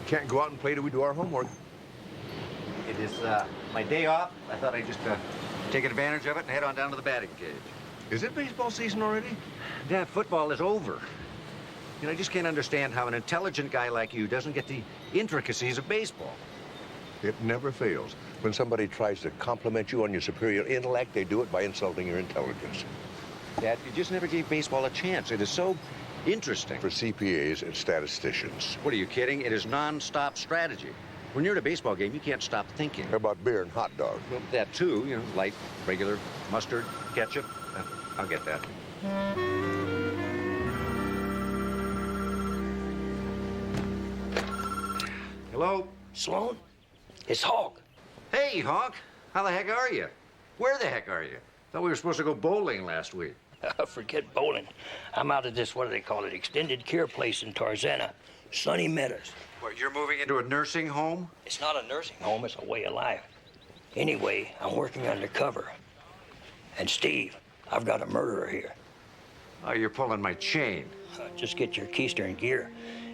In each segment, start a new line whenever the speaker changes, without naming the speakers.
Can't go out and play till we do our homework.
It is my day off. I thought I'd just take advantage of it and head on down to the batting cage.
Is it baseball season already?
Dad, football is over. I just can't understand how an intelligent guy like you doesn't get the intricacies of baseball.
It never fails. When somebody tries to compliment you on your superior intellect, they do it by insulting your intelligence.
Dad, you just never gave baseball a chance. It is so interesting.
For CPAs and statisticians.
What, are you kidding? It is non-stop strategy. When you're at a baseball game, you can't stop thinking.
How about beer and hot dogs?
Well, that too, light, regular, mustard, ketchup. I'll get that. Hello?
Sloan, it's Hawk.
Hey, Honk. How the heck are you? Where the heck are you? Thought we were supposed to go bowling last week.
Forget bowling. I'm out at this, what do they call it, extended care place in Tarzana, Sunny Meadows.
What, you're moving into a nursing home?
It's not a nursing home, it's a way of life. Anyway, I'm working undercover. And Steve, I've got a murderer here.
Oh, you're pulling my chain.
Just get your keister in gear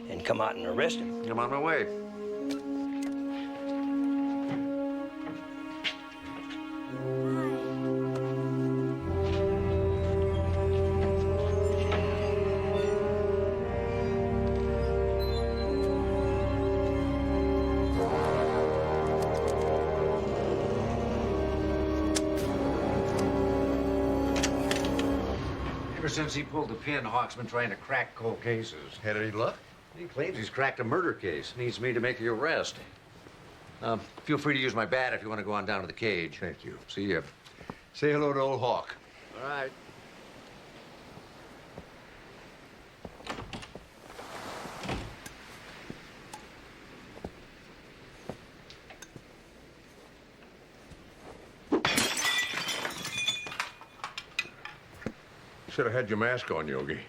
and come out and arrest him.
I'm on my way. Ever since he pulled the pin, Hawk's been trying to crack cold cases.
Had any luck?
He claims he's cracked a murder case. Needs me to make the arrest. Feel free to use my bat if you want to go on down to the cage.
Thank you.
See ya.
Say hello to old Hawk.
All right.
Should have had your mask on, Yogi.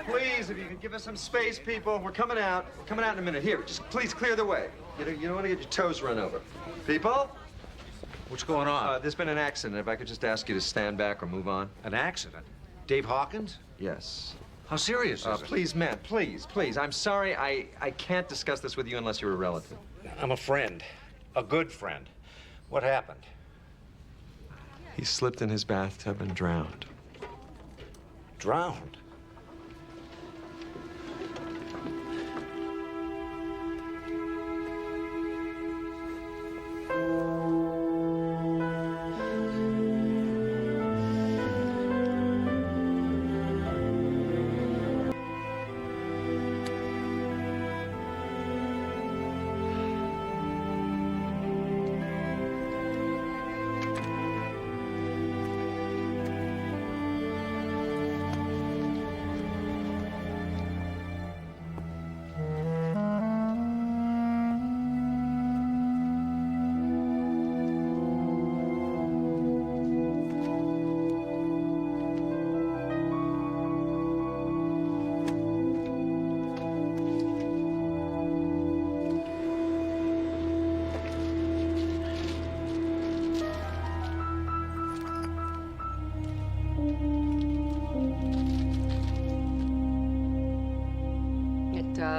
Please, if you could give us some space, people. We're coming out. We're coming out in a minute. Here, just please clear the way. You don't want to get your toes run over. People?
What's going on?
There's been an accident. If I could just ask you to stand back or move on.
An accident? Dave Hawkins?
Yes.
How serious is it?
Please, man, please. I'm sorry. I can't discuss this with you unless you're a relative.
I'm a friend. A good friend. What happened?
He slipped in his bathtub and drowned.
Drowned?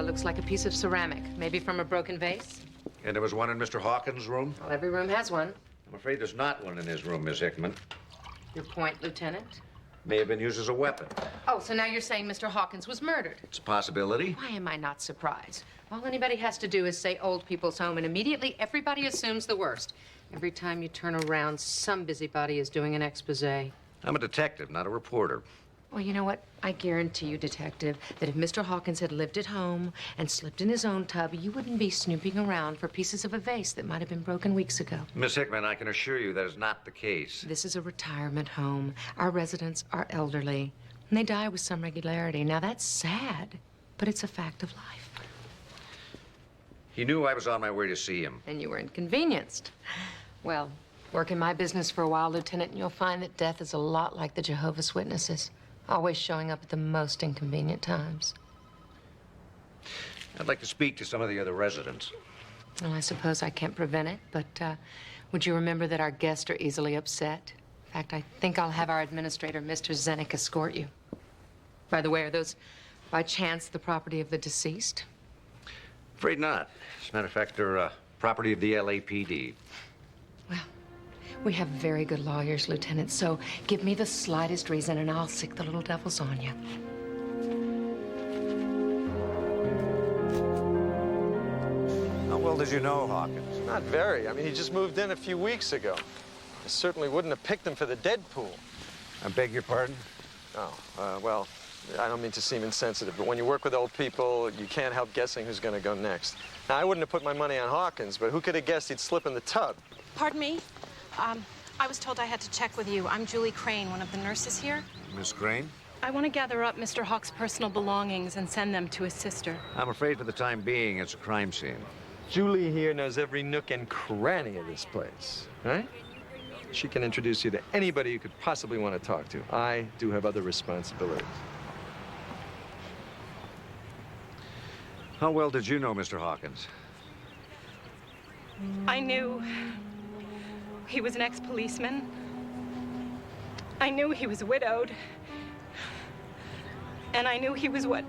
Looks like a piece of ceramic, maybe from a broken vase.
And there was one in Mr. Hawkins' room?
Well, every room has one.
I'm afraid there's not one in his room, Miss Hickman.
Your point, Lieutenant?
May have been used as a weapon.
Oh, so now you're saying Mr. Hawkins was murdered?
It's a possibility.
Why am I not surprised? All anybody has to do is say old people's home, and immediately everybody assumes the worst. Every time you turn around, some busybody is doing an expose.
I'm a detective, not a reporter.
Well, you know what? I guarantee you, Detective, that if Mr. Hawkins had lived at home and slipped in his own tub, you wouldn't be snooping around for pieces of a vase that might have been broken weeks ago.
Miss Hickman, I can assure you that is not the case.
This is a retirement home. Our residents are elderly, and they die with some regularity. Now, that's sad, but it's a fact of life.
He knew I was on my way to see him.
And you were inconvenienced. Well, work in my business for a while, Lieutenant, and you'll find that death is a lot like the Jehovah's Witnesses, always showing up at the most inconvenient times.
I'd like to speak to some of the other residents.
Well, I suppose I can't prevent it, but would you remember that our guests are easily upset? In fact, I think I'll have our administrator, Mr. Zenick, escort you. By the way, are those, by chance, the property of the deceased?
Afraid not. As a matter of fact, they're property of the LAPD.
Well, we have very good lawyers, Lieutenant, so give me the slightest reason and I'll sick the little devils on you.
How well did you know Hawkins?
Not very. I mean, he just moved in a few weeks ago. I certainly wouldn't have picked him for the dead pool.
I beg your pardon?
Oh, well, I don't mean to seem insensitive, but when you work with old people, you can't help guessing who's going to go next. Now, I wouldn't have put my money on Hawkins, but who could have guessed he'd slip in the tub?
Pardon me? I was told I had to check with you. I'm Julie Crane, one of the nurses here.
Miss Crane?
I want to gather up Mr. Hawk's personal belongings and send them to his sister.
I'm afraid for the time being, it's a crime scene.
Julie here knows every nook and cranny of this place, right? She can introduce you to anybody you could possibly want to talk to. I do have other responsibilities.
How well did you know Mr. Hawkins?
I knew he was an ex-policeman. I knew he was widowed. And I knew he was what,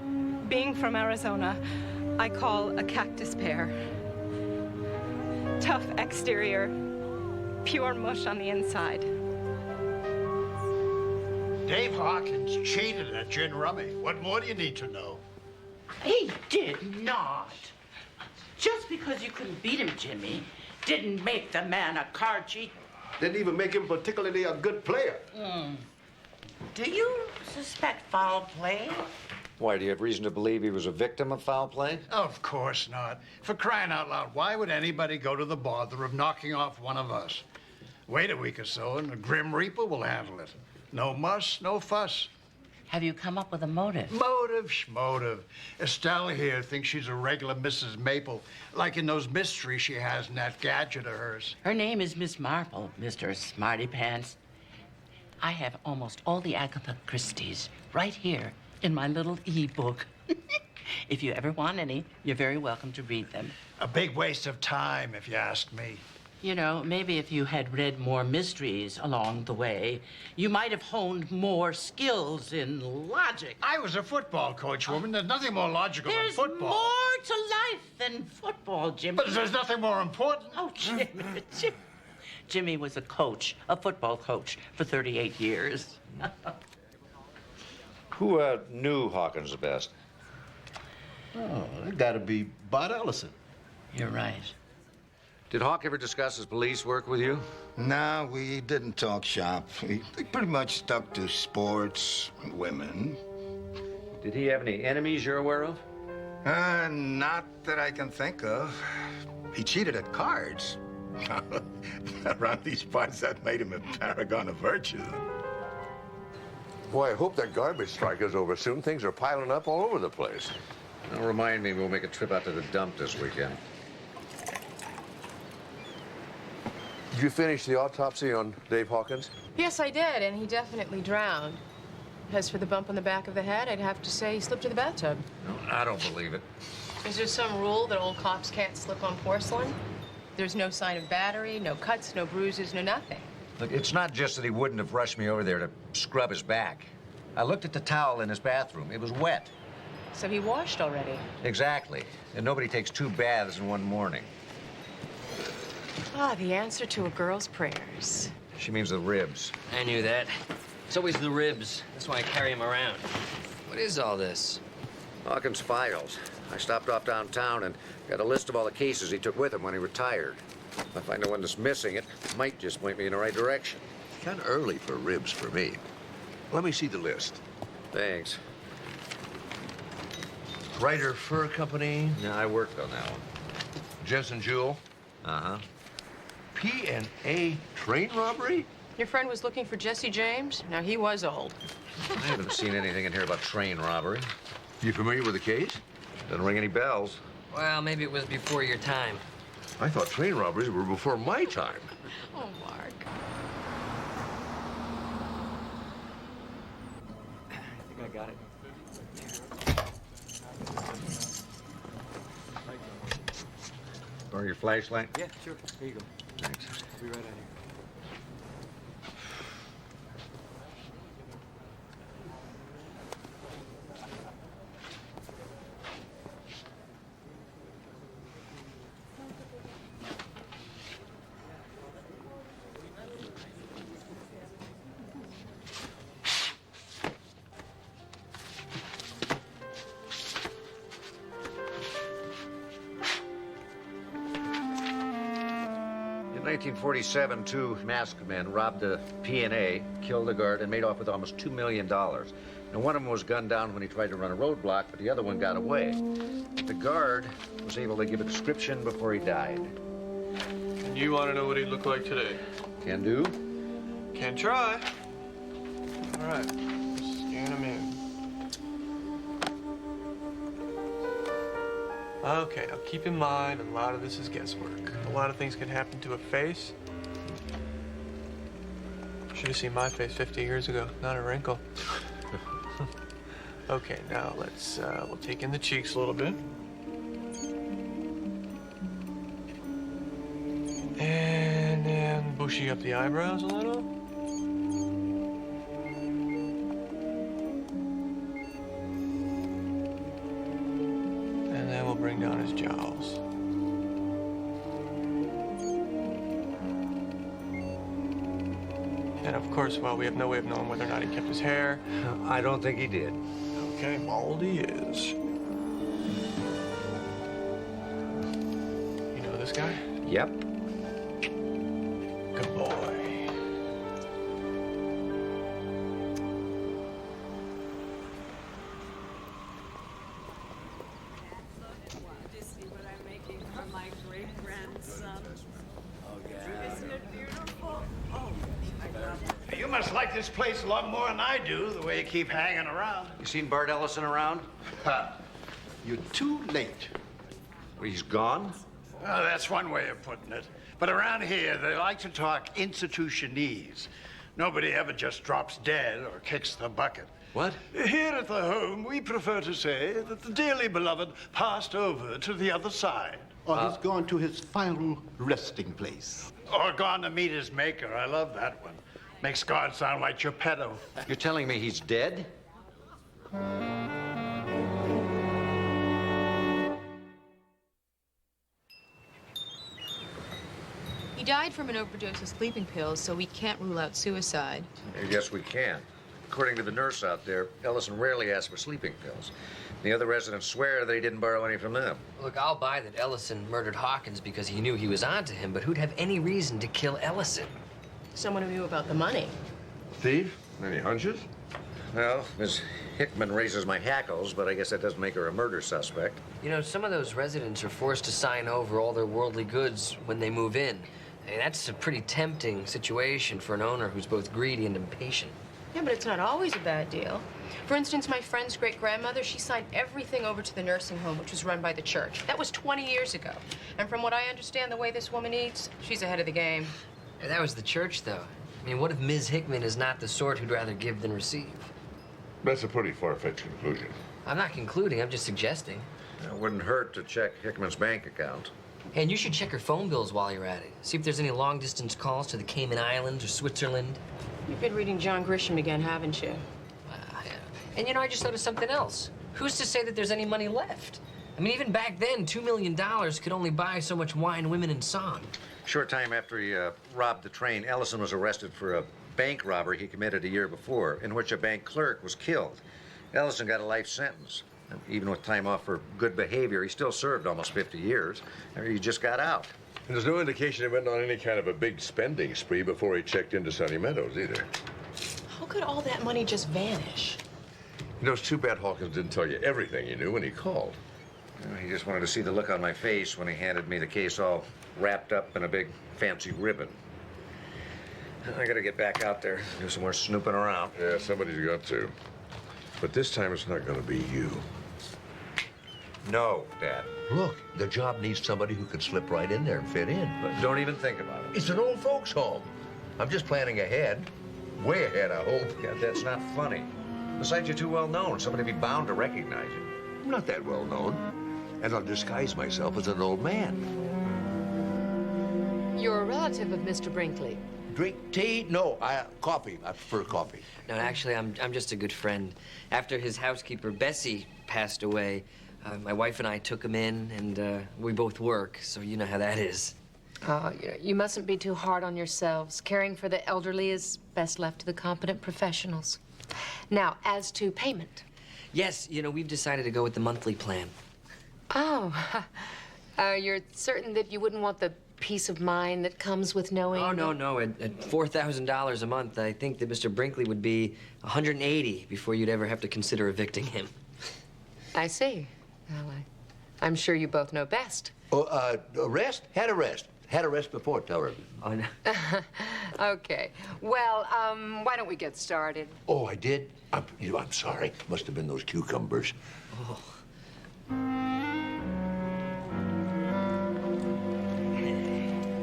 being from Arizona, I call a cactus pear. Tough exterior, pure mush on the inside.
Dave Hawkins cheated at gin rummy. What more do you need to know?
He did not. Just because you couldn't beat him, Jimmy, didn't make the man a card cheat.
Didn't even make him particularly a good player.
Do you suspect foul play?
Why, do you have reason to believe he was a victim of foul play?
Of course not. For crying out loud, why would anybody go to the bother of knocking off one of us? Wait a week or so and the Grim Reaper will handle it. No muss, no fuss.
Have you come up with a motive?
Motive, schmotive. Estelle here thinks she's a regular Mrs. Maple, like in those mysteries she has in that gadget of hers.
Her name is Miss Marple, Mr. Smarty Pants. I have almost all the Agatha Christies right here in my little e-book. If you ever want any, you're very welcome to read them.
A big waste of time, if you ask me.
You know, maybe if you had read more mysteries along the way, you might have honed more skills in logic.
I was a football coach, woman. There's nothing more logical
There's
than football.
more to life than football, Jimmy.
But there's nothing more important.
Oh, Jimmy. Jimmy was a coach, a football coach, for 38 years.
Who knew Hawkins the best?
Oh, it gotta be Bud Ellison.
You're right.
Did Hawk ever discuss his police work with you?
No, we didn't talk shop. We pretty much stuck to sports and women.
Did he have any enemies you're aware of?
Not that I can think of. He cheated at cards. Around these parts, that made him a paragon of virtue.
Boy, I hope that garbage strike is over soon. Things are piling up all over the place.
Don't remind me, we'll make a trip out to the dump this weekend.
Did you finish the autopsy on Dave Hawkins?
Yes, I did, and he definitely drowned. As for the bump on the back of the head, I'd have to say he slipped in the bathtub.
No, I don't believe it.
Is there some rule that old cops can't slip on porcelain? There's no sign of battery, no cuts, no bruises, no nothing.
Look, it's not just that he wouldn't have rushed me over there to scrub his back. I looked at the towel in his bathroom. It was wet.
So he washed already.
Exactly. And nobody takes 2 baths in one morning.
Ah, the answer to a girl's prayers.
She means the ribs.
I knew that.
It's always the ribs. That's why I carry him around.
What is all this?
Hawkins' files. I stopped off downtown and got a list of all the cases he took with him when he retired. If I find the one that's missing, it might just point me in the right direction.
Kind of early for ribs for me. Let me see the list.
Thanks.
Ryder Fur Company,
Yeah, I worked on that one.
Jensen Jewel,
Uh-huh.
P&A train robbery?
Your friend was looking for Jesse James? Now, he was old.
I haven't seen anything in here about train robbery.
You familiar with the case?
Doesn't ring any bells.
Well, maybe it was before your time.
I thought train robberies were before my time.
Oh, Mark.
I think I got it.
Borrow your flashlight?
Yeah, sure. Here you go.
Thanks.
I'll be right out here.
In 1947, two masked men robbed a P&A, killed a guard, and made off with almost $2 million. Now, one of them was gunned down when he tried to run a roadblock, but the other one got away. The guard was able to give a description before he died.
And you want to know what he looked like today?
Can do.
Can try. All right, scan him in. Okay, now keep in mind, a lot of this is guesswork. A lot of things can happen to a face. Should have seen my face 50 years ago, not a wrinkle. Okay, now we'll take in the cheeks a little bit. And then bushy up the eyebrows a little. And then we'll bring down his jowls. And of course, well, we have no way of knowing whether or not he kept his hair.
I don't think he did.
Okay, bald he is. You know this guy?
Yep.
Good boy.
You must like this place a lot more than I do, the way you keep hanging around.
You seen Bart Ellison around?
You're too late.
Well, he's gone?
Well, that's one way of putting it. But around here, they like to talk institutionese. Nobody ever just drops dead or kicks the bucket.
What?
Here at the home, we prefer to say that the dearly beloved passed over to the other side.
Or he's gone to his final resting place.
Or gone to meet his maker. I love that one. Makes God sound like Geppetto.
You're telling me he's dead?
He died from an overdose of sleeping pills, so we can't rule out suicide.
Yes, we can. According to the nurse out there, Ellison rarely asks for sleeping pills. The other residents swear that he didn't borrow any from them.
Look, I'll buy that Ellison murdered Hawkins because he knew he was onto him, but who'd have any reason to kill Ellison?
Someone who knew about the money.
Thief? Any hunches?
Well, Miss Hickman raises my hackles, but I guess that doesn't make her a murder suspect.
You know, some of those residents are forced to sign over all their worldly goods when they move in. I mean, that's a pretty tempting situation for an owner who's both greedy and impatient.
Yeah, but it's not always a bad deal. For instance, my friend's great-grandmother, she signed everything over to the nursing home, which was run by the church. That was 20 years ago. And from what I understand, the way this woman eats, she's ahead of the game.
Yeah, that was the church, though. I mean, what if Ms. Hickman is not the sort who'd rather give than receive?
That's a pretty far-fetched conclusion.
I'm not concluding, I'm just suggesting.
It wouldn't hurt to check Hickman's bank account.
And you should check her phone bills while you're at it. See if there's any long-distance calls to the Cayman Islands or Switzerland.
You've been reading John Grisham again, haven't you?
Yeah. And you know, I just thought of something else. Who's to say that there's any money left? I mean, even back then, $2 million could only buy so much wine, women, and song.
Short time after he robbed the train, Ellison was arrested for a bank robbery he committed a year before, in which a bank clerk was killed. Ellison got a life sentence. Even with time off for good behavior, he still served almost 50 years. He just got out.
And there's no indication he went on any kind of a big spending spree before he checked into Sunny Meadows either.
How could all that money just vanish?
You know, it's too bad Hawkins didn't tell you everything he knew when he called.
He just wanted to see the look on my face when he handed me the case all wrapped up in a big fancy ribbon. I gotta get back out there, do some more snooping around.
Yeah, somebody's got to. But this time it's not gonna be you.
No, Dad.
Look, the job needs somebody who can slip right in there and fit in.
But don't even think about it.
It's an old folks' home. I'm just planning ahead. Way ahead, I hope.
Yeah, that's not funny. Besides, you're too well known. Somebody would be bound to recognize you.
I'm not that well known. And I'll disguise myself as an old man.
You're a relative of Mr. Brinkley.
Drink tea? No, coffee. I prefer coffee.
No, actually, I'm just a good friend. After his housekeeper, Bessie, passed away, my wife and I took him in, and we both work, so you know how that is.
You mustn't be too hard on yourselves. Caring for the elderly is best left to the competent professionals. Now, as to payment.
Yes, you know, we've decided to go with the monthly plan.
Oh, you're certain that you wouldn't want the peace of mind that comes with knowing?
Oh, no. At $4,000 a month, I think that Mr. Brinkley would be $180 before you'd ever have to consider evicting him.
I see. Well, I'm sure you both know best.
Oh, arrest? Had arrest. Had arrest before, tell her.
Oh, no.
Okay. Well, why don't we get started?
Oh, I did? I'm sorry. Must have been those cucumbers.
Oh.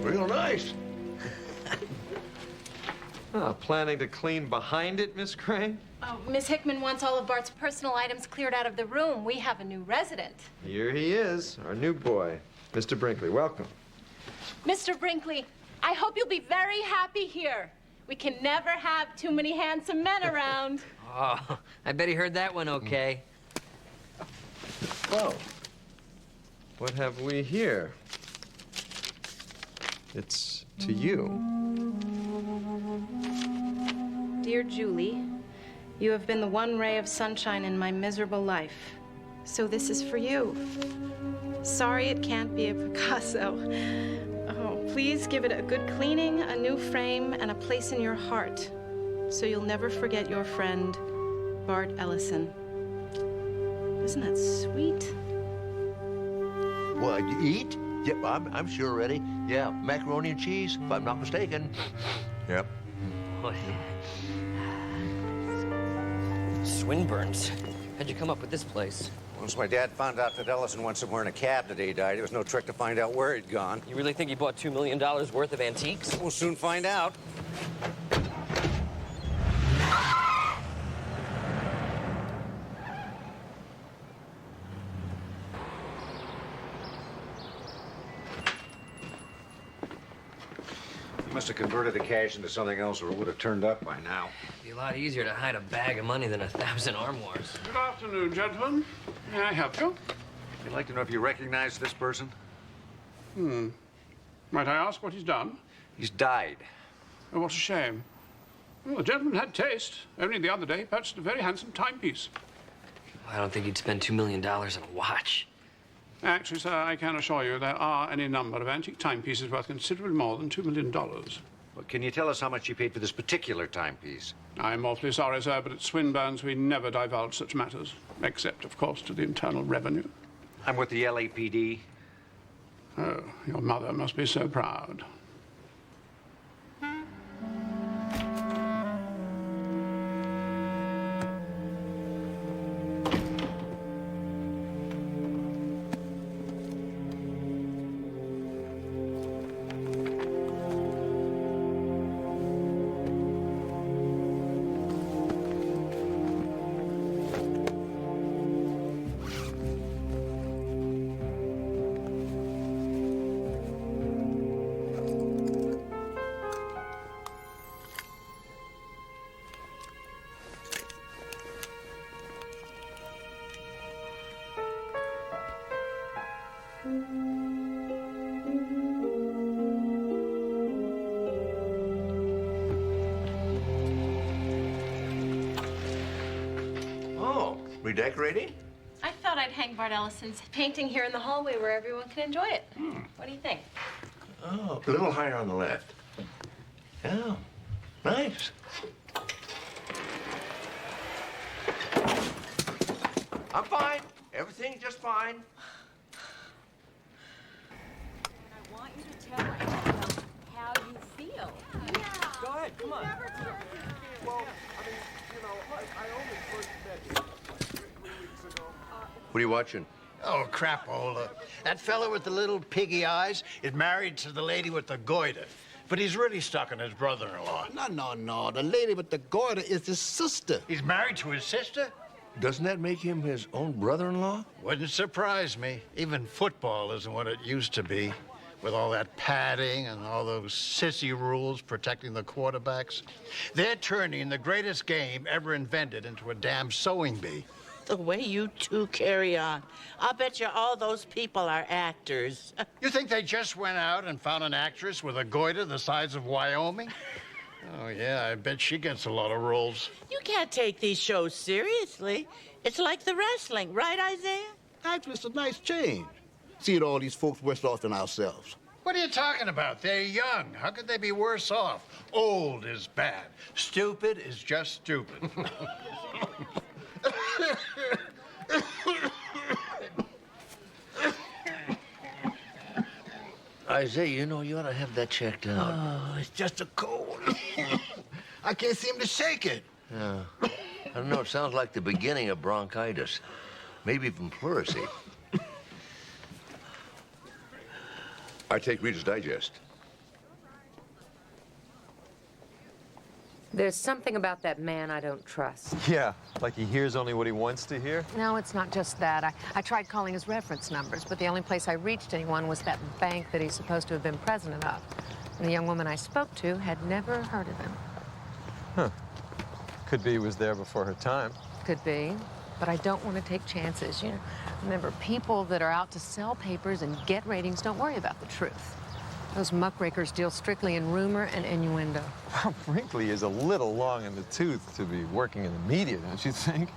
Real nice.
Planning to clean behind it, Miss Crane?
Oh, Miss Hickman wants all of Bart's personal items cleared out of the room. We have a new resident.
Here he is, our new boy, Mr. Brinkley. Welcome.
Mr. Brinkley, I hope you'll be very happy here. We can never have too many handsome men around.
Oh, I bet he heard that one okay.
Oh. What have we here? It's to you.
Dear Julie, you have been the one ray of sunshine in my miserable life. So this is for you. Sorry it can't be a Picasso. Oh, please give it a good cleaning, a new frame, and a place in your heart. So you'll never forget your friend, Bart Ellison. Isn't that sweet?
What, eat? Yep, I'm sure ready. Yeah, macaroni and cheese, if I'm not mistaken. Yep.
Swinburne's. How'd you come up with this place?
Once my dad found out that Ellison went somewhere in a cab the day he died, it was no trick to find out where he'd gone.
You really think he bought $2 million worth of antiques?
We'll soon find out. He must have converted the cash into something else or it would have turned up by now.
It'd be a lot easier to hide a bag of money than 1,000 armoires.
Good afternoon, gentlemen. May I help you?
I'd like to know if you recognize this person.
Might I ask what he's done?
He's died.
Oh, what a shame. Well, the gentleman had taste. Only the other day, he purchased a very handsome timepiece.
I don't think he'd spend $2 million on a watch.
Actually, sir, I can assure you there are any number of antique timepieces worth considerably more than $2 million.
Well, can you tell us how much you paid for this particular timepiece?
I'm awfully sorry, sir, but at Swinburne's we never divulge such matters, except, of course, to the Internal Revenue.
I'm with the LAPD.
Oh, your mother must be so proud.
Redecorating?
I thought I'd hang Bart Ellison's painting here in the hallway where everyone can enjoy it. What do you think?
Oh, a little higher on the left. Yeah, nice. I'm fine. Everything's just fine.
I want you to tell everyone how you feel. Yeah.
Go ahead, come on.
Well, I mean, you know, I only first met him 3 weeks ago. What are you watching?
Oh, crapola. That fellow with the little piggy eyes is married to the lady with the goiter. But he's really stuck on his brother-in-law.
No. The lady with the goiter is his sister.
He's married to his sister?
Doesn't that make him his own brother-in-law?
Wouldn't surprise me. Even football isn't what it used to be, with all that padding and all those sissy rules protecting the quarterbacks. They're turning the greatest game ever invented into a damn sewing bee.
The way you two carry on, I'll bet you all those people are actors.
You think they just went out and found an actress with a goiter the size of Wyoming? Oh, yeah, I bet she gets a lot of roles.
You can't take these shows seriously. It's like the wrestling, right, Isaiah?
Actually, it's a nice change. Seeing all these folks worse off than ourselves.
What are you talking about? They're young. How could they be worse off? Old is bad. Stupid is just stupid.
Isaiah, you know, you ought to have that checked out.
Oh, it's just a cold. I can't seem to shake it.
Yeah. I don't know, it sounds like the beginning of bronchitis. Maybe even pleurisy. I take Reader's Digest.
There's something about that man I don't trust.
Yeah, like he hears only what he wants to hear.
No, it's not just that. I tried calling his reference numbers, but the only place I reached anyone was that bank that he's supposed to have been president of. And the young woman I spoke to had never heard of him.
Huh. Could be he was there before her time.
Could be, but I don't want to take chances. You know, remember, people that are out to sell papers and get ratings don't worry about the truth. Those muckrakers deal strictly in rumor and innuendo.
Well, Brinkley is a little long in the tooth to be working in the media, don't you think?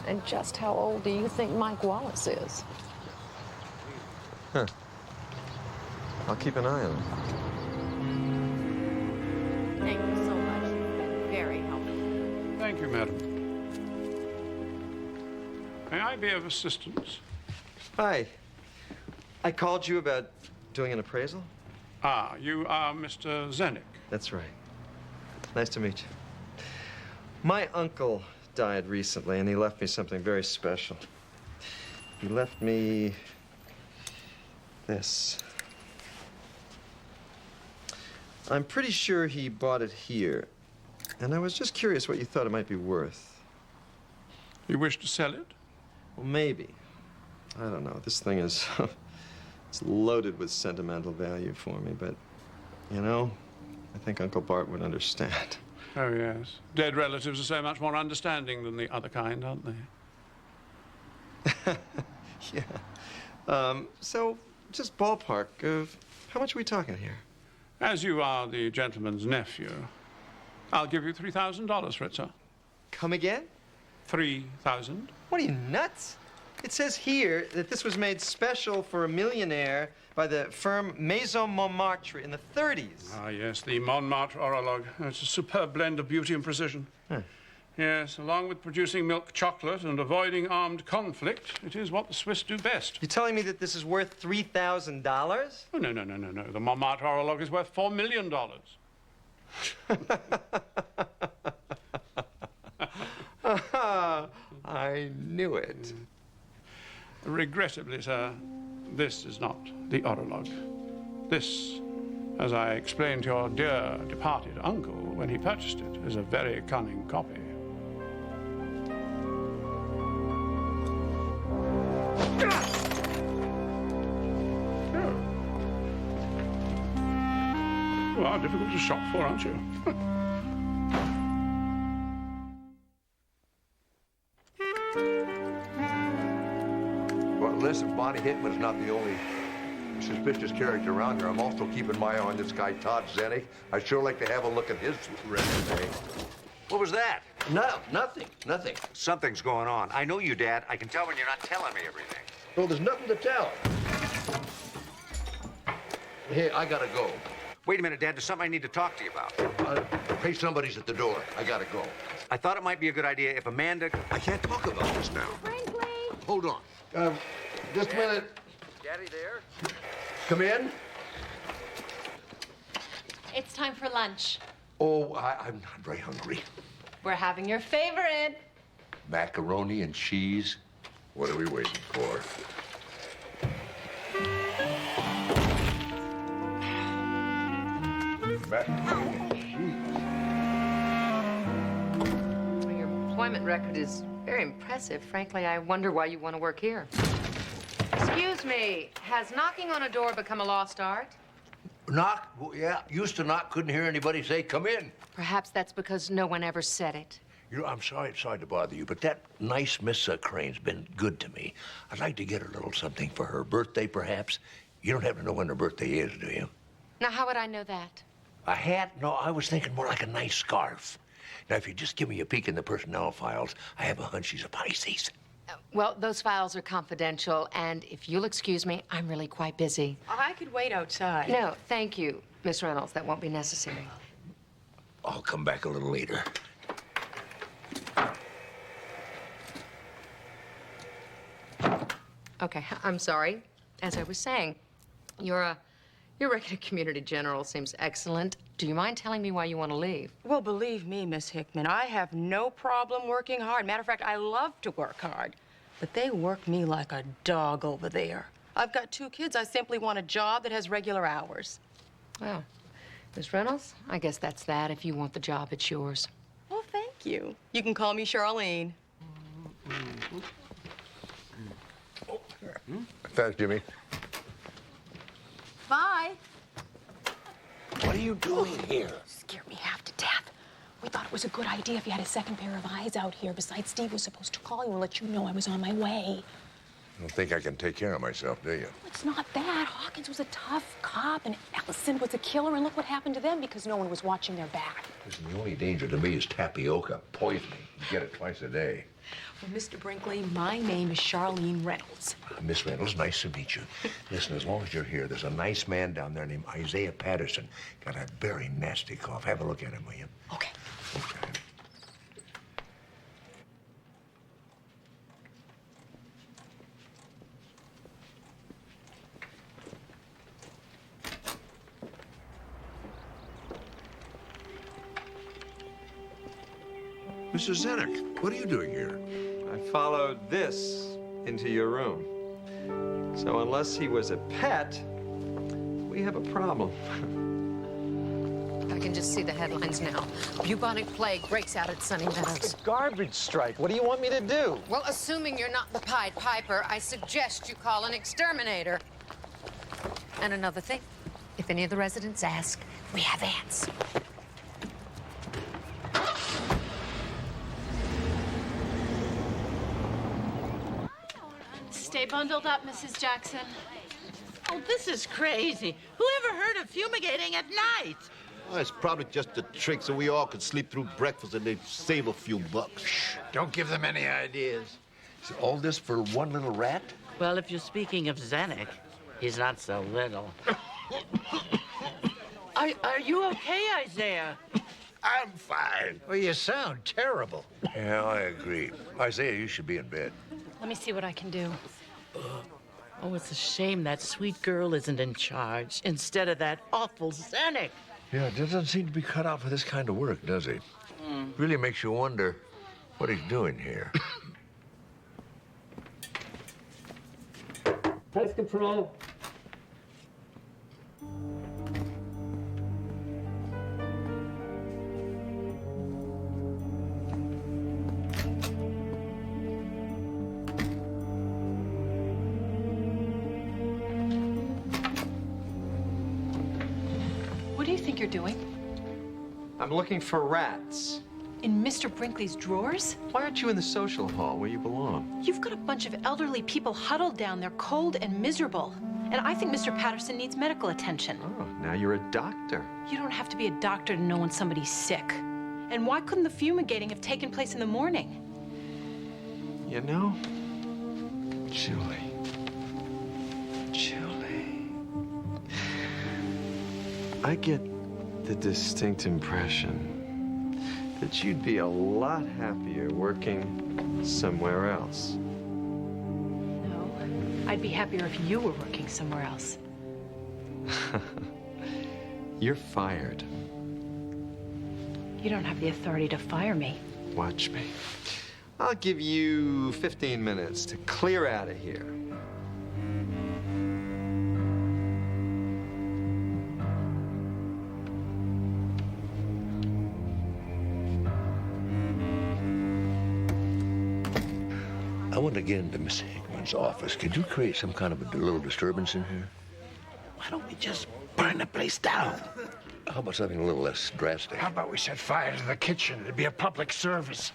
And just how old do you think Mike Wallace is?
Huh. I'll keep an eye on him.
Thank you so much. You've been very helpful.
Thank you, madam. May I be of assistance?
Hi. I called you about doing an appraisal.
Ah, you are Mr. Zenik.
That's right. Nice to meet you. My uncle died recently, and he left me something very special. He left me this. I'm pretty sure he bought it here, and I was just curious what you thought it might be worth.
You wish to sell it?
Well, maybe. I don't know. This thing is it's loaded with sentimental value for me, but, you know, I think Uncle Bart would understand.
Oh, yes. Dead relatives are so much more understanding than the other kind, aren't they?
Yeah. So, just ballpark of how much are we talking here?
As you are the gentleman's nephew, I'll give you $3,000 for it, sir.
Come again?
3,000.
What are you, nuts? It says here that this was made special for a millionaire by the firm Maison Montmartre in the 30s.
Ah, yes, the Montmartre Orologue. It's a superb blend of beauty and precision.
Huh.
Yes, along with producing milk chocolate and avoiding armed conflict, it is what the Swiss do best.
You're telling me that this is worth $3,000?
Oh, no. The Montmartre Orologue is worth $4 million.
I knew it.
Regrettably, sir, this is not the Orologue. This, as I explained to your dear departed uncle when he purchased it, is a very cunning copy. You are difficult to shop for, aren't you?
Well, listen, Bonnie Hickman's not the only suspicious character around here. I'm also keeping my eye on this guy, Todd Zenik. I'd sure like to have a look at his resume. What was that? No, nothing.
Something's going on. I know you, Dad. I can tell when you're not telling me everything.
Well, there's nothing to tell. Hey, I gotta go.
Wait a minute, Dad. There's something I need to talk to you about.
Hey, somebody's at the door. I gotta go.
I thought it might be a good idea if Amanda...
I can't talk about this now.
Brinkley!
Hold on. Just a minute.
Daddy there?
Come in.
It's time for lunch.
Oh, I'm not very hungry.
We're having your favorite.
Macaroni and cheese. What are we waiting for? Macaroni and cheese.
Well, your employment record is very impressive. Frankly, I wonder why you want to work here. Excuse me, has knocking on a door become a lost art?
Knock? Well, yeah, used to knock. Couldn't hear anybody say, come in.
Perhaps that's because no one ever said it.
You know, I'm sorry to bother you, but that nice Miss Crane's been good to me. I'd like to get her a little something for her birthday, perhaps. You don't happen to know when her birthday is, do you?
Now, how would I know that?
A hat? No, I was thinking more like a nice scarf. Now, if you just give me a peek in the personnel files, I have a hunch she's a Pisces.
Well, those files are confidential, and if you'll excuse me, I'm really quite busy.
I could wait outside.
No, thank you, Miss Reynolds. That won't be necessary.
I'll come back a little later.
Okay, I'm sorry. As I was saying, your regular community general seems excellent. Do you mind telling me why you want to leave?
Well, believe me, Miss Hickman, I have no problem working hard. Matter of fact, I love to work hard. But they work me like a dog over there. I've got 2 kids. I simply want a job that has regular hours.
Well, Miss Reynolds, I guess that's that. If you want the job, it's yours.
Well, thank you. You can call me Charlene.
Thanks, Jimmy.
Bye.
What are you doing here?
Scared me half to death. We thought it was a good idea if you had a second pair of eyes out here. Besides, Steve was supposed to call you and let you know I was on my way.
I don't think I can take care of myself, do you?
It's not that. Hawkins was a tough cop, and Ellison was a killer, and look what happened to them because no one was watching their back.
Listen, the only danger to me is tapioca, poisoning. You get it twice a day.
Well, Mr. Brinkley, my name is Charlene Reynolds.
Miss Reynolds, nice to meet you. Listen, as long as you're here, there's a nice man down there named Isaiah Patterson. Got a very nasty cough. Have a look at him, will you?
Okay.
Okay. Mr. Zenek, what are you doing here?
I followed this into your room. So unless he was a pet, we have a problem.
I can just see the headlines now. Bubonic plague breaks out at Sunny Meadows.
Garbage strike. What do you want me to do?
Well, assuming you're not the Pied Piper, I suggest you call an exterminator. And another thing, if any of the residents ask, we have ants.
Stay bundled up, Mrs. Jackson.
Oh, this is crazy. Who ever heard of fumigating at night?
Well, it's probably just a trick so we all could sleep through breakfast and they'd save a few bucks.
Shh, don't give them any ideas.
Is all this for one little rat?
Well, if you're speaking of Zenek, he's not so little. Are you okay, Isaiah?
I'm fine. Well, you sound terrible.
Yeah, I agree. Isaiah, you should be in bed.
Let me see what I can do.
Oh, it's a shame that sweet girl isn't in charge instead of that awful Zenek.
Yeah, doesn't seem to be cut out for this kind of work, does he? Really makes you wonder what he's doing here.
Pest control.
What do you think you're doing?
I'm looking for rats.
In Mr. Brinkley's drawers?
Why aren't you in the social hall where you belong?
You've got a bunch of elderly people huddled down there, cold and miserable. And I think Mr. Patterson needs medical attention.
Oh, now you're a doctor.
You don't have to be a doctor to know when somebody's sick.
And why couldn't the fumigating have taken place in the morning?
You know, Julie. I get the distinct impression that you'd be a lot happier working somewhere else.
No, I'd be happier if you were working somewhere else.
You're fired.
You don't have the authority to fire me.
Watch me. I'll give you 15 minutes to clear out of here.
I want to get into Miss Hickman's office. Could you create some kind of a little disturbance in here?
Why don't we just burn the place down?
How about something a little less drastic?
How about we set fire to the kitchen? It'd be a public service.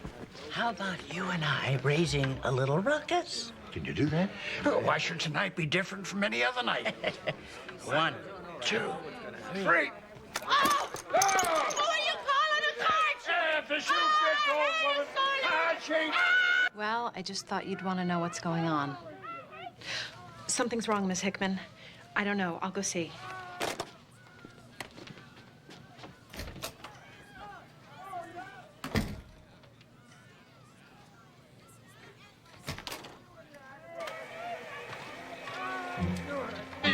How about you and I raising a little ruckus?
Can you do that?
Oh, why should tonight be different from any other night? 1, 2, 3.
Oh! Who are you calling a card?
If the shoe fits, old woman, card change.
Well, I just thought you'd want to know what's going on. Something's wrong, Miss Hickman. I don't know. I'll go see.
You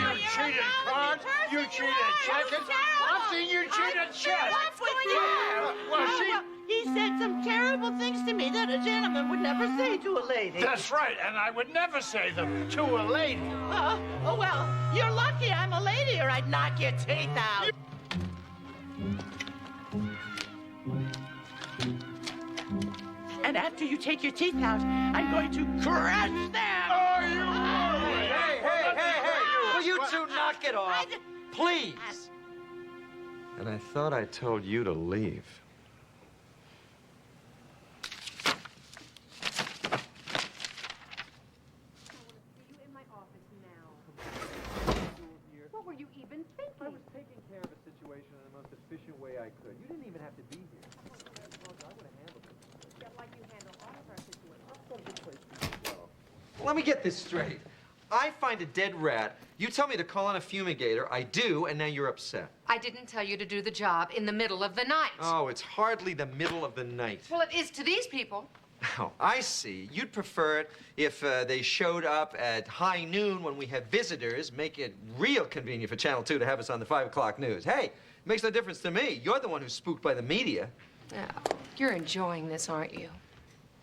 cheated cards. You cheated checkers. I've seen you cheat at chess.
What's going on?
Well,
He said some terrible things to me that a gentleman would never say to a lady.
That's right, and I would never say them to a lady.
Oh, well, you're lucky I'm a lady or I'd knock your teeth out. And after you take your teeth out, I'm going to crush them.
Oh, you!
Hey! Will you two knock it off? Please.
And I thought I told you to leave.
What were you even thinking?
I was taking care of a situation in the most efficient way I could. You didn't even have to be here. I would have handled it.
Yeah, like you handle all of our situations.
Let me get this straight. I find a dead rat. You tell me to call in a fumigator. I do, and now you're upset.
I didn't tell you to do the job in the middle of the night.
Oh, it's hardly the middle of the night.
Well, it is to these people.
Oh, I see. You'd prefer it if they showed up at high noon when we have visitors, make it real convenient for Channel 2 to have us on the 5 o'clock news. Hey, it makes no difference to me. You're the one who's spooked by the media.
Oh, you're enjoying this, aren't you?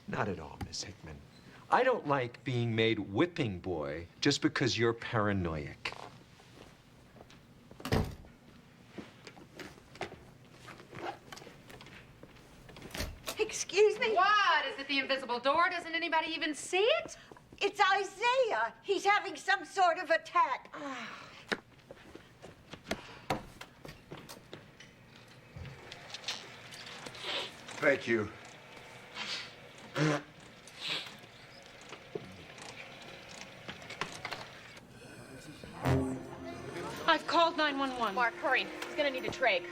Not at all, Miss Hickman. I don't like being made whipping boy just because you're paranoiac.
Excuse me?
What? Is it the invisible door? Doesn't anybody even see it?
It's Isaiah. He's having some sort of attack.
Thank you.
I've called 911.
Mark, hurry. He's gonna need a trach.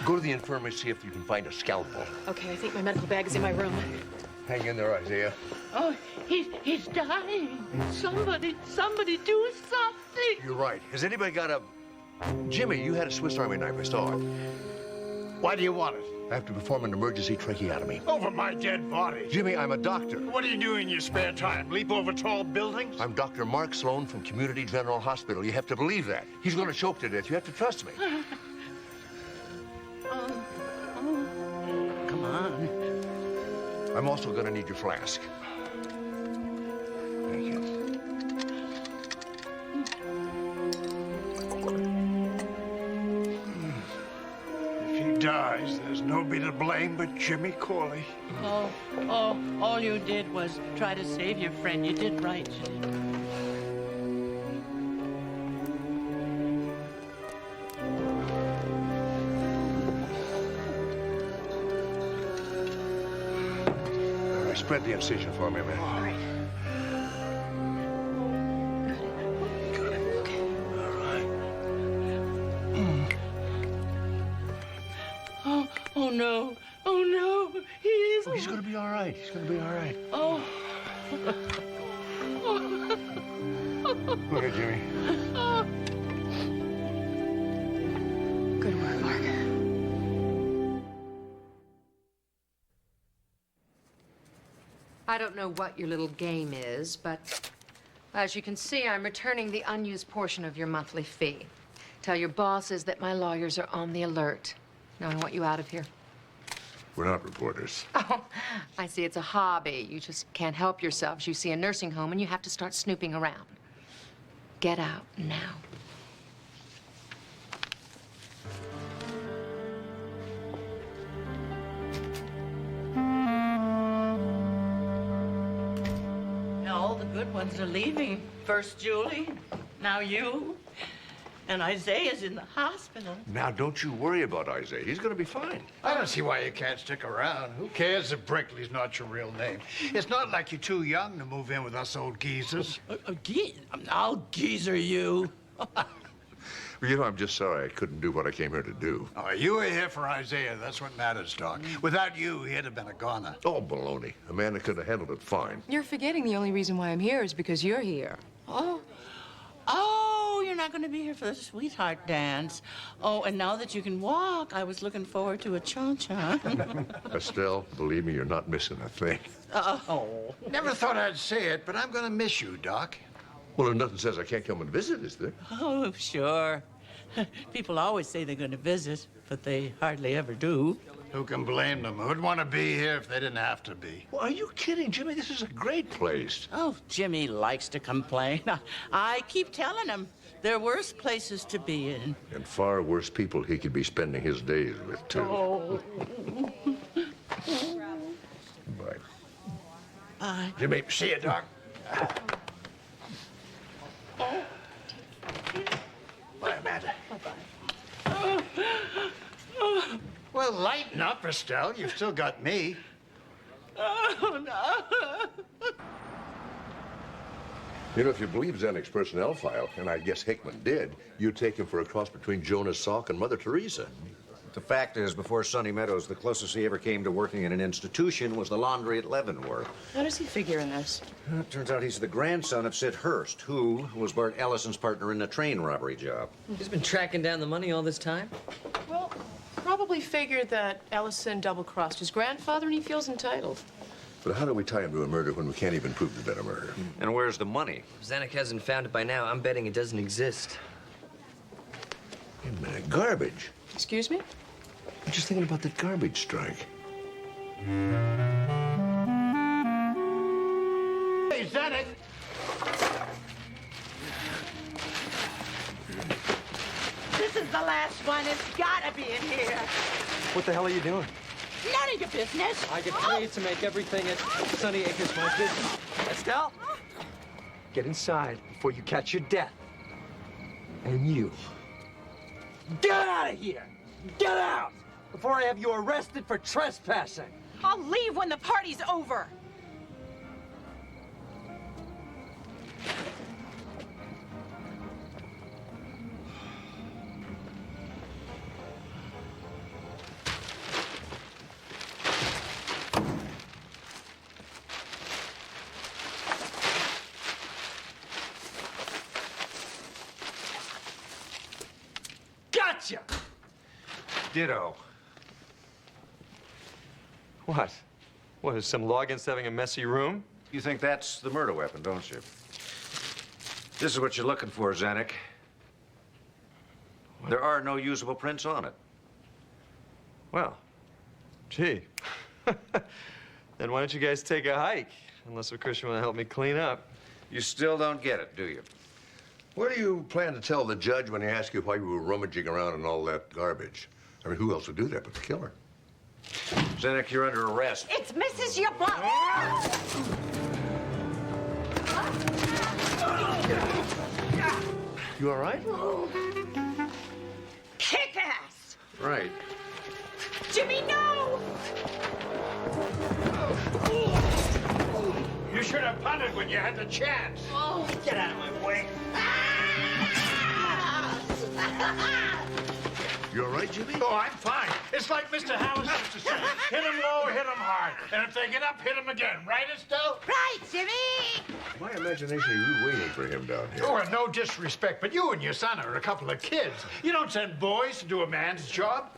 Go to the infirmary, see if you can find a scalpel.
Okay, I think my medical bag is in my room.
Hang in there, Isaiah.
Oh, he's dying. Somebody do something.
You're right. Has anybody got a... Jimmy, you had a Swiss Army knife, I saw it.
Why do you want it?
I have to perform an emergency tracheotomy.
Over my dead body.
Jimmy, I'm a doctor.
What do you do in your spare time? Leap over tall buildings?
I'm Dr. Mark Sloan from Community General Hospital. You have to believe that. He's going to choke to death. You have to trust me.
Come on.
I'm also going to need your flask. Thank you.
If he dies, there's nobody to blame but Jimmy Corley.
All you did was try to save your friend. You did right. You did.
All right, spread the incision for me, man.
All right.
Got it. Okay. All right.
Oh no. Oh, no. He is.
Oh, he's gonna be all right. He's gonna be all right.
Oh.
Look at Jimmy.
Good work, Mark. I don't know what your little game is, but as you can see, I'm returning the unused portion of your monthly fee. Tell your bosses that my lawyers are on the alert. Now I want you out of here.
We're not reporters.
Oh, I see it's a hobby. You just can't help yourselves. You see a nursing home and you have to start snooping around. Get out now.
All the good ones are leaving. First Julie, now you. And Isaiah's in the hospital.
Now, don't you worry about Isaiah. He's gonna be fine.
I don't see why you can't stick around. Who cares if Brinkley's not your real name? It's not like you're too young to move in with us old geezers.
I'll geezer you.
Well, you know, I'm just sorry I couldn't do what I came here to do.
Oh, you were here for Isaiah. That's what matters, Doc. Without you, he'd have been a goner.
Oh, baloney. A man that could have handled it fine.
You're forgetting the only reason why I'm here is because you're here.
Oh, you're not going to be here for the sweetheart dance. Oh, and now that you can walk, I was looking forward to a cha-cha.
Estelle, believe me, you're not missing a thing.
Oh.
Never thought I'd say it, but I'm gonna miss you, Doc.
Well, there's nothing says I can't come and visit, is there?
Oh, sure. People always say they're going to visit, but they hardly ever do.
Who can blame them? Who'd want to be here if they didn't have to be?
Well, are you kidding, Jimmy? This is a great place.
Oh, Jimmy likes to complain. I keep telling him there are worse places to be in.
And far worse people he could be spending his days with, too.
Oh.
Bye.
Bye.
Jimmy, see you, Doc. Bye, Amanda.
Bye-bye.
Well, lighten up, Estelle. You've still got me.
Oh, no.
You know, if you believe Zenek's personnel file, and I guess Hickman did, you'd take him for a cross between Jonas Salk and Mother Teresa.
The fact is, before Sonny Meadows, the closest he ever came to working in an institution was the laundry at Leavenworth.
How does he figure in this?
It turns out he's the grandson of Sid Hurst, who was Bart Ellison's partner in a train robbery job.
He's been tracking down the money all this time?
Well, probably figured that Ellison double-crossed his grandfather and he feels entitled.
But how do we tie him to a murder when we can't even prove there's been a murder?
And where's the money?
If Zenek hasn't found it by now, I'm betting it doesn't exist.
Wait a minute, garbage.
Excuse me?
I'm just thinking about that garbage strike.
Hey, Zenek!
This is the last one. It's gotta be in here.
What the hell are you doing?
None of your business.
I get paid to make everything at Sunny Acres my business. Estelle, get inside before you catch your death. And you, get out of here! Get out! Before I have you arrested for trespassing.
I'll leave when the party's over.
Gotcha!
Ditto. What? What, is some law against having a messy room?
You think that's the murder weapon, don't you? This is what you're looking for, Zenek. There are no usable prints on it.
Well, gee. Then why don't you guys take a hike? Unless, of course, you want to help me clean up.
You still don't get it, do you?
What do you plan to tell the judge when he asks you why you were rummaging around in all that garbage? I mean, who else would do that but the killer?
Zenek, you're under arrest.
It's Mrs. Yabon.
You all right?
Kick ass!
Right.
Jimmy, no!
You should have punted when you had the chance.
Oh.
Get out of my way.
You all right, Jimmy?
Oh, I'm fine. It's like Mr. Howard used to say. Hit him low, hit him hard. And if they get up, hit him again. Right, Estelle?
Right, Jimmy!
My imagination, you waiting for him down here.
Oh, and no disrespect, but you and your son are a couple of kids. You don't send boys to do a man's job.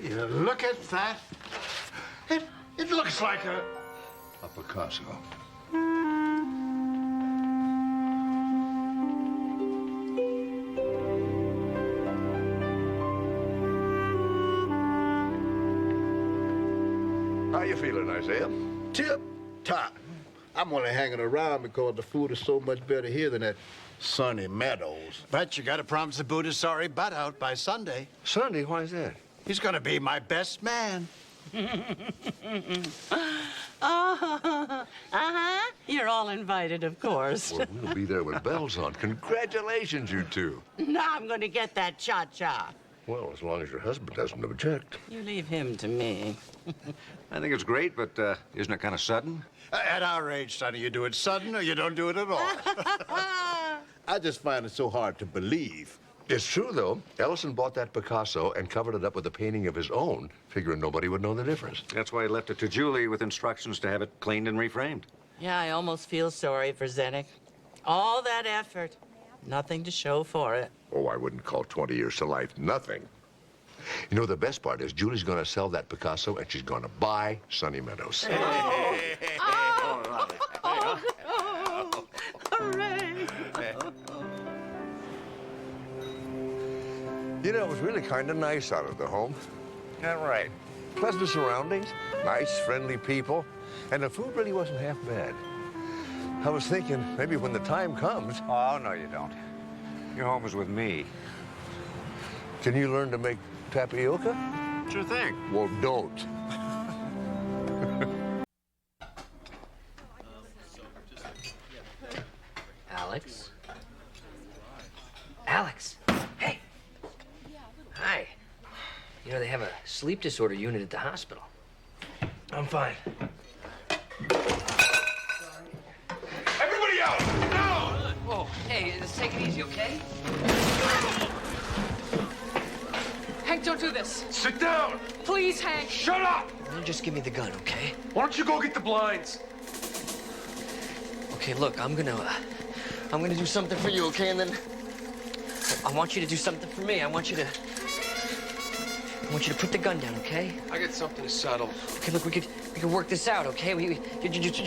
You look at that. It looks like a
Picasso. How you feeling, Isaiah?
Tip top. I'm only hanging around because the food is so much better here than at Sunny Meadows.
But you gotta promise the Buddha's sorry butt out by Sunday.
Sunday? Why is that?
He's gonna be my best man.
You're all invited, of course.
Well, we'll be there with bells on. Congratulations, you two.
Now I'm going to get that cha-cha.
Well, as long as your husband doesn't object.
You leave him to me.
I think it's great, but isn't it kind of sudden?
At our age, Sonny, you do it sudden or you don't do it at all.
I just find it so hard to believe.
It's true, though. Ellison bought that Picasso and covered it up with a painting of his own, figuring nobody would know the difference.
That's why he left it to Julie with instructions to have it cleaned and reframed.
Yeah, I almost feel sorry for Zenick. All that effort, nothing to show for it.
Oh, I wouldn't call 20 years to life nothing. You know, the best part is Julie's going to sell that Picasso, and she's going to buy Sunny Meadows.
Hooray!
You know, it was really kind of nice out of the home. Yeah, right. Pleasant surroundings, nice, friendly people, and the food really wasn't half bad. I was thinking maybe when the time comes...
Oh, no, you don't. Your home is with me.
Can you learn to make tapioca?
Sure thing.
Well, don't.
Alex? Alex! Hey! Hi. You know, they have a sleep disorder unit at the hospital. I'm fine.
Everybody out! Now!
Whoa, hey, let's take it easy, okay?
Hank, don't do this.
Sit down!
Please, Hank.
Shut up!
Just give me the gun, okay?
Why don't you go get the blinds?
Okay, look, I'm gonna do something for you, okay? And then I want you to do something for me. I want you to put the gun down, okay?
I got something to settle.
Okay, look, we could work this out, okay? You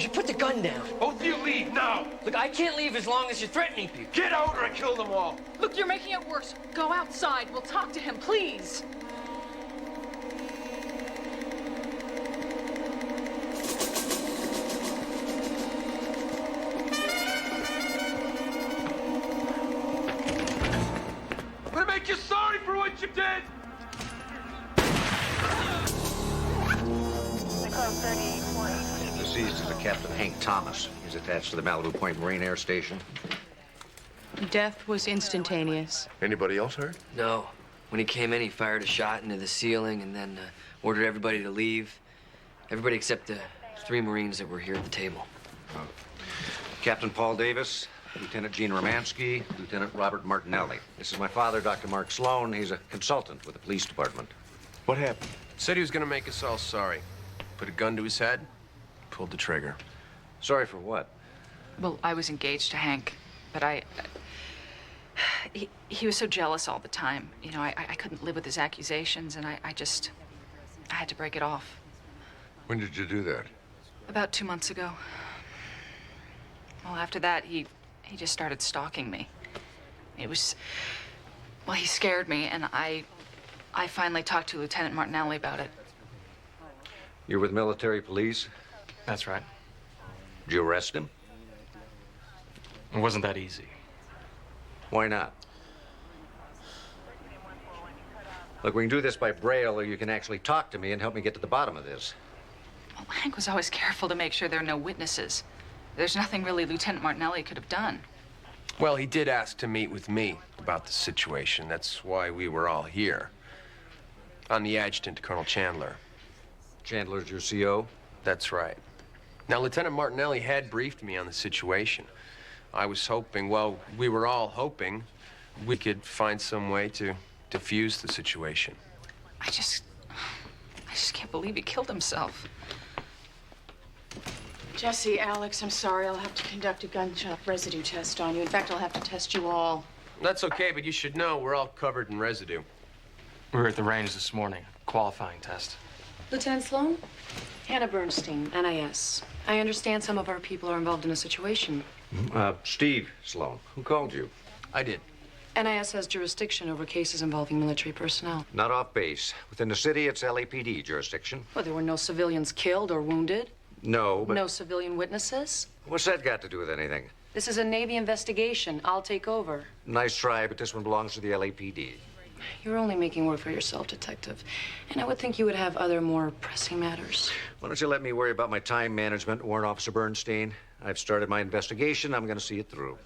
put the gun down.
Both of you leave now.
Look, I can't leave as long as you're threatening people.
Get out or I kill them all.
Look, you're making it worse. Go outside. We'll talk to him, please.
I'm gonna make you sorry for what you did.
Deceased is a Captain Hank Thomas. He's attached to the Malibu Point Marine Air Station.
Death was instantaneous.
Anybody else hurt?
No. When he came in, he fired a shot into the ceiling and then ordered everybody to leave. Everybody except the 3 Marines that were here at the table.
Captain Paul Davis, Lieutenant Gene Romansky, Lieutenant Robert Martinelli. This is my father, Dr. Mark Sloan. He's a consultant with the police department.
What happened?
Said he was gonna make us all sorry. Put a gun to his head, pulled the trigger.
Sorry for what?
Well, I was engaged to Hank, but he was so jealous all the time. You know, I couldn't live with his accusations, and I had to break it off.
When did you do that?
About 2 months ago. Well, after that, he just started stalking me. It was, well, he scared me, and I finally talked to Lieutenant Martinelli about it.
You're with military police?
That's right.
Did you arrest him?
It wasn't that easy.
Why not? Look, we can do this by braille, or you can actually talk to me and help me get to the bottom of this.
Well, Hank was always careful to make sure there are no witnesses. There's nothing really Lieutenant Martinelli could have done.
Well, he did ask to meet with me about the situation. That's why we were all here. I'm the adjutant to Colonel Chandler.
Chandler's your CO?
That's right. Now, Lieutenant Martinelli had briefed me on the situation. I was hoping, well, we were all hoping we could find some way to diffuse the situation.
I just can't believe he killed himself.
Jesse, Alex, I'm sorry. I'll have to conduct a gunshot residue test on you. In fact, I'll have to test you all.
That's okay, but you should know we're all covered in residue.
We were at the range this morning, qualifying test.
Lieutenant Sloan? Hannah Bernstein, NIS. I understand some of our people are involved in a situation.
Steve Sloan, who called you?
I did.
NIS has jurisdiction over cases involving military personnel.
Not off base. Within the city, it's LAPD jurisdiction.
Well, there were no civilians killed or wounded.
No, but...
No civilian witnesses.
What's that got to do with anything?
This is a Navy investigation. I'll take over.
Nice try, but this one belongs to the LAPD.
You're only making work for yourself, Detective. And I would think you would have other more pressing matters.
Why don't you let me worry about my time management, Warrant Officer Bernstein? I've started my investigation. I'm going to see it through.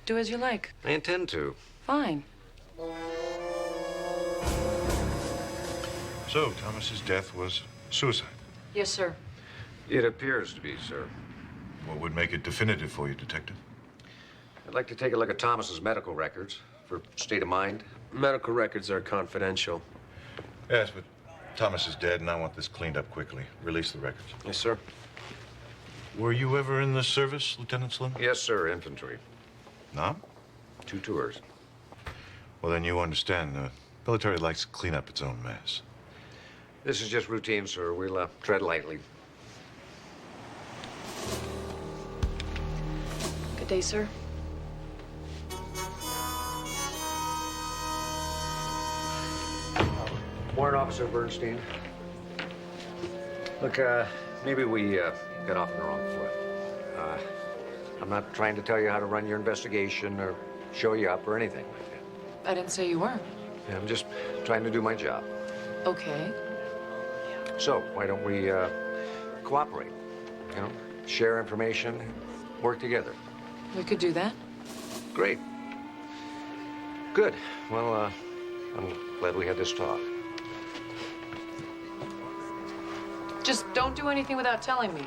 Do as you like.
I intend to.
Fine.
So, Thomas's death was suicide?
Yes, sir.
It appears to be, sir.
What would make it definitive for you, Detective?
I'd like to take a look at Thomas's medical records for state of mind.
Medical records are confidential.
Yes, but Thomas is dead, and I want this cleaned up quickly. Release the records.
Yes, sir.
Were you ever in the service, Lieutenant Sloan?
Yes, sir, infantry.
No?
2 tours.
Well, then you understand. The military likes to clean up its own mess.
This is just routine, sir. We'll tread lightly.
Good day, sir.
Warrant Officer Bernstein. Look, maybe we got off on the wrong foot. I'm not trying to tell you how to run your investigation or show you up or anything like that.
I didn't say you were.
Yeah, I'm just trying to do my job.
Okay.
So, why don't we cooperate? You know, share information, work together.
We could do that.
Great. Good. Well, I'm glad we had this talk.
Just don't do anything without telling me.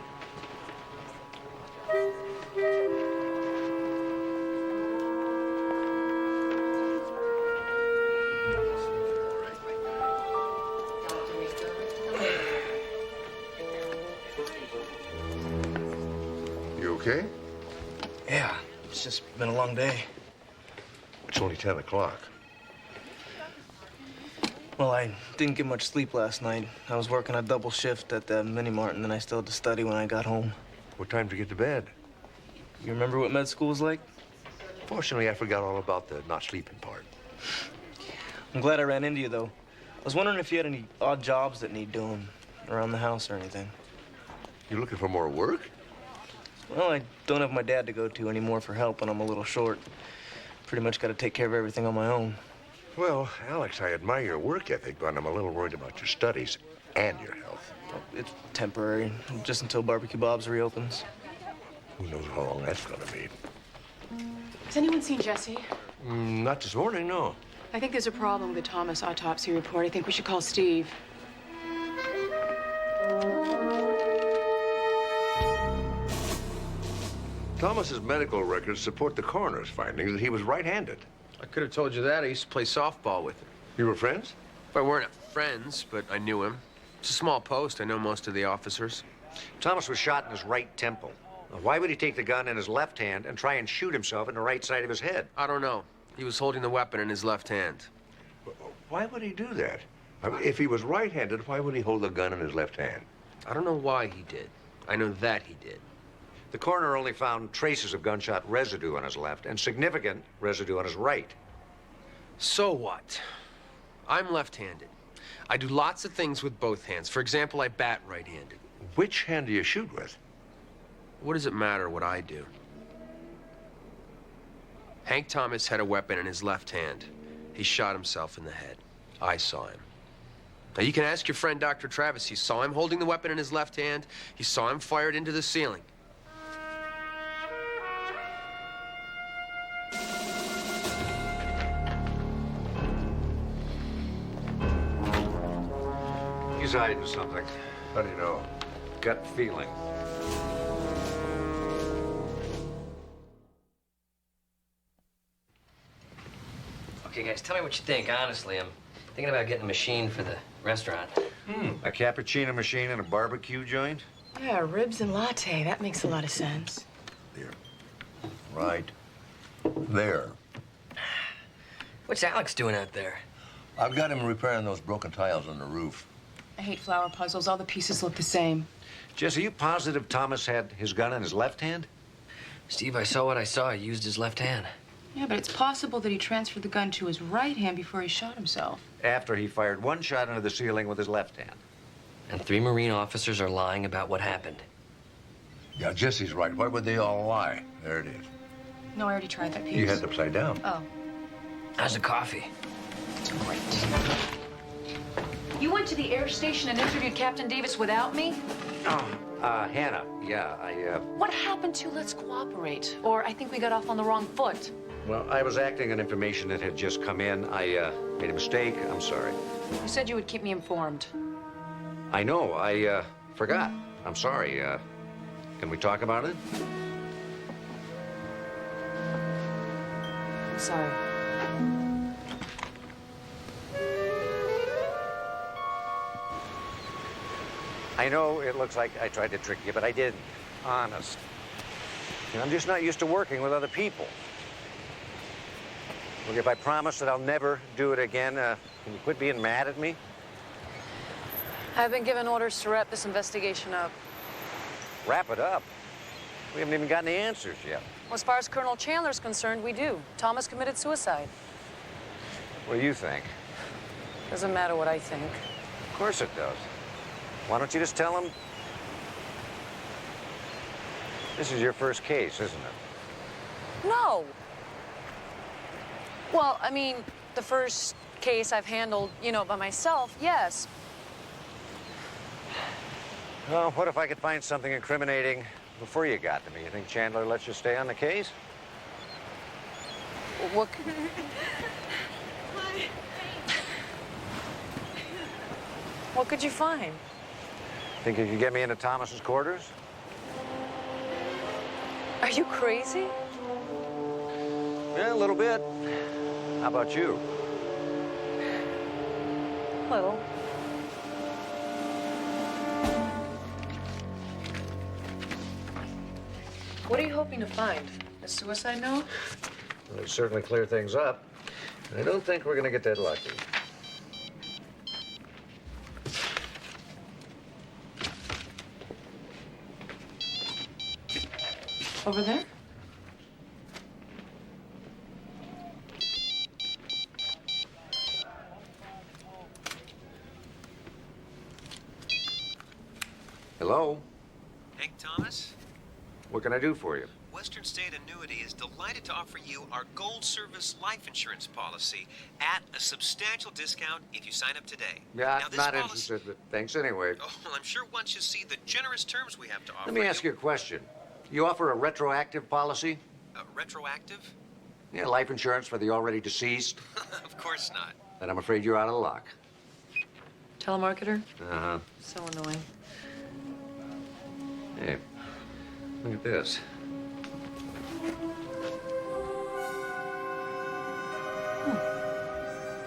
You okay?
Yeah, it's just been a long day.
It's only 10 o'clock.
Well, I didn't get much sleep last night. I was working a double shift at the mini-mart, and then I still had to study when I got home.
What time did you get to bed?
You remember what med school was like?
Fortunately, I forgot all about the not sleeping part.
I'm glad I ran into you, though. I was wondering if you had any odd jobs that need doing around the house or anything.
You looking for more work?
Well, I don't have my dad to go to anymore for help, and I'm a little short. Pretty much got to take care of everything on my own.
Well, Alex, I admire your work ethic, but I'm a little worried about your studies and your health.
It's temporary, just until Barbecue Bob's reopens.
Who knows how long that's gonna be?
Has anyone seen Jesse?
Not this morning, no.
I think there's a problem with the Thomas autopsy report. I think we should call Steve.
Thomas's medical records support the coroner's findings that he was right-handed.
I could have told you that. I used to play softball with him.
You were friends?
We weren't friends, but I knew him. It's a small post. I know most of the officers.
Thomas was shot in his right temple. Now, why would he take the gun in his left hand and try and shoot himself in the right side of his head?
I don't know. He was holding the weapon in his left hand.
Why would he do that? I mean, if he was right-handed, why would he hold the gun in his left hand?
I don't know why he did. I know that he did.
The coroner only found traces of gunshot residue on his left and significant residue on his right.
So what? I'm left-handed. I do lots of things with both hands. For example, I bat right-handed.
Which hand do you shoot with?
What does it matter what I do? Hank Thomas had a weapon in his left hand. He shot himself in the head. I saw him. Now, you can ask your friend Dr. Travis. He saw him holding the weapon in his left hand. He saw him fire it into the ceiling.
He's hiding something.
How do you know?
Gut feeling.
Okay, guys, tell me what you think, honestly. I'm thinking about getting a machine for the restaurant.
A cappuccino machine and a barbecue joint?
Yeah, ribs and latte. That makes a lot of sense.
Right there.
What's Alex doing out there?
I've got him repairing those broken tiles on the roof.
I hate flower puzzles. All the pieces look the same.
Jess, are you positive Thomas had his gun in his left hand?
Steve, I saw what I saw. He used his left hand.
Yeah, but it's possible that he transferred the gun to his right hand before he shot himself.
After he fired one shot into the ceiling with his left hand.
And 3 Marine officers are lying about what happened.
Yeah, Jesse's right. Why would they all lie? There it is.
No, I already tried that piece.
You had it upside down.
Oh.
How's the coffee?
It's great.
You went to the air station and interviewed Captain Davis without me?
Hannah, yeah,
What happened to let's cooperate? Or I think we got off on the wrong foot.
well, I was acting on information that had just come in. I, made a mistake. I'm sorry.
You said you would keep me informed.
I know, I, forgot. I'm sorry. Can we talk about it?
I'm sorry.
I know it looks like I tried to trick you, but I didn't. Honest. And I'm just not used to working with other people. Look, if I promise that I'll never do it again, can you quit being mad at me?
I've been given orders to wrap this investigation up.
Wrap it up. We haven't even gotten the answers yet.
Well, as far as Colonel Chandler's concerned, we do. Thomas committed suicide.
What do you think?
Doesn't matter what I think.
Of course it does. Why don't you just tell him? This is your first case, isn't it?
No. Well, I mean, the first case I've handled, by myself, yes.
Well, what if I could find something incriminating before you got to me? You think Chandler lets you stay on the case?
What? What could you find?
Think you could get me into Thomas's quarters?
Are you crazy?
Yeah, a little bit. How about you?
Little. What are you hoping to find? A suicide note?
Well, it'd certainly clear things up. And I don't think we're going to get that lucky.
Over there?
Hello?
Hank Thomas?
What can I do for you?
Western State Annuity is delighted to offer you our Gold Service life insurance policy at a substantial discount if you sign up today.
Yeah,
Now, this
not
policy-
interested, but thanks anyway.
Oh, well, I'm sure once you see the generous terms we have to offer
Let me ask you a question. You offer a retroactive policy?
Retroactive?
Yeah, life insurance for the already deceased?
Of course not.
Then I'm afraid you're out of luck.
Telemarketer?
Uh-huh.
So annoying.
Hey, look at this.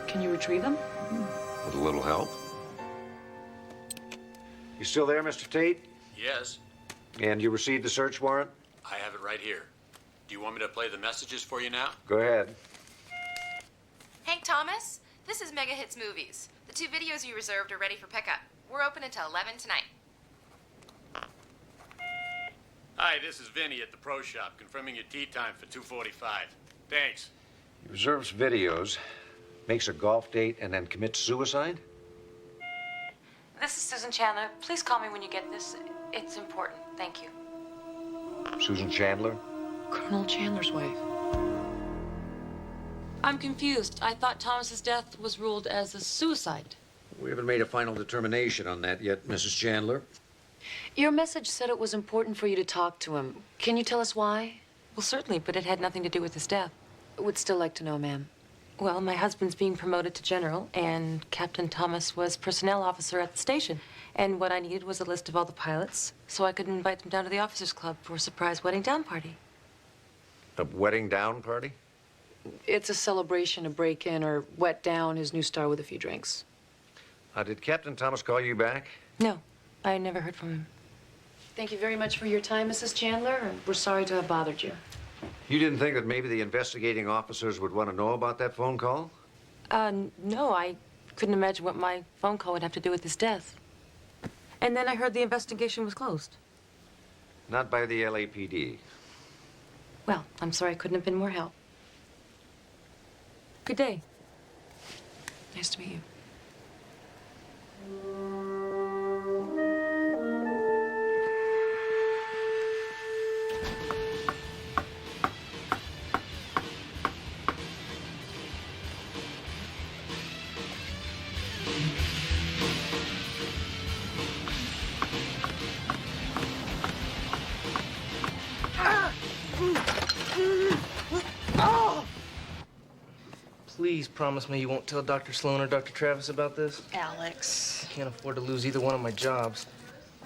Can you retrieve them?
With a little help. You still there, Mr. Tate?
Yes,
And you received the search warrant?
I have it right here. Do you want me to play the messages for you now?
Go ahead.
Hank Thomas, this is Mega Hits Movies. The 2 videos you reserved are ready for pickup. We're open until 11 tonight.
Hi, this is Vinny at the Pro Shop, confirming your tea time for 2:45. Thanks.
He reserves videos, makes a golf date, and then commits suicide?
This is Susan Chandler. Please call me when you get this. It's important. Thank you.
Susan Chandler?
Colonel Chandler's wife. I'm confused. I thought Thomas's death was ruled as a suicide.
We haven't made a final determination on that yet, Mrs. Chandler.
Your message said it was important for you to talk to him. Can you tell us why? Well, certainly, but it had nothing to do with his death. Would still like to know, ma'am. Well, my husband's being promoted to general, and Captain Thomas was personnel officer at the station. And what I needed was a list of all the pilots, so I could invite them down to the officers' club for a surprise wedding down party.
A wedding down party?
It's a celebration to break in or wet down his new star with a few drinks.
Did Captain Thomas call you back?
No, I never heard from him. Thank you very much for your time, Mrs. Chandler, and we're sorry to have bothered you.
You didn't think that maybe the investigating officers would want to know about that phone call?
No, I couldn't imagine what my phone call would have to do with his death. And then I heard the investigation was closed.
Not by the LAPD.
Well, I'm sorry I couldn't have been more help. Good day. Nice to meet you.
Please promise me you won't tell Dr. Sloan or Dr. Travis about this.
Alex.
I can't afford to lose either one of my jobs.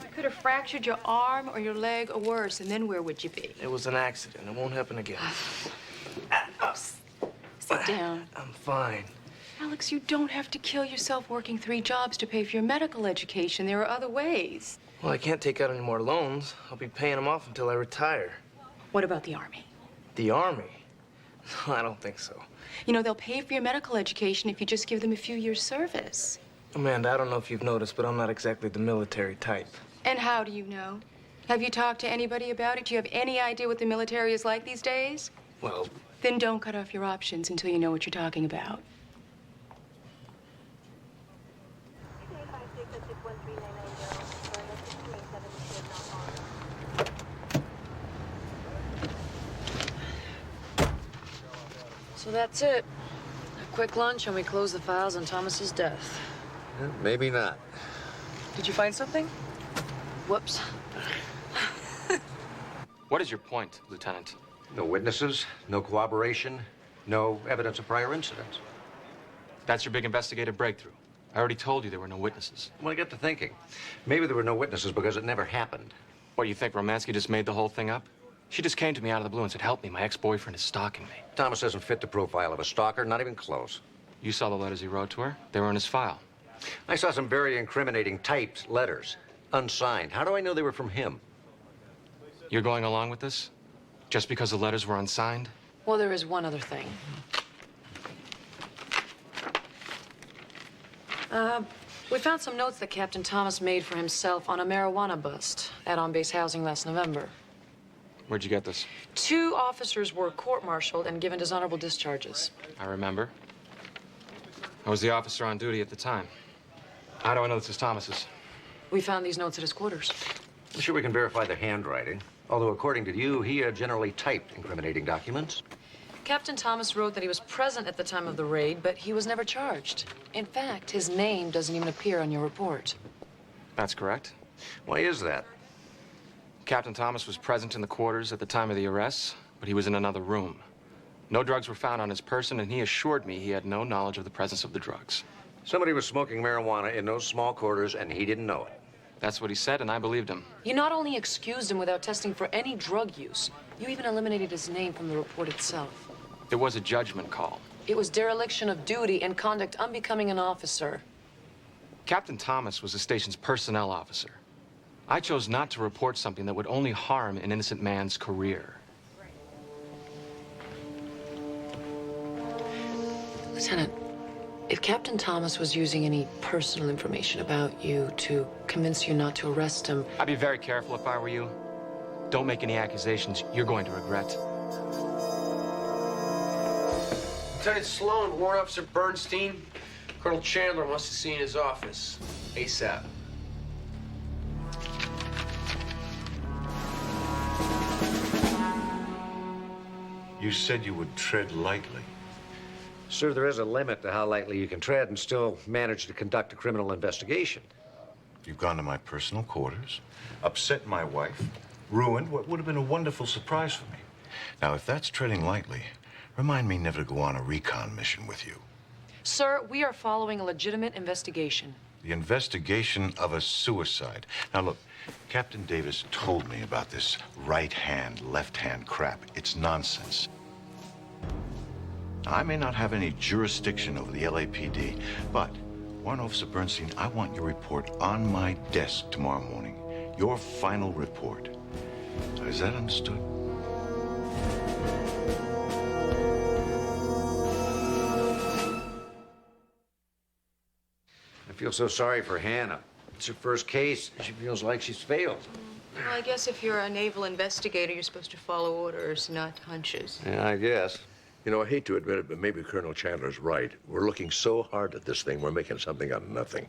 You could have fractured your arm or your leg or worse, and then where would you be?
It was an accident. It won't happen again.
Sit down.
I'm fine.
Alex, you don't have to kill yourself working 3 jobs to pay for your medical education. There are other ways.
Well, I can't take out any more loans. I'll be paying them off until I retire.
What about the Army?
The Army? No, I don't think so.
You know, they'll pay for your medical education if you just give them a few years' service.
Amanda, I don't know if you've noticed, but I'm not exactly the military type.
And how do you know? Have you talked to anybody about it? Do you have any idea what the military is like these days?
Well,
Then don't cut off your options until you know what you're talking about.
So that's it. A quick lunch and we close the files on Thomas's death.
Maybe not.
Did you find something? Whoops.
What is your point, Lieutenant?
No witnesses, no corroboration, no evidence of prior incidents.
That's your big investigative breakthrough. I already told you there were no witnesses.
Well, I get to thinking. Maybe there were no witnesses because it never happened.
What, you think Romansky just made the whole thing up? She just came to me out of the blue and said, help me, my ex-boyfriend is stalking me.
Thomas doesn't fit the profile of a stalker, not even close.
You saw the letters he wrote to her? They were in his file.
I saw some very incriminating typed letters, unsigned. How do I know they were from him?
You're going along with this? Just because the letters were unsigned?
Well, there is one other thing. We found some notes that Captain Thomas made for himself on a marijuana bust at on-base housing last November.
Where'd you get this?
2 officers were court-martialed and given dishonorable discharges.
I remember. I was the officer on duty at the time. How do I know this is Thomas's?
We found these notes at his quarters.
I'm sure we can verify the handwriting. Although, according to you, he generally typed incriminating documents.
Captain Thomas wrote that he was present at the time of the raid, but he was never charged. In fact, his name doesn't even appear on your report.
That's correct.
Why is that?
Captain Thomas was present in the quarters at the time of the arrests, but he was in another room. No drugs were found on his person, and he assured me he had no knowledge of the presence of the drugs.
Somebody was smoking marijuana in those small quarters, and he didn't know it.
That's what he said, and I believed him.
You not only excused him without testing for any drug use, you even eliminated his name from the report itself.
There was a judgment call.
It was dereliction of duty and conduct unbecoming an officer.
Captain Thomas was the station's personnel officer. I chose not to report something that would only harm an innocent man's career.
Lieutenant, if Captain Thomas was using any personal information about you to convince you not to arrest him...
I'd be very careful if I were you. Don't make any accusations you're going to regret.
Lieutenant Sloan, Warrant Officer Bernstein. Colonel Chandler wants to see you in his office. ASAP.
You said you would tread lightly.
Sir, there is a limit to how lightly you can tread and still manage to conduct a criminal investigation.
You've gone to my personal quarters, upset my wife, ruined what would have been a wonderful surprise for me. Now, if that's treading lightly, remind me never to go on a recon mission with you.
Sir, we are following a legitimate investigation.
The investigation of a suicide. Now, look, Captain Davis told me about this right hand, left hand crap. It's nonsense. I may not have any jurisdiction over the LAPD, but Warrant Officer Bernstein, I want your report on my desk tomorrow morning. Your final report. Is that understood?
I feel so sorry for Hannah. It's her first case. She feels like she's failed.
Well, I guess if you're a naval investigator, you're supposed to follow orders, not hunches.
Yeah, I guess.
You know, I hate to admit it, but maybe Colonel Chandler's right. We're looking so hard at this thing, we're making something out of nothing.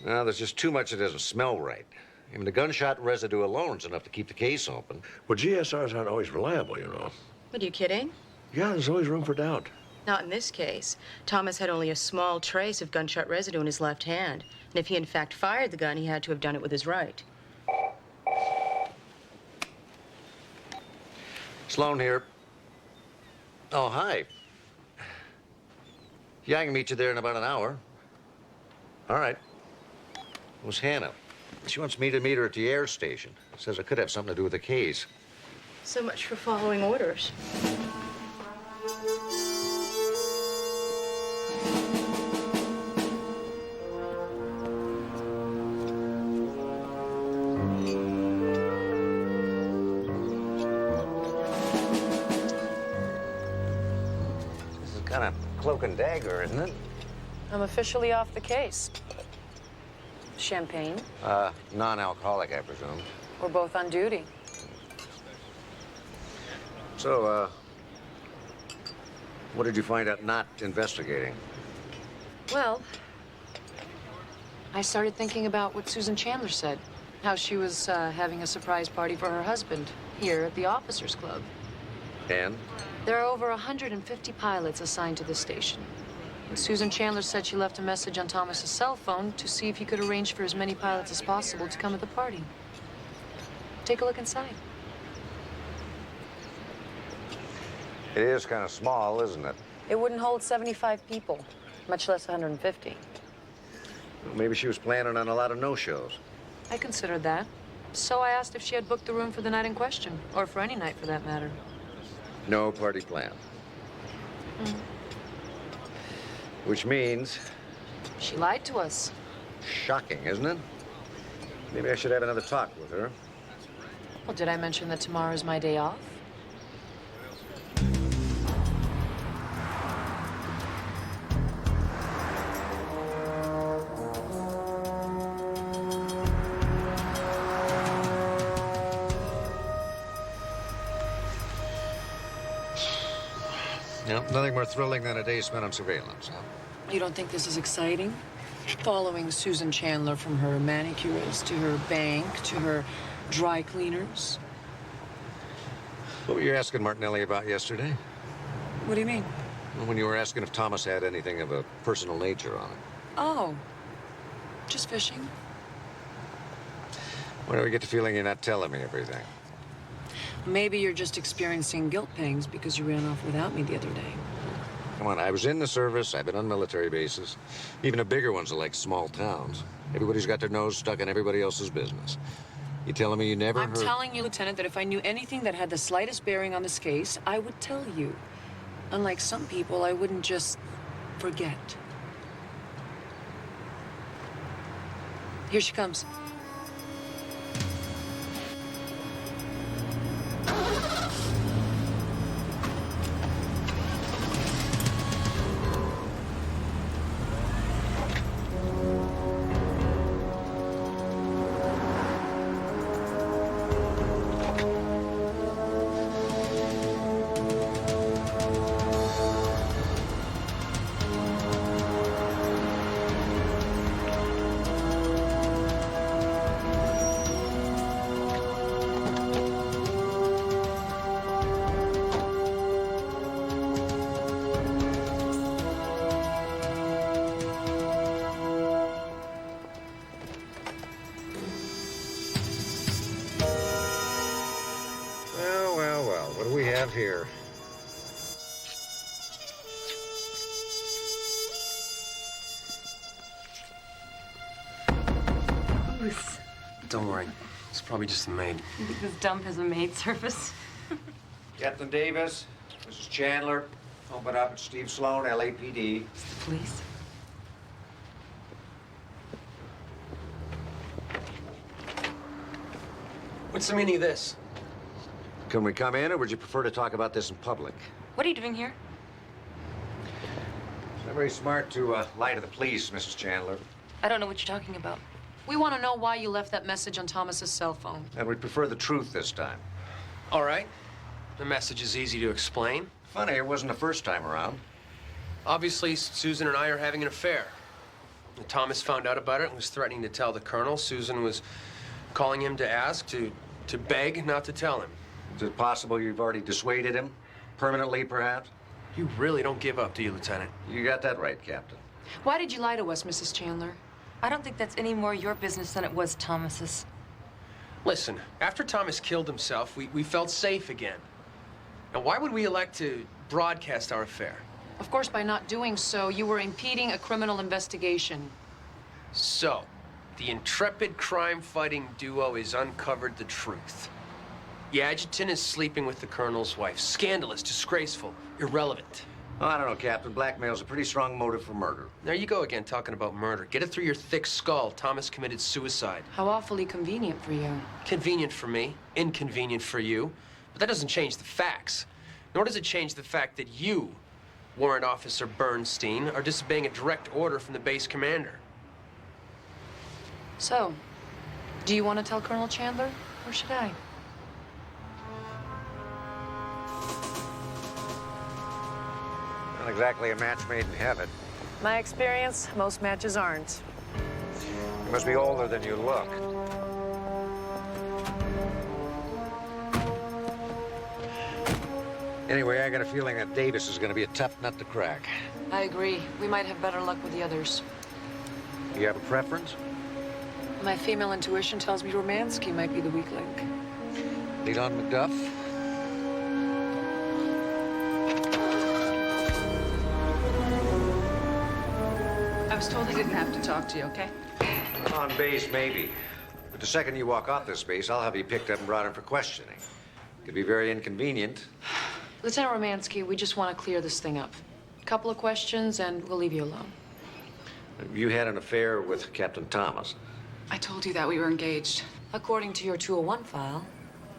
No, there's just too much that doesn't smell right. Even the gunshot residue alone is enough to keep the case open.
Well, GSRs aren't always reliable, you know.
What, are you kidding?
Yeah, there's always room for doubt.
Not in this case. Thomas had only a small trace of gunshot residue in his left hand. And if he in fact fired the gun, he had to have done it with his right.
Sloan here. Oh, hi. Yeah, I can meet you there in about an hour. All right. It was Hannah. She wants me to meet her at the air station. Says it could have something to do with the case.
So much for following orders.
This is kind of cloak and dagger, isn't it?
I'm officially off the case. Champagne?
Non-alcoholic, I presume.
We're both on duty.
So, what did you find out not investigating?
Well, I started thinking about what Susan Chandler said. How she was having a surprise party for her husband here at the Officers Club.
And?
There are over 150 pilots assigned to the station. And Susan Chandler said she left a message on Thomas's cell phone to see if he could arrange for as many pilots as possible to come at the party. Take a look inside.
It is kind of small, isn't it?
It wouldn't hold 75 people, much less 150.
Well, maybe she was planning on a lot of no-shows.
I considered that. So I asked if she had booked the room for the night in question, or for any night for that matter.
No party plan. Which means...
She lied to us.
Shocking, isn't it? Maybe I should have another talk with her.
Well, did I mention that tomorrow's my day off?
No, nothing more thrilling than a day spent on surveillance, huh?
You don't think this is exciting? Following Susan Chandler from her manicurist to her bank to her dry cleaners?
What were you asking Martinelli about yesterday?
What do you mean?
Well, when you were asking if Thomas had anything of a personal nature on it.
Oh, just fishing.
When do we get the feeling you're not telling me everything?
Maybe you're just experiencing guilt pangs because you ran off without me the other day.
Come on, I was in the service. I've been on military bases. Even the bigger ones are like small towns. Everybody's got their nose stuck in everybody else's business. You telling me you never
I'm
heard...
telling you, Lieutenant, that if I knew anything that had the slightest bearing on this case, I would tell you. Unlike some people, I wouldn't just forget. Here she comes.
Well, what do we have here?
Don't worry. It's probably just a maid.
You think this dump has a maid service?
Captain Davis, Mrs. Chandler. Open up. It's Steve Sloan, LAPD.
Police?
What's the meaning of this?
Can we come in, or would you prefer to talk about this in public?
What are you doing here?
It's not very smart to lie to the police, Mrs. Chandler.
I don't know what you're talking about. We want to know why you left that message on Thomas's cell phone.
And we prefer the truth this time.
All right. The message is easy to explain.
Funny, it wasn't the first time around.
Obviously, Susan and I are having an affair. Thomas found out about it and was threatening to tell the colonel. Susan was calling him to ask, to beg not to tell him.
Is it possible you've already dissuaded him? Permanently, perhaps?
You really don't give up, do you, Lieutenant?
You got that right, Captain.
Why did you lie to us, Mrs. Chandler? I don't think that's any more your business than it was Thomas's.
Listen, after Thomas killed himself, we felt safe again. Now, why would we elect to broadcast our affair?
Of course, by not doing so, you were impeding a criminal investigation.
So, the intrepid crime-fighting duo has uncovered the truth. The adjutant is sleeping with the colonel's wife. Scandalous, disgraceful, irrelevant.
Oh, I don't know, Captain. Blackmail's a pretty strong motive for murder.
There you go again, talking about murder. Get it through your thick skull. Thomas committed suicide.
How awfully convenient for you.
Convenient for me, inconvenient for you. But that doesn't change the facts. Nor does it change the fact that you, Warrant Officer Bernstein, are disobeying a direct order from the base commander.
So, do you want to tell Colonel Chandler, or should I?
Not exactly a match made in heaven.
My experience, most matches aren't.
You must be older than you look. Anyway, I got a feeling that Davis is going to be a tough nut to crack.
I agree. We might have better luck with the others.
Do you have a preference?
My female intuition tells me Romansky might be the weak link.
Lead on McDuff.
I was told I didn't have to talk to you, okay?
On base, maybe. But the second you walk off this base, I'll have you picked up and brought in for questioning. Could be very inconvenient.
Lieutenant Romansky, we just want to clear this thing up. A couple of questions, and we'll leave you alone.
You had an affair with Captain Thomas.
I told you that we were engaged.
According to your 201 file,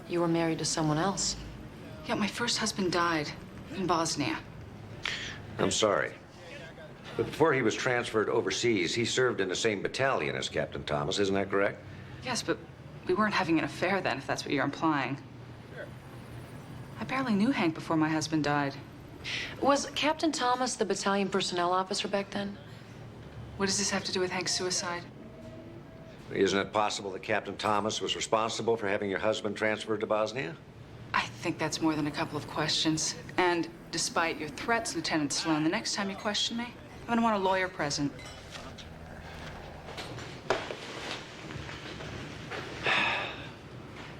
you were married to someone else.
Yeah, my first husband died in Bosnia.
I'm sorry. But before he was transferred overseas, he served in the same battalion as Captain Thomas, isn't that correct?
Yes, but we weren't having an affair then, if that's what you're implying. I barely knew Hank before my husband died.
Was Captain Thomas the battalion personnel officer back then?
What does this have to do with Hank's suicide?
Isn't it possible that Captain Thomas was responsible for having your husband transferred to Bosnia?
I think that's more than a couple of questions. And despite your threats, Lieutenant Sloan, the next time you question me, I'm gonna want a lawyer present.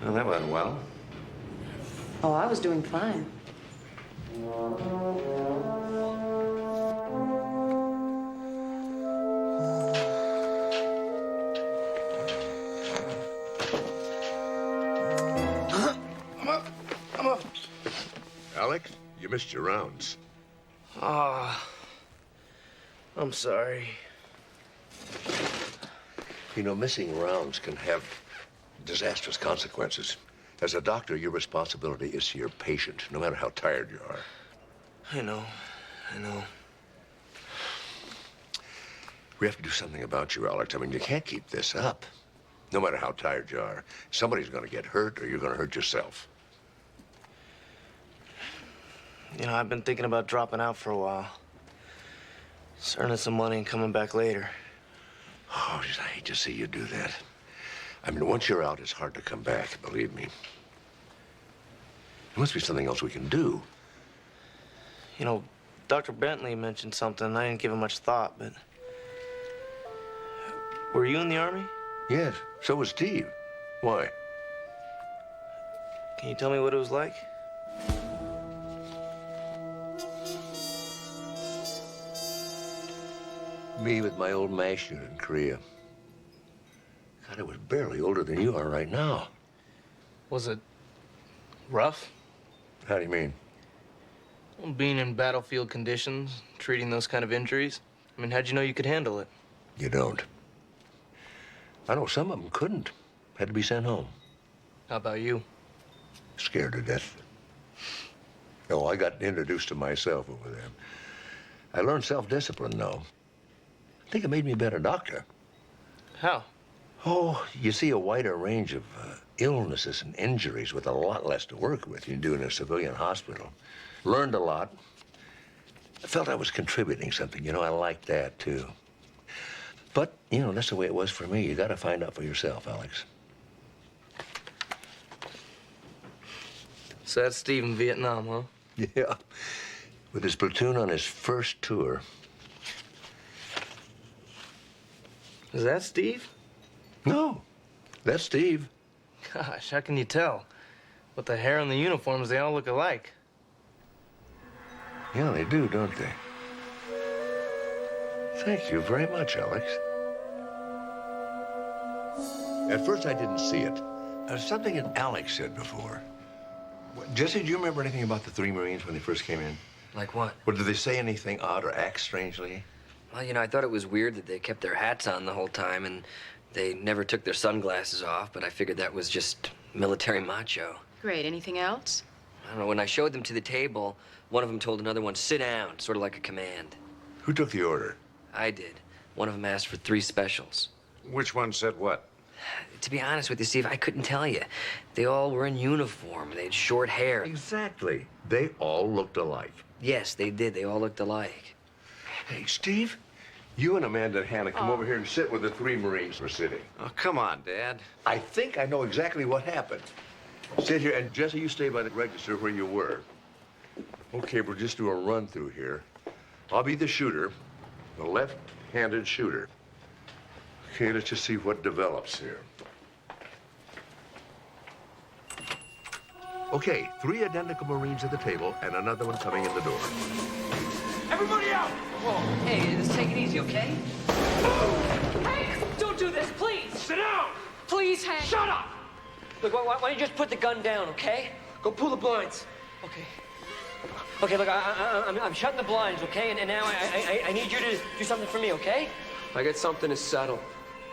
Well, that went well.
Oh, I was doing fine.
I'm up. Alec, you missed your rounds.
I'm sorry.
You know, missing rounds can have disastrous consequences. As a doctor, your responsibility is to your patient, no matter how tired you are.
I know.
We have to do something about you, Alex. I mean, you can't keep this up. No matter how tired you are, somebody's going to get hurt or you're going to hurt yourself.
You know, I've been thinking about dropping out for a while. Just earning some money and coming back later.
Oh, I hate to see you do that. I mean, once you're out, it's hard to come back, believe me. There must be something else we can do.
You know, Dr. Bentley mentioned something. I didn't give it much thought, but... Were you in the Army?
Yes, so was Steve. Why?
Can you tell me what it was like?
Me with my old MASH unit in Korea. God, I was barely older than you are right now.
Was it rough?
How do you mean?
Well, being in battlefield conditions, treating those kind of injuries, I mean, how'd you know you could handle it?
You don't. I know some of them couldn't. Had to be sent home.
How about you?
Scared to death. Oh, I got introduced to myself over there. I learned self-discipline, though. I think it made me a better doctor.
How?
Oh, you see a wider range of illnesses and injuries with a lot less to work with. You do in a civilian hospital. Learned a lot. I felt I was contributing something. You know, I liked that, too. But, you know, that's the way it was for me. You got to find out for yourself, Alex.
So that's Steve in Vietnam, huh?
Yeah. With his platoon on his first tour.
Is that Steve?
No, that's Steve.
Gosh, how can you tell? With the hair and the uniforms, they all look alike.
Yeah, they do, don't they? Thank you very much, Alex. At first, I didn't see it. There's something that Alex said before. Jesse, do you remember anything about the three Marines when they first came in?
Like what?
Well, did they say anything odd or act strangely?
Well, you know, I thought it was weird that they kept their hats on the whole time and they never took their sunglasses off, but I figured that was just military macho.
Great. Anything else?
I don't know, when I showed them to the table, one of them told another one, sit down, sort of like a command.
Who took the order?
I did. One of them asked for 3 specials.
Which one said what?
To be honest with you, Steve, I couldn't tell you. They all were in uniform. They had short hair.
Exactly. They all looked alike.
Yes, they did. They all looked alike.
Hey, Steve, you and Amanda and Hannah come over here and sit where the 3 Marines were sitting.
Oh, come on, Dad.
I think I know exactly what happened. Sit here, and Jesse, you stay by the register where you were. Okay, we'll just do a run through here. I'll be the shooter, the left-handed shooter. Okay, let's just see what develops here. Okay, 3 identical Marines at the table and another one coming in the door.
Everybody out!
Whoa, hey, let's take it easy, okay?
Hank, don't do this, please! Sit down!
Please, Hank.
Shut up!
Look, why don't you just put the gun down, okay?
Go pull the blinds.
Okay. Okay, look, I'm shutting the blinds, okay? And now I need you to do something for me, okay?
I got something to settle.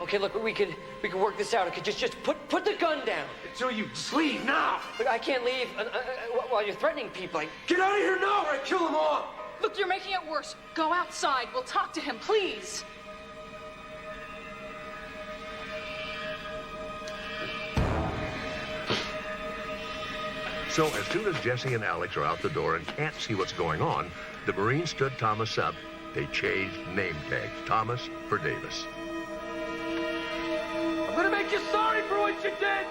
Okay, look, we could work this out. Okay, just put the gun down.
So you just leave now.
Look, I can't leave while you're threatening people.
Get out of here now or I kill them all.
Look, you're making it worse. Go outside. We'll talk to him, please.
So as soon as Jesse and Alex are out the door and can't see what's going on, the Marines stood Thomas up. They changed name tags, Thomas for Davis.
I'm gonna make you sorry for what you did.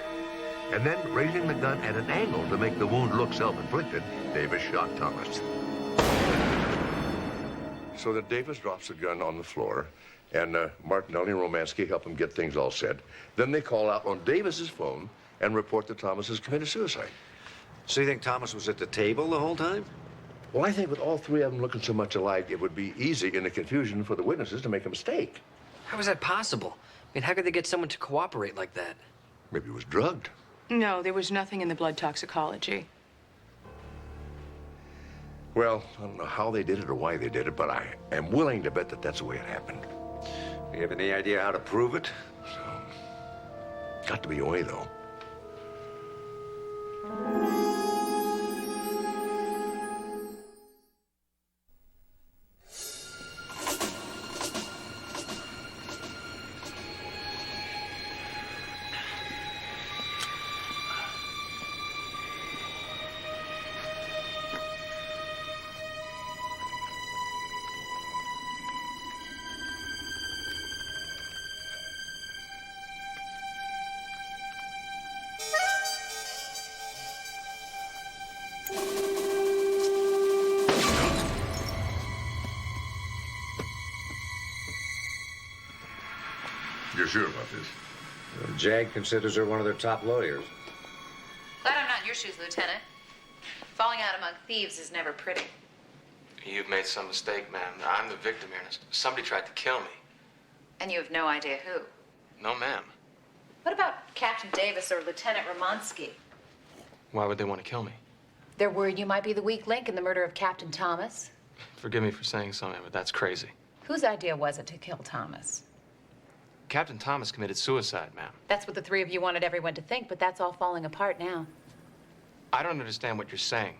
And then, raising the gun at an angle to make the wound look self-inflicted, Davis shot Thomas. So that Davis drops the gun on the floor, and Martinelli and Romansky help him get things all set. Then they call out on Davis's phone and report that Thomas has committed suicide.
So you think Thomas was at the table the whole time?
Well, I think with all 3 of them looking so much alike, it would be easy in the confusion for the witnesses to make a mistake.
How is that possible? I mean, how could they get someone to cooperate like that?
Maybe he was drugged.
No, there was nothing in the blood toxicology.
Well, I don't know how they did it or why they did it, but I am willing to bet that that's the way it happened.
You have any idea how to prove it?
Got to be a way, though. You're sure about this?
Well, Jag considers her one of their top lawyers.
Glad I'm not in your shoes, Lieutenant. Falling out among thieves is never pretty.
You've made some mistake, ma'am. I'm the victim here. Somebody tried to kill me.
And you have no idea who.
No, ma'am.
What about Captain Davis or Lieutenant Romansky?
Why would they want to kill me?
They're worried you might be the weak link in the murder of Captain Thomas.
Forgive me for saying so, ma'am, but that's crazy.
Whose idea was it to kill Thomas?
Captain Thomas committed suicide, ma'am.
That's what the three of you wanted everyone to think, but that's all falling apart now.
I don't understand what you're saying.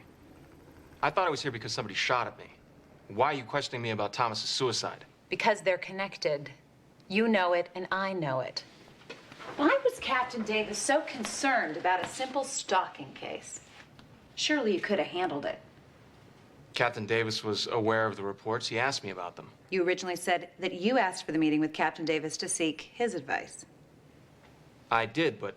I thought I was here because somebody shot at me. Why are you questioning me about Thomas's suicide?
Because they're connected. You know it, and I know it. Why was Captain Davis so concerned about a simple stalking case? Surely you could have handled it.
Captain Davis was aware of the reports. He asked me about them.
You originally said that you asked for the meeting with Captain Davis to seek his advice.
I did, but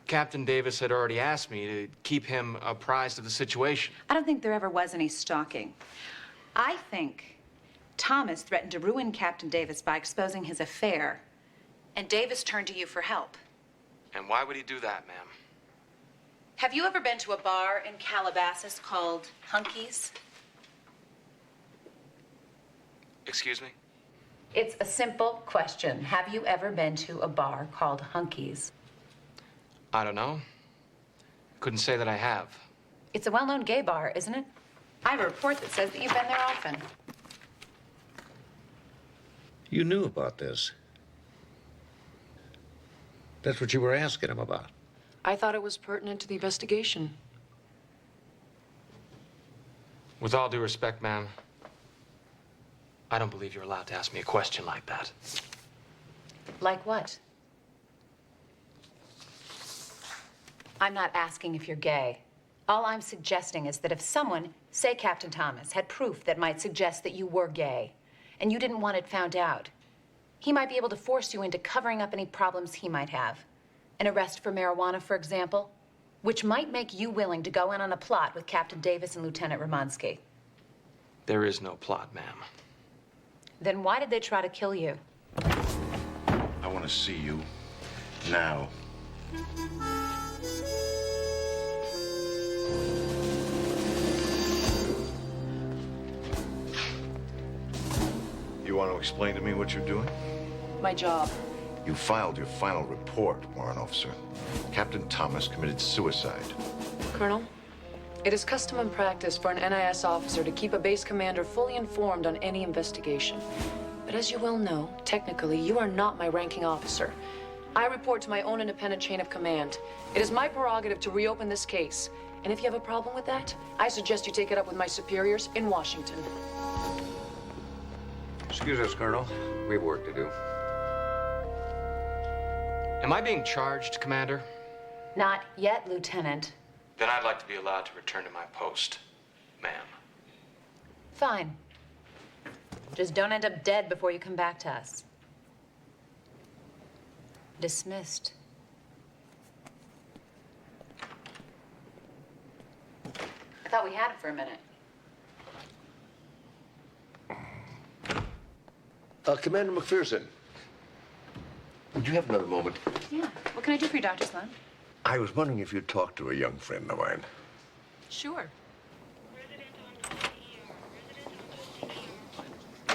Captain Davis had already asked me to keep him apprised of the situation.
I don't think there ever was any stalking. I think Thomas threatened to ruin Captain Davis by exposing his affair, and Davis turned to you for help.
And why would he do that, ma'am?
Have you ever been to a bar in Calabasas called Hunky's?
Excuse me?
It's a simple question. Have you ever been to a bar called Hunky's?
I don't know. Couldn't say that I have.
It's a well-known gay bar, isn't it? I have a report that says that you've been there often.
You knew about this. That's what you were asking him about.
I thought it was pertinent to the investigation.
With all due respect, ma'am, I don't believe you're allowed to ask me a question like that.
Like what? I'm not asking if you're gay. All I'm suggesting is that if someone, say Captain Thomas, had proof that might suggest that you were gay, and you didn't want it found out, he might be able to force you into covering up any problems he might have. An arrest for marijuana, for example, which might make you willing to go in on a plot with Captain Davis and Lieutenant Romansky.
There is no plot, ma'am.
Then why did they try to kill you?
I want to see you now. You want to explain to me what you're doing?
My job.
You filed your final report, Warrant Officer. Captain Thomas committed suicide.
Colonel, it is custom and practice for an NIS officer to keep a base commander fully informed on any investigation. But as you well know, technically, you are not my ranking officer. I report to my own independent chain of command. It is my prerogative to reopen this case. And if you have a problem with that, I suggest you take it up with my superiors in Washington.
Excuse us, Colonel. We have work to do.
Am I being charged, Commander?
Not yet, Lieutenant.
Then I'd like to be allowed to return to my post, ma'am.
Fine. Just don't end up dead before you come back to us. Dismissed. I thought we had it for a minute.
Commander McPherson, would you have another moment?
Yeah. What can I do for you, Dr. Sloan?
I was wondering if you'd talk to a young friend of mine.
Sure.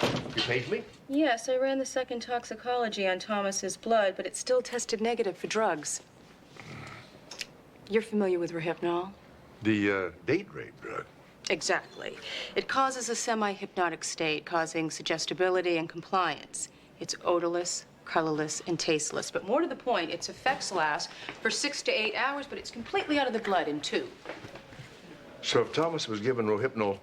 You paged me?
Yes, I ran the second toxicology on Thomas's blood, but it still
Tested negative for drugs. You're familiar with Rohypnol?
The date rape drug.
Exactly. It causes a semi-hypnotic state, causing suggestibility and compliance. It's odorless, colorless, and tasteless. But more to the point, its effects last for 6 to 8 hours, but it's completely out of the blood in 2.
So if Thomas was given Rohypnol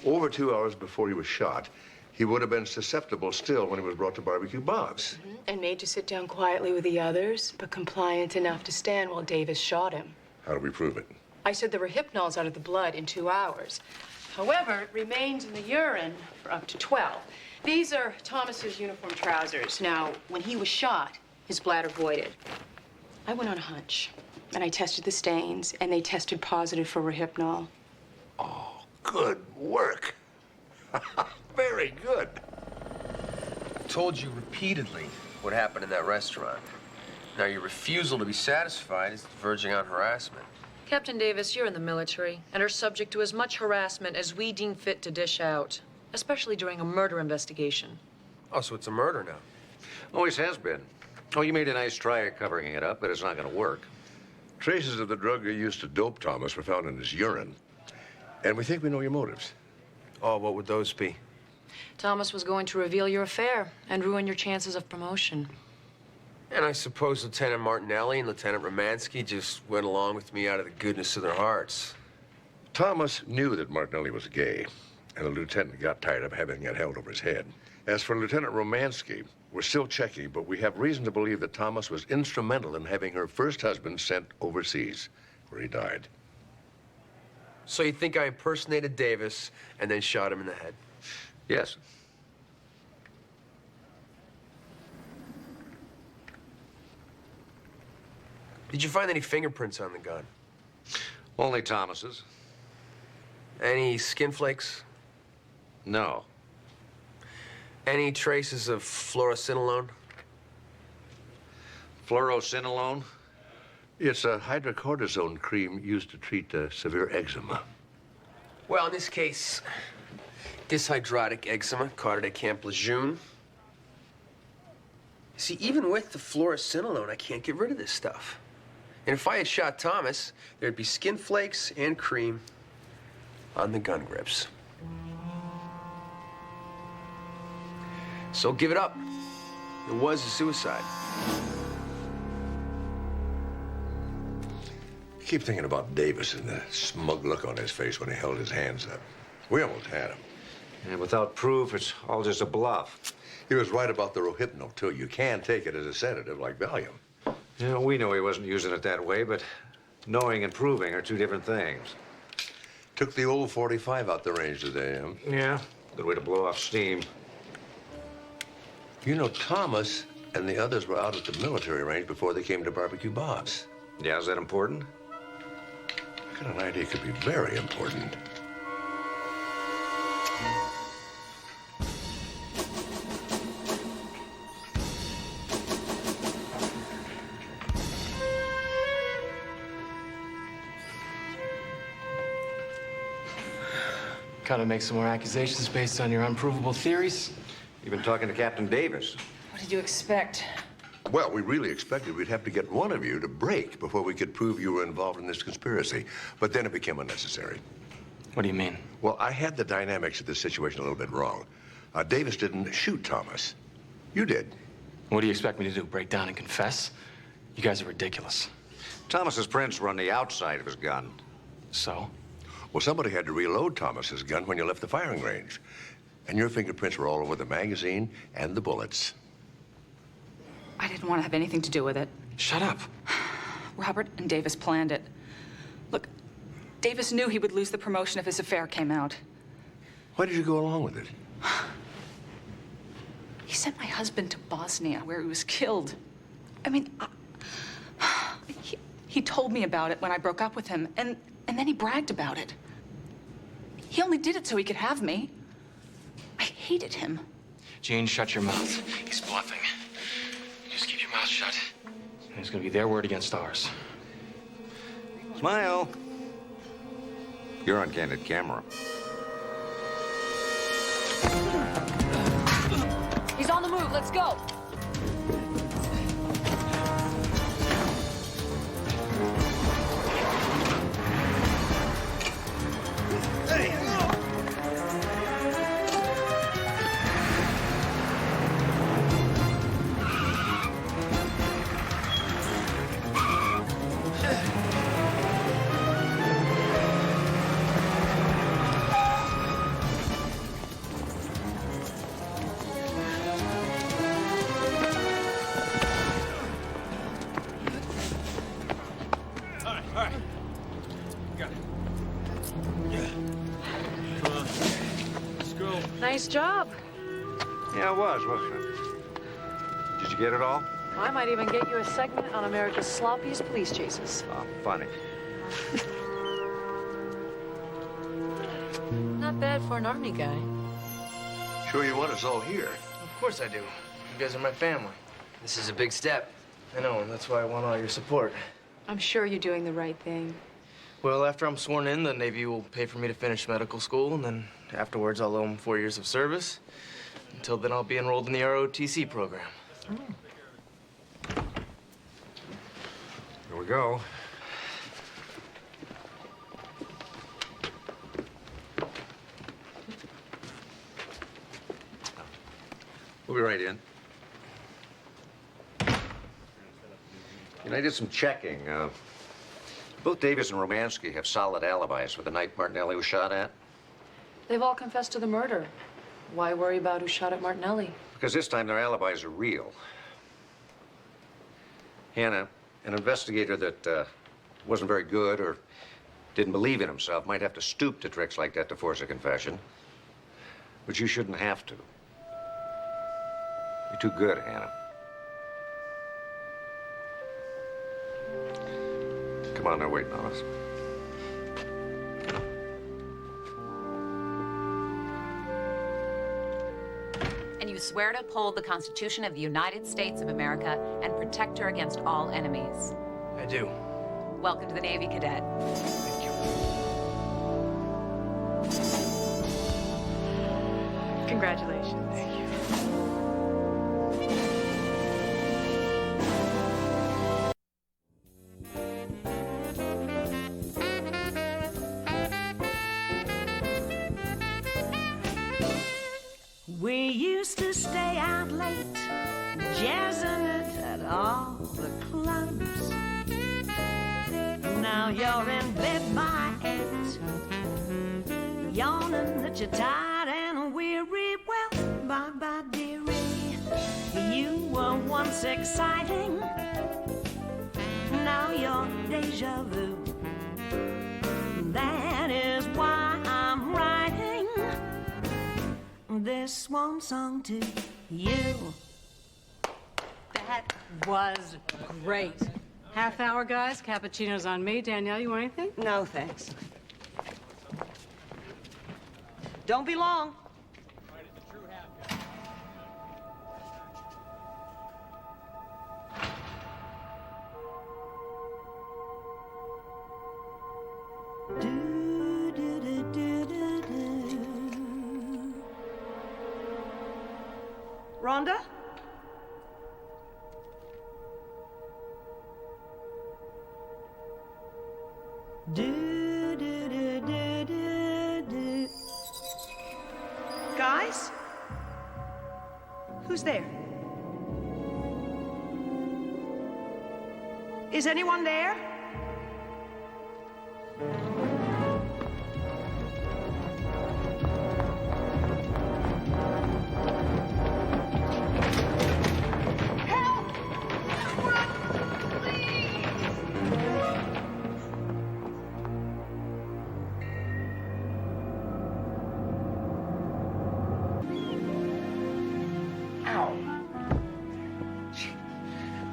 over 2 hours before he was shot, he would have been susceptible still when he was brought to Barbecue Bob's.
And made to sit down quietly with the others, but compliant enough to stand while Davis shot him.
How do we prove it?
I said the Rohypnol's out of the blood in 2 hours. However, it remains in the urine for up to 12. These are Thomas's uniform trousers. Now, when he was shot, his bladder voided. I went on a hunch, and I tested the stains, and they tested positive for Rohypnol.
Oh, good work. Very good.
I told you repeatedly what happened in that restaurant. Now, your refusal to be satisfied is verging on harassment.
Captain Davis, you're in the military and are subject to as much harassment as we deem fit to dish out, especially during a murder investigation.
Oh, so it's a murder now?
Always has been. Oh, you made a nice try at covering it up, but it's not going to work.
Traces of the drug you used to dope Thomas were found in his urine. And we think we know your motives.
Oh, what would those be?
Thomas was going to reveal your affair and ruin your chances of promotion.
And I suppose Lieutenant Martinelli and Lieutenant Romansky just went along with me out of the goodness of their hearts.
Thomas knew that Martinelli was gay, and the lieutenant got tired of having it held over his head. As for Lieutenant Romansky, we're still checking, but we have reason to believe that Thomas was instrumental in having her first husband sent overseas, where he died.
So you think I impersonated Davis and then shot him in the head?
Yes.
Did you find any fingerprints on the gun?
Only Thomas's.
Any skin flakes?
No.
Any traces of fluoroquinolone?
Fluoroquinolone?
It's a hydrocortisone cream used to treat severe eczema.
Well, in this case, dyshydrotic eczema, caught it at Camp Lejeune. See, even with the fluoroquinolone, I can't get rid of this stuff. And if I had shot Thomas, there'd be skin flakes and cream on the gun grips. So give it up. It was a suicide.
I keep thinking about Davis and the smug look on his face when he held his hands up. We almost had him.
And without proof, it's all just a bluff.
He was right about the Rohypnol, too. You can take it as a sedative like Valium.
Yeah, we know he wasn't using it that way, but knowing and proving are two different things.
Took the old 45 out the range today, huh?
Yeah, good way to blow off steam.
You know, Thomas and the others were out at the military range before they came to Barbecue Bob's.
Yeah, is that important?
I got an idea it could be very important.
Kind of make some more accusations based on your unprovable theories?
You've been talking to Captain Davis.
What did you expect?
Well, we really expected we'd have to get one of you to break before we could prove you were involved in this conspiracy. But then it became unnecessary.
What do you mean?
Well, I had the dynamics of this situation a little bit wrong. Davis didn't shoot Thomas. You did.
What do you expect me to do, break down and confess? You guys are ridiculous.
Thomas's prints were on the outside of his gun.
So?
Well, somebody had to reload Thomas's gun when you left the firing range. And your fingerprints were all over the magazine and the bullets.
I didn't want to have anything to do with it.
Shut up.
Robert and Davis planned it. Look, Davis knew he would lose the promotion if his affair came out.
Why did you go along with it?
He sent my husband to Bosnia, where he was killed. I mean, he told me about it when I broke up with him, and then he bragged about it. He only did it so he could have me. I hated him.
Jean, shut your mouth. He's bluffing. Just keep your mouth shut. And it's gonna be their word against ours.
Smile. You're on candid camera.
He's on the move. Let's go. Nice job.
Yeah, it was, wasn't it? Did you get it all?
I might even get you a segment on America's sloppiest police chases.
Oh, funny.
Not bad for an army guy.
Sure you want us all here?
Of course I do. You guys are my family.
This is a big step.
I know, and that's why I want all your support.
I'm sure you're doing the right thing.
Well, after I'm sworn in, the Navy will pay for me to finish medical school, and then afterwards I'll owe them 4 years of service. Until then, I'll be enrolled in the ROTC program.
Here we go. We'll be right in. I did some checking. Both Davis and Romansky have solid alibis for the night Martinelli was shot at.
They've all confessed to the murder. Why worry about who shot at Martinelli?
Because this time their alibis are real. Hannah, an investigator that wasn't very good or didn't believe in himself might have to stoop to tricks like that to force a confession. But you shouldn't have to. You're too good, Hannah. Come on, they're waiting on us.
And you swear to uphold the Constitution of the United States of America and protect her against all enemies.
I do.
Welcome to the Navy, Cadet.
Congratulations. Thank you.
We used to stay out late, jazzing it at all the clubs. Now you're in bed by 8, yawning that you're tired and weary. Well, bye-bye, dearie. You were once exciting, now you're deja vu. That is why I'm writing this one song to you.
That was great. Half hour, guys. Cappuccino's on me. Danielle, you want anything?
No, thanks. Don't be long. Rhonda? Guys? Who's there? Is anyone there?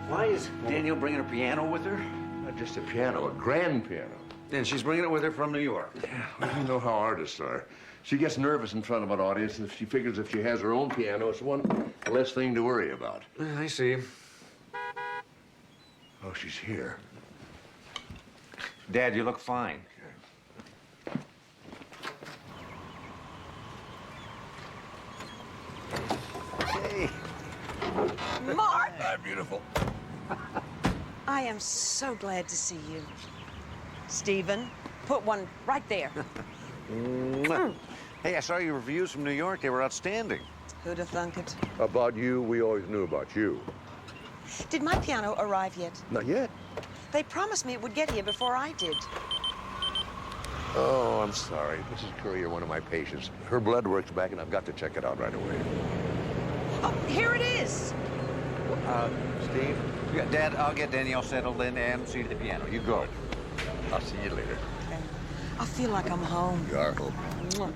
Why is Danielle bringing a piano with her?
Not just a piano, a grand piano.
And she's bringing it with her from New York.
Yeah, well, you know how artists are. She gets nervous in front of an audience, and if she figures if she has her own piano, it's one less thing to worry about.
I see.
Oh, she's here.
Dad, you look fine.
Hey.
Mark!
Hi, beautiful.
I am so glad to see you. Stephen, put one right there.
Hey, I saw your reviews from New York. They were outstanding.
Who'd have thunk it?
About you, we always knew about you.
Did my piano arrive yet?
Not yet.
They promised me it would get here before I did.
Oh, I'm sorry. Mrs. Courier, one of my patients. Her blood work's back, and I've got to check it out right away.
Oh, here it is.
Steve? Yeah, Dad, I'll get Danielle settled in and see to the piano. You go.
I'll see you later.
Okay. I feel like I'm home.
You are home.
Mwah.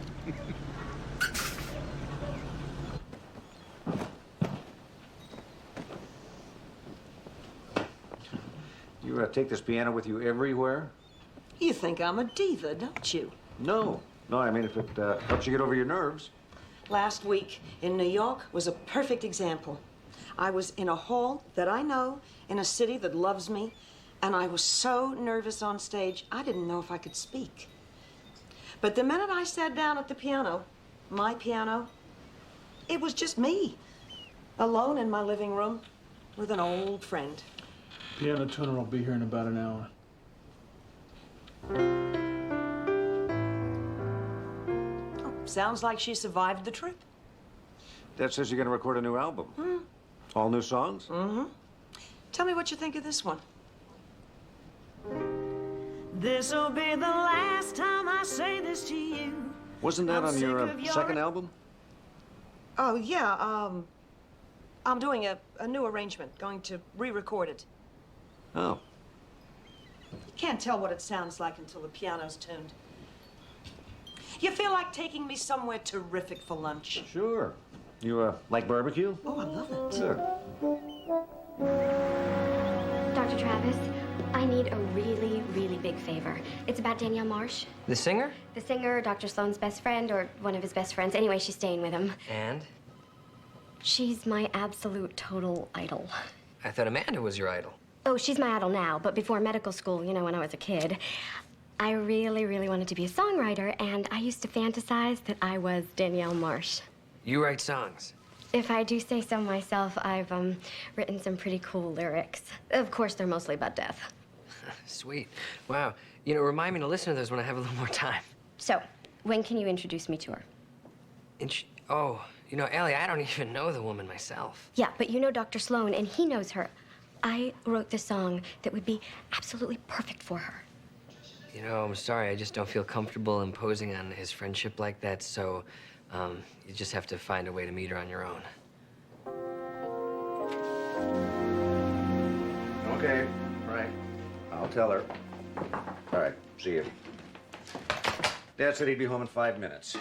You take this piano with you everywhere?
You think I'm a diva, don't you?
No. No, I mean, if it helps you get over your nerves.
Last week in New York was a perfect example. I was in a hall that I know, in a city that loves me, and I was so nervous on stage, I didn't know if I could speak. But the minute I sat down at the piano, my piano, it was just me, alone in my living room with an old friend.
Piano tuner will be here in about an hour.
Oh, sounds like she survived the trip.
Dad says you're going to record a new album. All new songs?
Mm-hmm. Tell me what you think of this one.
This'll be the last time I say this to you.
Wasn't that
I'm
on your
sick of your-
second album?
Oh, yeah, I'm doing a new arrangement, going to re-record it.
Oh.
You can't tell what it sounds like until the piano's tuned. You feel like taking me somewhere terrific for lunch?
Sure. You, like barbecue?
Oh, I love it.
Sure.
Dr. Travis, I need a really, really big favor. It's about Danielle Marsh.
The singer?
The singer, Dr. Sloan's best friend, or one of his best friends. Anyway, she's staying with him.
And?
She's my absolute total idol.
I thought Amanda was your idol.
Oh, she's my idol now, but before medical school, you know, when I was a kid, I really, really wanted to be a songwriter, and I used to fantasize that I was Danielle Marsh.
You write songs.
If I do say so myself, I've written some pretty cool lyrics. Of course, they're mostly about death.
Sweet. Wow. You know, remind me to listen to those when I have a little more time.
So, when can you introduce me to her?
Oh, you know, Ellie, I don't even know the woman myself.
Yeah, but you know Dr. Sloan, and he knows her. I wrote the song that would be absolutely perfect for her.
You know, I'm sorry, I just don't feel comfortable imposing on his friendship like that, so you just have to find a way to meet her on your own.
Okay, right. I'll tell her. All right, see you. Dad said he'd be home in 5 minutes.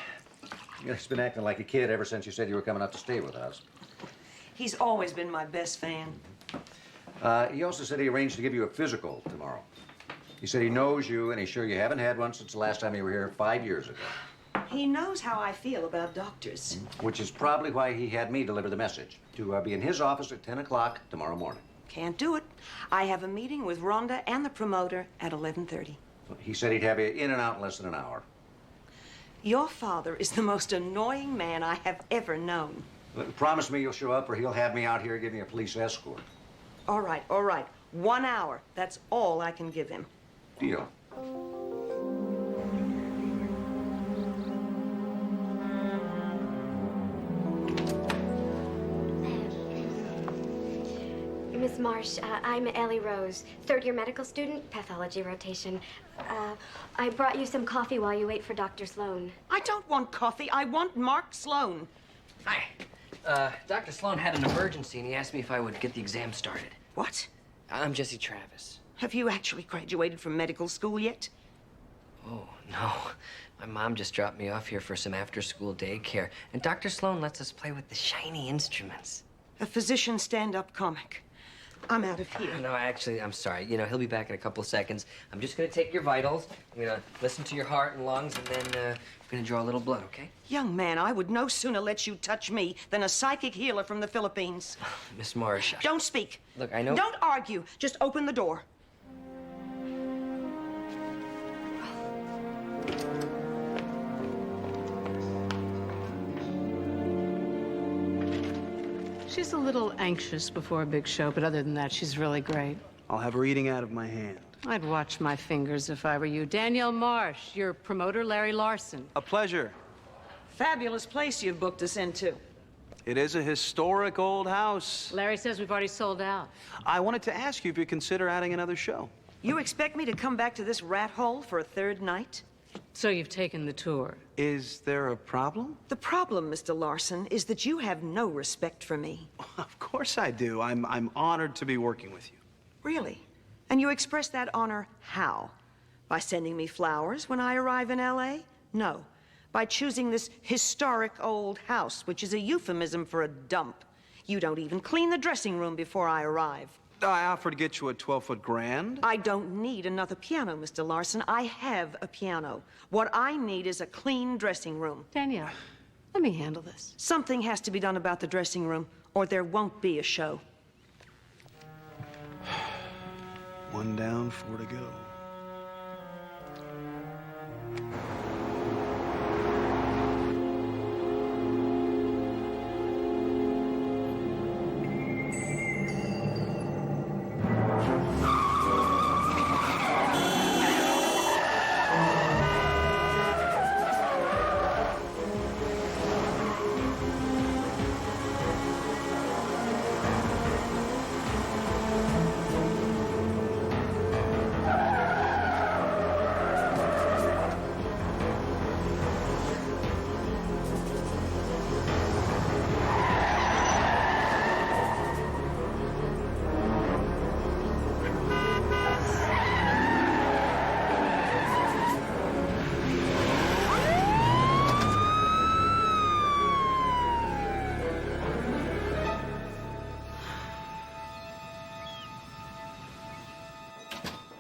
You know, he's been acting like a kid ever since you said you were coming up to stay with us.
He's always been my best fan.
He also said he arranged to give you a physical tomorrow. He said he knows you, and he's sure you haven't had one since the last time you were here 5 years ago.
He knows how I feel about doctors.
Which is probably why he had me deliver the message. To be in his office at 10 o'clock tomorrow morning.
Can't do it. I have a meeting with Rhonda and the promoter at 11:30.
He said he'd have you in and out in less than an hour.
Your father is the most annoying man I have ever known.
Promise me you'll show up, or he'll have me out here giving you a police escort.
All right, all right. 1 hour. That's all I can give him.
Deal.
Miss Marsh, I'm Ellie Rose, third-year medical student, pathology rotation. I brought you some coffee while you wait for Dr. Sloan.
I don't want coffee. I want Mark Sloan.
Hi. Dr. Sloan had an emergency, and he asked me if I would get the exam started.
What?
I'm Jesse Travis.
Have you actually graduated from medical school yet?
Oh, no. My mom just dropped me off here for some after-school daycare, and Dr. Sloan lets us play with the shiny instruments.
A physician stand-up comic. I'm out of here.
No, actually, I'm sorry. You know, he'll be back in a couple of seconds. I'm just gonna take your vitals. I'm gonna listen to your heart and lungs, and then I'm gonna draw a little blood, okay?
Young man, I would no sooner let you touch me than a psychic healer from the Philippines.
Miss Marsh.
Don't speak.
Look, I know.
Don't argue. Just open the door.
She's a little anxious before a big show, but other than that, she's really great.
I'll have her eating out of my hand.
I'd watch my fingers if I were you. Danielle Marsh, your promoter, Larry Larson.
A pleasure.
Fabulous place you've booked us into.
It is a historic old house.
Larry says we've already sold out.
I wanted to ask you if you consider adding another show.
You expect me to come back to this rat hole for a third night?
So you've taken the tour.
Is there a problem?
The problem, Mr. Larson, is that you have no respect for me.
Of course I do. I'm honored to be working with you.
Really? And you express that honor how? By sending me flowers when I arrive in L.A.? No. By choosing this historic old house, which is a euphemism for a dump. You don't even clean the dressing room before I arrive.
I offered to get you a 12-foot grand.
I don't need another piano, Mr. Larson. I have a piano. What I need is a clean dressing room.
Danielle, let me handle this.
Something has to be done about the dressing room, or there won't be a show.
1 down, 4 to go.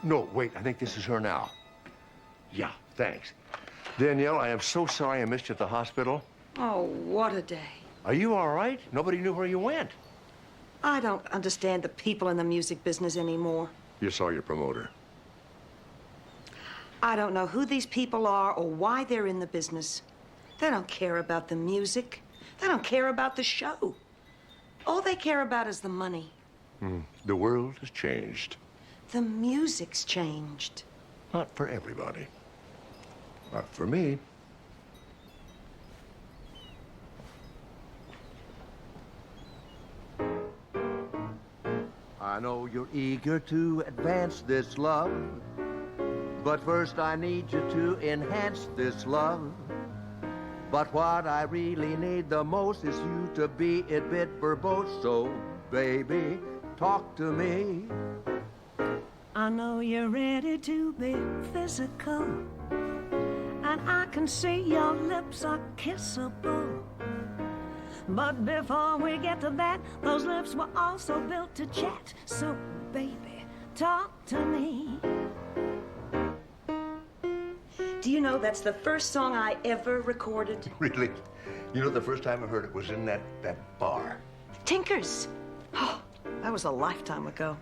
No, wait, I think this is her now. Yeah, thanks. Danielle, I am so sorry I missed you at the hospital.
Oh, what a day.
Are you all right? Nobody knew where you went.
I don't understand the people in the music business anymore.
You saw your promoter.
I don't know who these people are or why they're in the business. They don't care about the music. They don't care about the show. All they care about is the money.
The world has changed.
The music's changed.
Not for everybody. Not for me.
I know you're eager to advance this love, but first I need you to enhance this love. But what I really need the most is you to be a bit verbose. So, baby, talk to me.
I know you're ready to be physical, and I can see your lips are kissable. But before we get to that, those lips were also built to chat. So, baby, talk to me.
Do you know that's the first song I ever recorded?
Really? You know, the first time I heard it was in that bar.
Tinkers. Oh, that was a lifetime ago.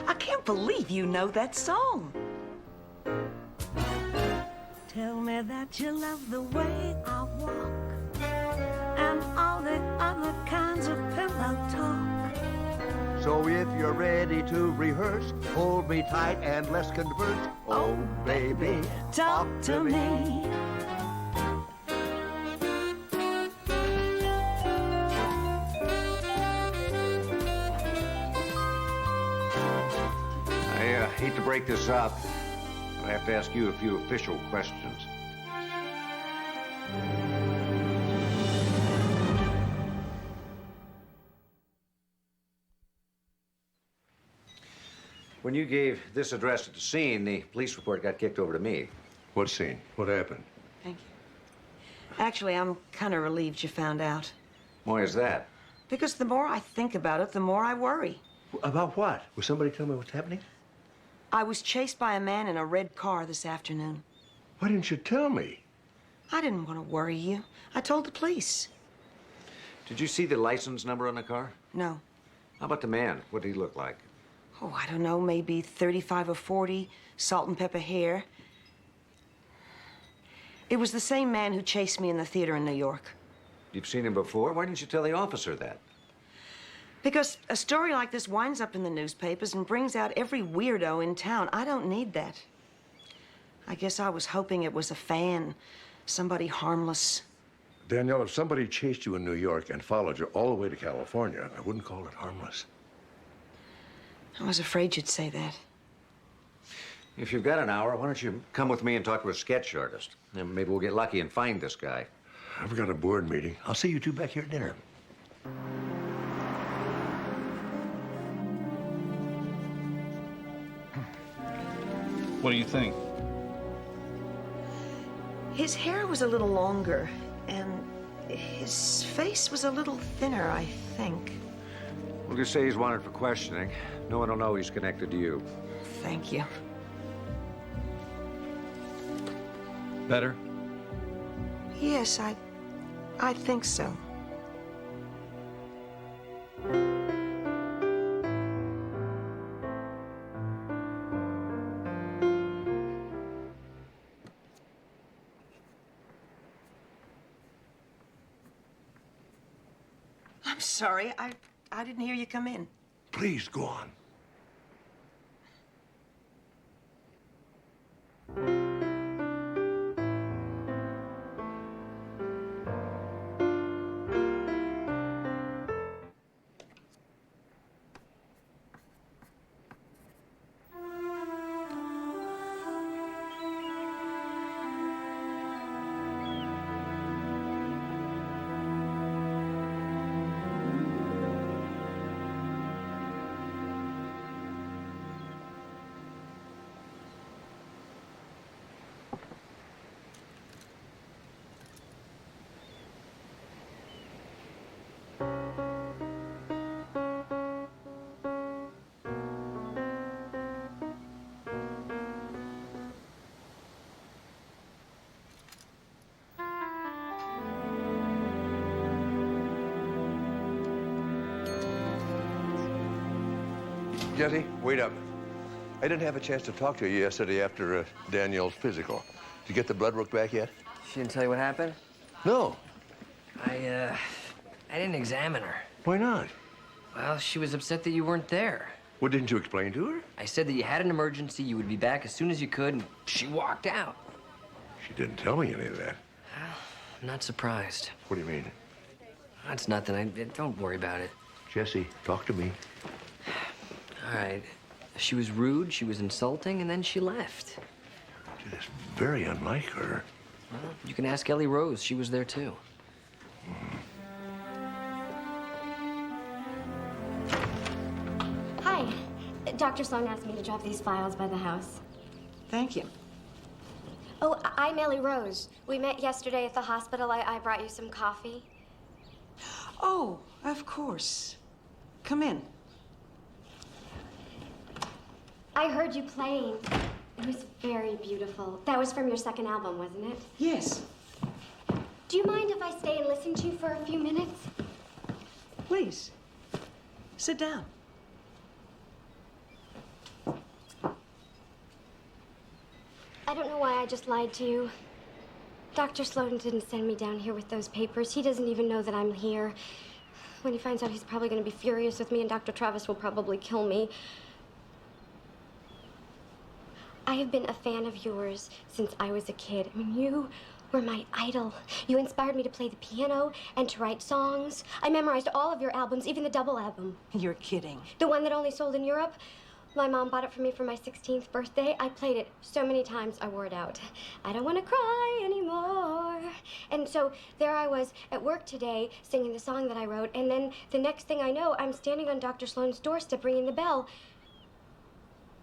I can't believe you know that song.
Tell me that you love the way I walk and all the other kinds of pillow talk.
So if you're ready to rehearse, hold me tight and let's converse. Oh, baby,
talk to me.
I hate to break this up, but I have to ask you a few official questions. When you gave this address at the scene, the police report got kicked over to me.
What scene? What happened?
Thank you. Actually, I'm kind of relieved you found out.
Why is that?
Because the more I think about it, the more I worry.
About what? Will somebody tell me what's happening?
I was chased by a man in a red car this afternoon.
Why didn't you tell me?
I didn't want to worry you. I told the police.
Did you see the license number on the car?
No.
How about the man? What did he look like?
Oh, I don't know, maybe 35 or 40, salt and pepper hair. It was the same man who chased me in the theater in New York.
You've seen him before? Why didn't you tell the officer that?
Because a story like this winds up in the newspapers and brings out every weirdo in town. I don't need that. I guess I was hoping it was a fan, somebody harmless.
Danielle, if somebody chased you in New York and followed you all the way to California, I wouldn't call it harmless.
I was afraid you'd say that.
If you've got an hour, why don't you come with me and talk to a sketch artist? And maybe we'll get lucky and find this guy.
I've got a board meeting. I'll see you two back here at dinner.
What do you think?
His hair was a little longer, and his face was a little thinner, I think.
We'll just say he's wanted for questioning. No one will know he's connected to you.
Thank you.
Better?
Yes, I think so. I'm sorry. I didn't hear you come in.
Please, go on. Jesse, wait up. I didn't have a chance to talk to you yesterday after Danielle's physical. Did you get the blood work back yet?
She didn't tell you what happened?
No.
I didn't examine her.
Why not?
Well, she was upset that you weren't there.
What didn't you explain to her?
I said that you had an emergency, you would be back as soon as you could, and she walked out.
She didn't tell me any of that.
I'm not surprised.
What do you mean?
That's nothing. Don't worry about it.
Jesse, talk to me.
All right. She was rude, she was insulting, and then she left.
That's very unlike her.
Well, you can ask Ellie Rose. She was there, too.
Hi. Dr. Sloan asked me to drop these files by the house.
Thank you.
Oh, I'm Ellie Rose. We met yesterday at the hospital. I brought you some coffee.
Oh, of course. Come in.
I heard you playing. It was very beautiful. That was from your second album, wasn't it?
Yes.
Do you mind if I stay and listen to you for a few minutes?
Please. Sit down.
I don't know why I just lied to you. Dr. Sloan didn't send me down here with those papers. He doesn't even know that I'm here. When he finds out, he's probably going to be furious with me, and Dr. Travis will probably kill me. I have been a fan of yours since I was a kid. I mean, you were my idol. You inspired me to play the piano and to write songs. I memorized all of your albums, even the double album.
You're kidding.
The one that only sold in Europe? My mom bought it for me for my 16th birthday. I played it so many times I wore it out. I don't want to cry anymore. And so there I was at work today singing the song that I wrote, and then the next thing I know, I'm standing on Dr. Sloan's doorstep ringing the bell.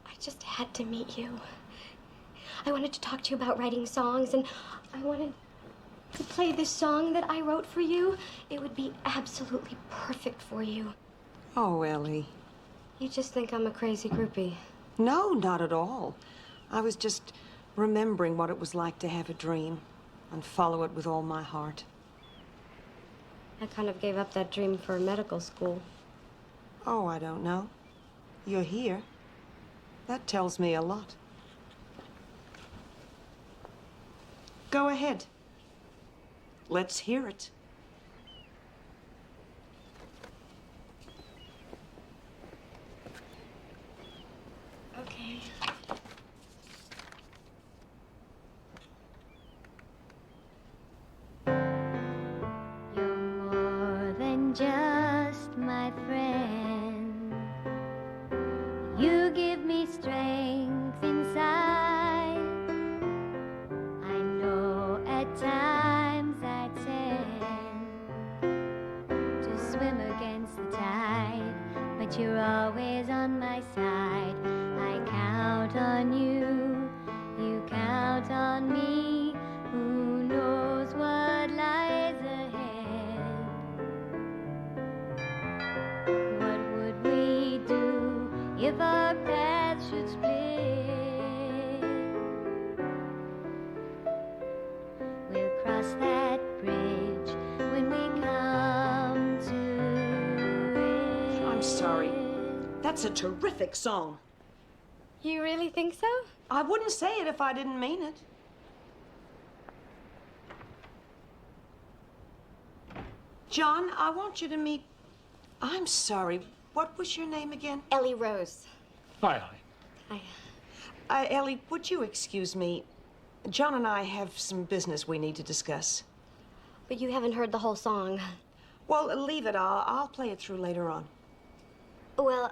I just had to meet you. I wanted to talk to you about writing songs, and I wanted to play this song that I wrote for you. It would be absolutely perfect for you.
Oh, Ellie.
You just think I'm a crazy groupie.
No, not at all. I was just remembering what it was like to have a dream and follow it with all my heart.
I kind of gave up that dream for medical school.
Oh, I don't know. You're here. That tells me a lot. Go ahead. Let's hear it.
Okay.
You're more than just my friend. You give me strength inside. I know at times I tend to swim against the tide, but you're always on my side. I count on you, you count on me. Who knows what lies ahead? What would we do if our paths should split? We'll cross that bridge when we come to it.
I'm sorry. That's a terrific song.
You really think so?
I wouldn't say it if I didn't mean it. John, I want you to meet... I'm sorry. What was your name again?
Ellie Rose.
Hi.
Hi.
Ellie, would you excuse me? John and I have some business we need to discuss.
But you haven't heard the whole song.
Well, leave it. I'll play it through later on.
Well,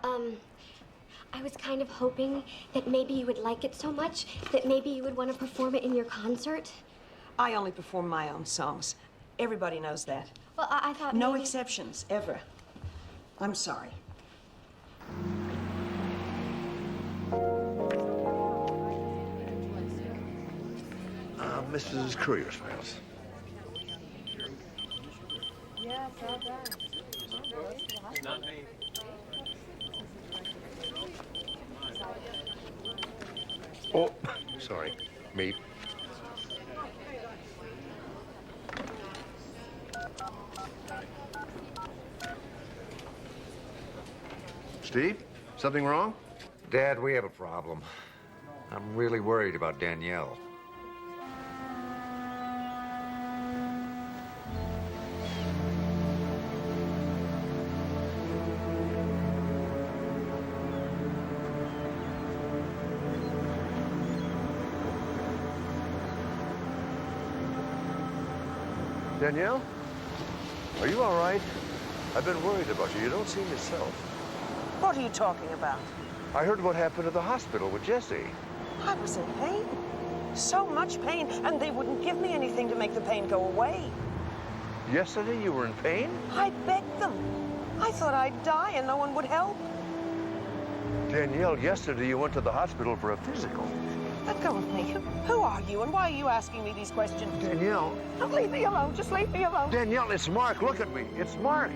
I was kind of hoping that maybe you would like it so much that maybe you would want to perform it in your concert.
I only perform my own songs. Everybody knows that.
Well, I thought
No
maybe...
exceptions, ever. I'm sorry.
Mrs. Courier's files.
Yes, all done.
Not me.
Oh, sorry. Me. Steve? Something wrong?
Dad, we have a problem. I'm really worried about Danielle.
Danielle? Are you all right? I've been worried about you. You don't seem yourself.
What are you talking about?
I heard what happened at the hospital with Jesse.
I was in pain. So much pain, and they wouldn't give me anything to make the pain go away.
Yesterday you were in pain?
I begged them. I thought I'd die and no one would help.
Danielle, yesterday you went to the hospital for a physical.
Let go of me. Who are you, and why are you asking me these questions?
Danielle.
Don't leave me alone. Just leave me alone.
Danielle, it's Mark. Look at me. It's Mark.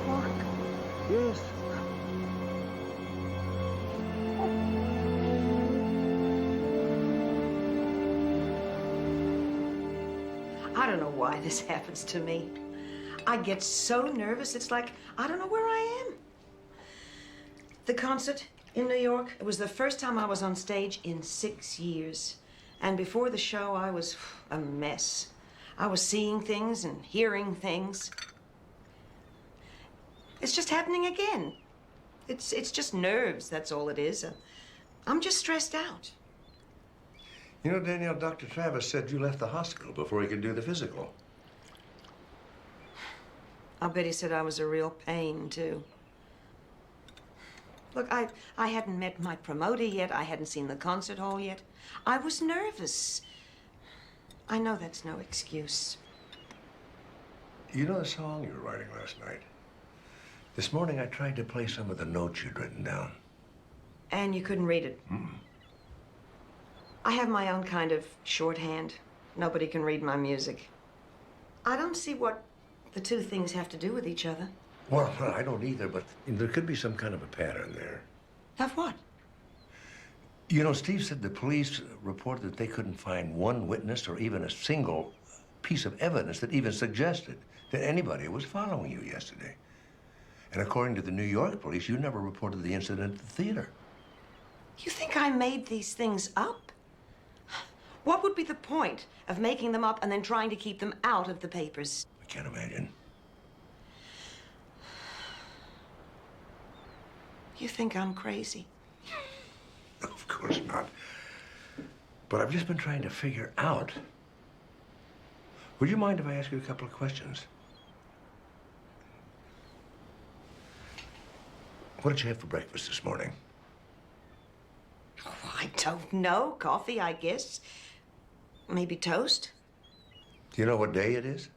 Mark?
Yes.
I don't know why this happens to me. I get so nervous, it's like I don't know where I am. The concert in New York, it was the first time I was on stage in 6 years. And before the show, I was a mess. I was seeing things and hearing things. It's just happening again. It's just nerves, that's all it is. I'm just stressed out.
You know, Danielle, Dr. Travis said you left the hospital before he could do the physical.
I'll bet he said I was a real pain, too. Look, I hadn't met my promoter yet. I hadn't seen the concert hall yet. I was nervous. I know that's no excuse.
You know the song you were writing last night? This morning I tried to play some of the notes you'd written down.
And you couldn't read it? I have my own kind of shorthand. Nobody can read my music. I don't see what the two things have to do with each other.
Well, I don't either, but there could be some kind of a pattern there.
Of what?
You know, Steve said the police reported that they couldn't find one witness or even a single piece of evidence that even suggested that anybody was following you yesterday. And according to the New York police, you never reported the incident at the theater.
You think I made these things up? What would be the point of making them up and then trying to keep them out of the papers?
I can't imagine.
You think I'm crazy?
Of course not. But I've just been trying to figure out. Would you mind if I ask you a couple of questions? What did you have for breakfast this morning?
Oh, I don't know. Coffee, I guess. Maybe toast.
Do you know what day it is?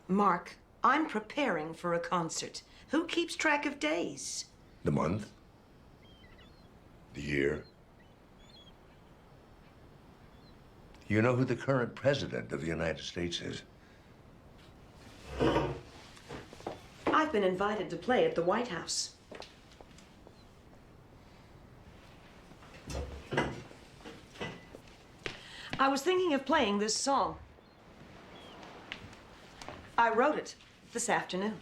Mark, I'm preparing for a concert. Who keeps track of days?
The month? The year? You know who the current president of the United States is?
I've been invited to play at the White House. I was thinking of playing this song. I wrote it this afternoon.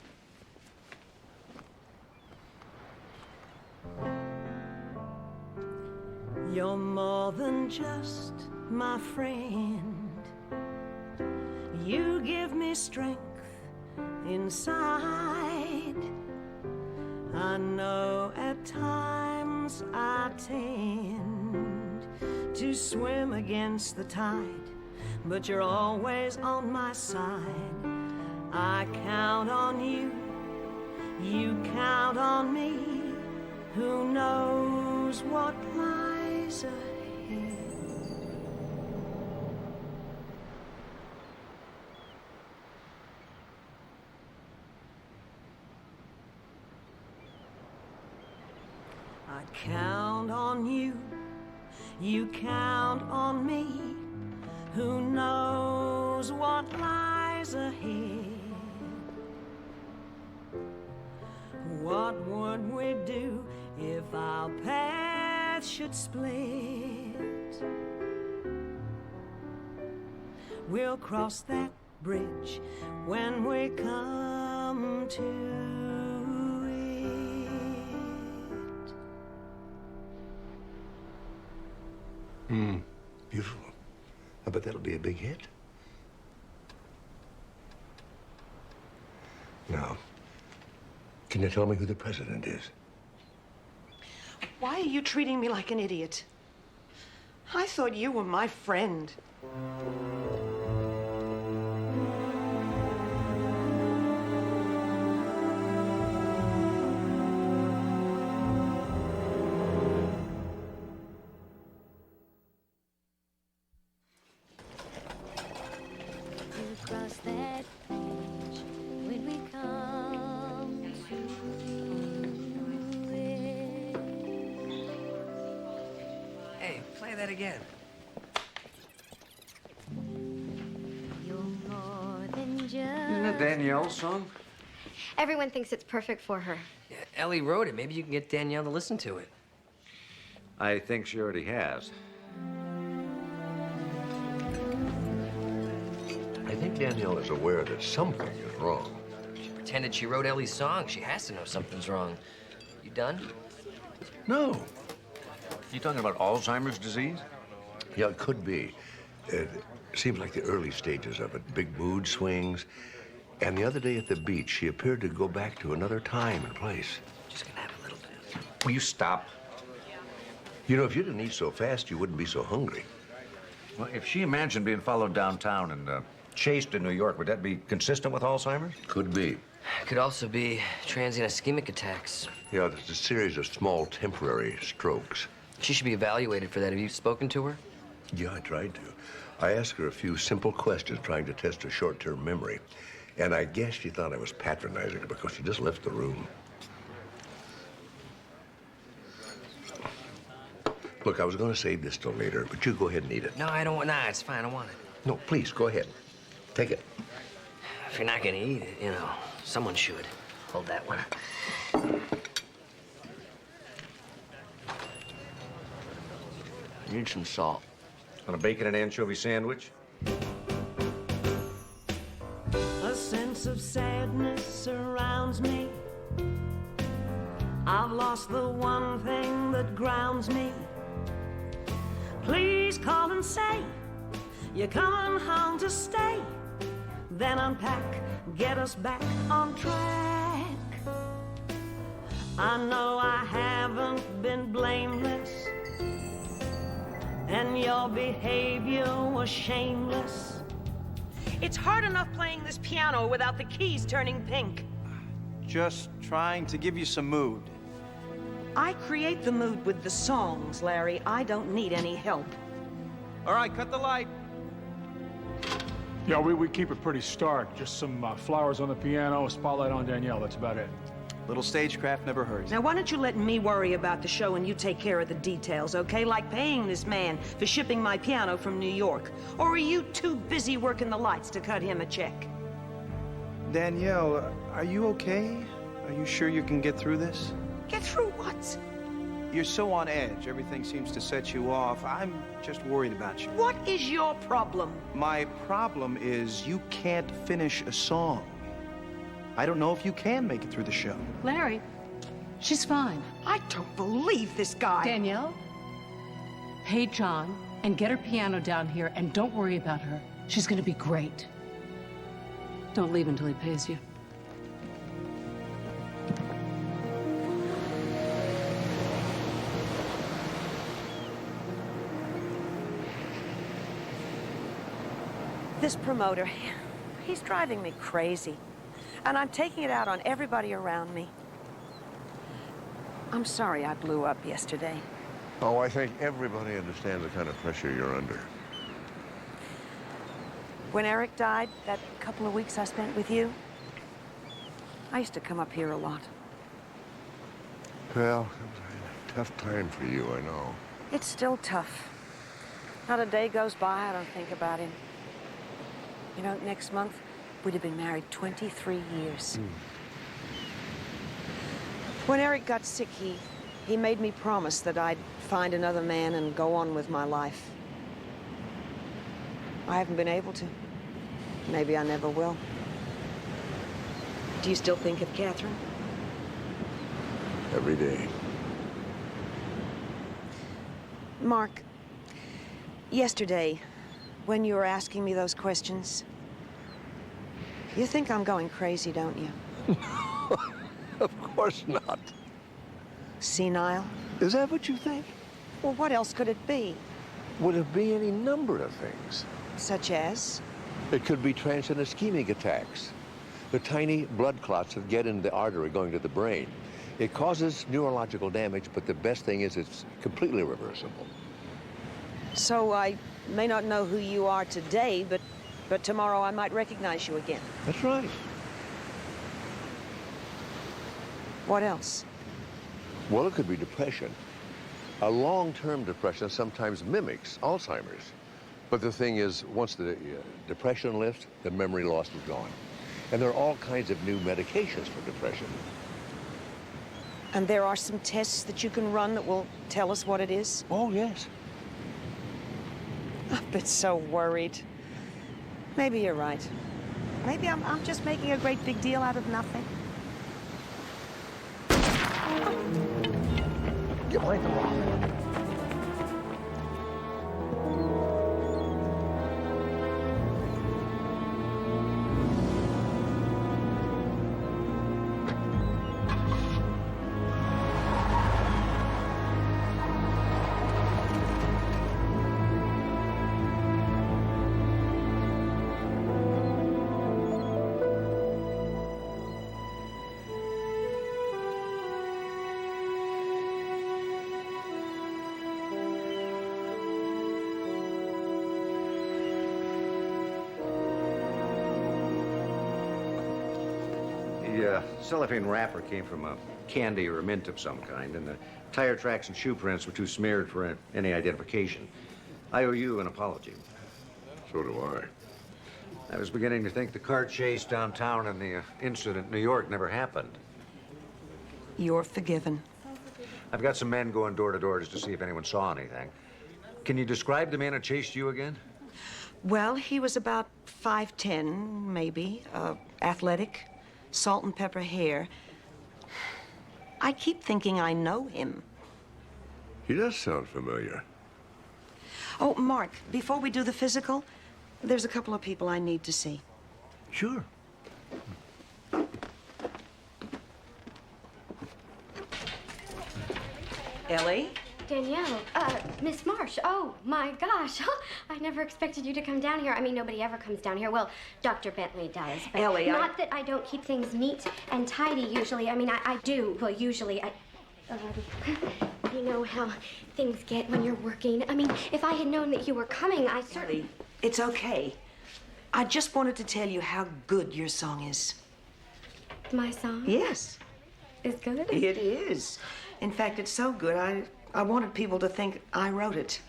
You're more than just my friend. You give me strength inside. I know at times I tend to swim against the tide, but you're always on my side. I count on you, you count on me. Who knows what lies ahead? I count on you, you count on me. Who knows what lies ahead? What would we do if our paths should split? We'll cross that bridge when we come to it.
Beautiful. I bet that'll be a big hit. Now, can you tell me who the president is?
Why are you treating me like an idiot? I thought you were my friend.
Cross that bridge when we come to it.
Hey, play that again.
You're more than just...
Isn't it Danielle's song?
Everyone thinks it's perfect for her.
Yeah, Ellie wrote it. Maybe you can get Danielle to listen to it.
I think she already has.
I think Danielle is aware that something is wrong.
She pretended she wrote Ellie's song. She has to know something's wrong. You done?
No.
You talking about Alzheimer's disease?
Yeah, it could be. It seems like the early stages of it. Big mood swings. And the other day at the beach, she appeared to go back to another time and place.
Just gonna have a little bit.
Will you stop?
You know, if you didn't eat so fast, you wouldn't be so hungry.
Well, if she imagined being followed downtown and chased in New York, would that be consistent with Alzheimer's?
Could be.
Could also be transient ischemic attacks.
Yeah, there's a series of small temporary strokes.
She should be evaluated for that. Have you spoken to her?
Yeah, I tried to. I asked her a few simple questions trying to test her short-term memory. And I guess she thought I was patronizing her because she just left the room. Look, I was going to save this till later, but you go ahead and eat it.
No, I don't want... Nah, it's fine. I want it.
No, please, go ahead. Take it.
If you're not gonna eat it, you know, someone should. Hold that one. Need some salt.
On a bacon and anchovy sandwich?
A sense of sadness surrounds me. I've lost the one thing that grounds me. Please call and say you're coming home to stay. Then unpack, get us back on track. I know I haven't been blameless, and your behavior was shameless.
It's hard enough playing this piano without the keys turning pink.
Just trying to give you some mood.
I create the mood with the songs, Larry. I don't need any help.
All right, cut the light.
Yeah, we keep it pretty stark. Just some flowers on the piano, a spotlight on Danielle. That's about it.
Little stagecraft never hurts.
Now, why don't you let me worry about the show and you take care of the details, okay? Like paying this man for shipping my piano from New York. Or are you too busy working the lights to cut him a check?
Danielle, are you okay? Are you sure you can get through this?
Get through what?
You're so on edge. Everything seems to set you off. I'm just worried about you.
What is your problem?
My problem is you can't finish a song. I don't know if you can make it through the show.
Larry, she's fine.
I don't believe this guy.
Danielle, pay John and get her piano down here, and don't worry about her. She's gonna be great. Don't leave until he pays you.
This promoter, he's driving me crazy. And I'm taking it out on everybody around me. I'm sorry I blew up yesterday.
Oh, I think everybody understands the kind of pressure you're under.
When Eric died, that couple of weeks I spent with you, I used to come up here a lot.
Well, it was a tough time for you, I know.
It's still tough. Not a day goes by I don't think about him. You know, next month, we'd have been married 23 years. When Eric got sick, he made me promise that I'd find another man and go on with my life. I haven't been able to. Maybe I never will. Do you still think of Catherine?
Every day.
Mark, yesterday, when you were asking me those questions, you think I'm going crazy, don't you?
Of course not.
Senile?
Is that what you think?
Well, what else could it be?
Would it be any number of things?
Such as?
It could be transient ischemic attacks. The tiny blood clots that get in the artery going to the brain. It causes neurological damage, but the best thing is it's completely reversible.
So I may not know who you are today, but tomorrow I might recognize you again.
That's right.
What else?
Well, it could be depression. A long-term depression sometimes mimics Alzheimer's. But the thing is, once the depression lifts, the memory loss is gone. And there are all kinds of new medications for depression.
And there are some tests that you can run that will tell us what it is?
Oh, yes.
I've been so worried. Maybe you're right. Maybe I'm just making a great big deal out of nothing.
Get behind the rock.
The cellophane wrapper came from a candy or a mint of some kind, and the tire tracks and shoe prints were too smeared for any identification. I owe you an apology.
So do I.
I was beginning to think the car chase downtown and the incident in New York never happened.
You're forgiven.
I've got some men going door to door just to see if anyone saw anything. Can you describe the man who chased you again?
Well, he was about 5'10", maybe, athletic, salt and pepper hair. I keep thinking I know him.
He does sound familiar.
Oh, Mark, before we do the physical, there's a couple of people I need to see.
Sure.
Ellie?
Danielle, Miss Marsh, oh my gosh. I never expected you to come down here. I mean, nobody ever comes down here. Well, Dr. Bentley does, but
Ellie,
not that I don't keep things neat and tidy usually. I mean, I do. Well, usually you know how things get when you're working. I mean, if I had known that you were coming, I certainly...
Ellie, it's okay. I just wanted to tell you how good your song is.
My song?
Yes.
Is good?
It is. In fact, it's so good, I wanted people to think I wrote it.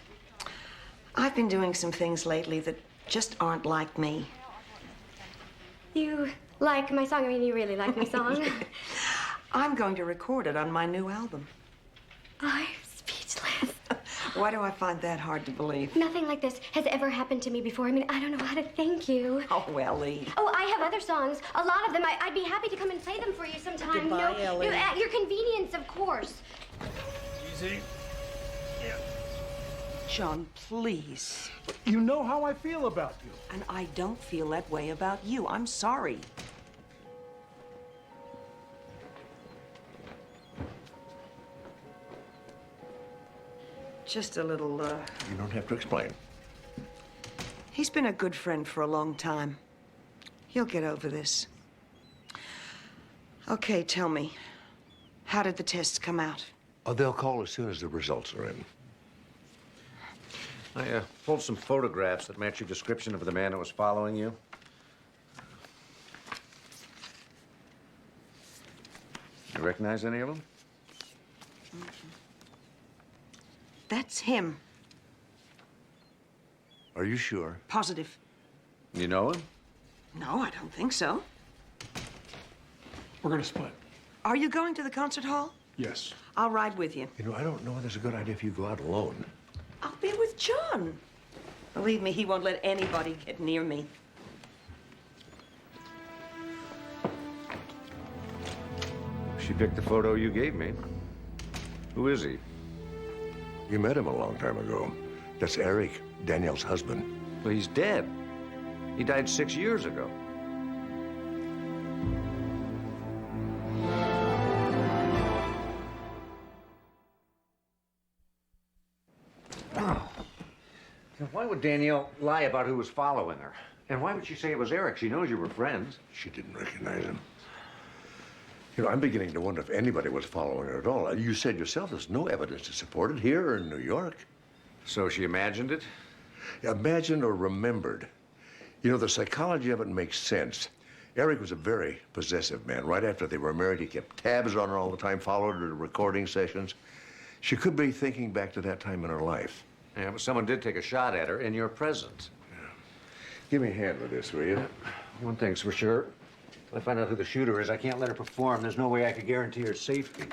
I've been doing some things lately that just aren't like me.
You like my song? I mean, you really like my song?
I'm going to record it on my new album.
I'm speechless.
Why do I find that hard to believe?
Nothing like this has ever happened to me before. I mean, I don't know how to thank you.
Oh, Ellie.
Oh, I have other songs. A lot of them. I'd be happy to come and play them for you sometime.
Goodbye, Ellie.
At your convenience, of course.
Easy. Yeah.
John, please.
You know how I feel about you.
And I don't feel that way about you. I'm sorry. Just a little,
You don't have to explain.
He's been a good friend for a long time. He'll get over this. Okay, tell me. How did the tests come out?
Oh, they'll call as soon as the results are in.
I pulled some photographs that match your description of the man that was following you. You recognize any of them?
That's him.
Are you sure?
Positive.
You know him?
No, I don't think so.
We're gonna split.
Are you going to the concert hall?
Yes.
I'll ride with you.
You know, I don't know whether it's a good idea if you go out alone.
I'll be with John. Believe me, he won't let anybody get near me.
She picked the photo you gave me. Who is he?
You met him a long time ago. That's Eric, Danielle's husband.
Well, he's dead. He died 6 years ago. Now, why would Danielle lie about who was following her? And why would she say it was Eric? She knows you were friends.
She didn't recognize him. You know, I'm beginning to wonder if anybody was following her at all. You said yourself there's no evidence to support it here or in New York.
So she imagined it?
Imagined or remembered. You know, the psychology of it makes sense. Eric was a very possessive man. Right after they were married, he kept tabs on her all the time, followed her to recording sessions. She could be thinking back to that time in her life.
Yeah, but someone did take a shot at her in your presence.
Yeah. Give me a hand with this, will you?
One thing's for sure. If I find out who the shooter is, I can't let her perform. There's no way I could guarantee her safety.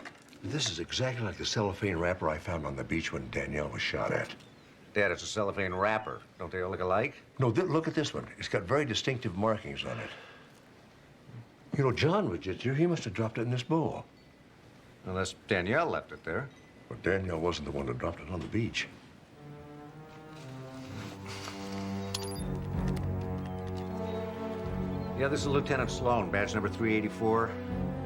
This is exactly like the cellophane wrapper I found on the beach when Danielle was shot at.
Dad, it's a cellophane wrapper. Don't they all look alike?
No, look at this one. It's got very distinctive markings on it. You know, John was just here. He must have dropped it in this bowl.
Unless Danielle left it there.
But Danielle wasn't the one that dropped it on the beach.
Yeah, this is Lieutenant Sloan, badge number 384.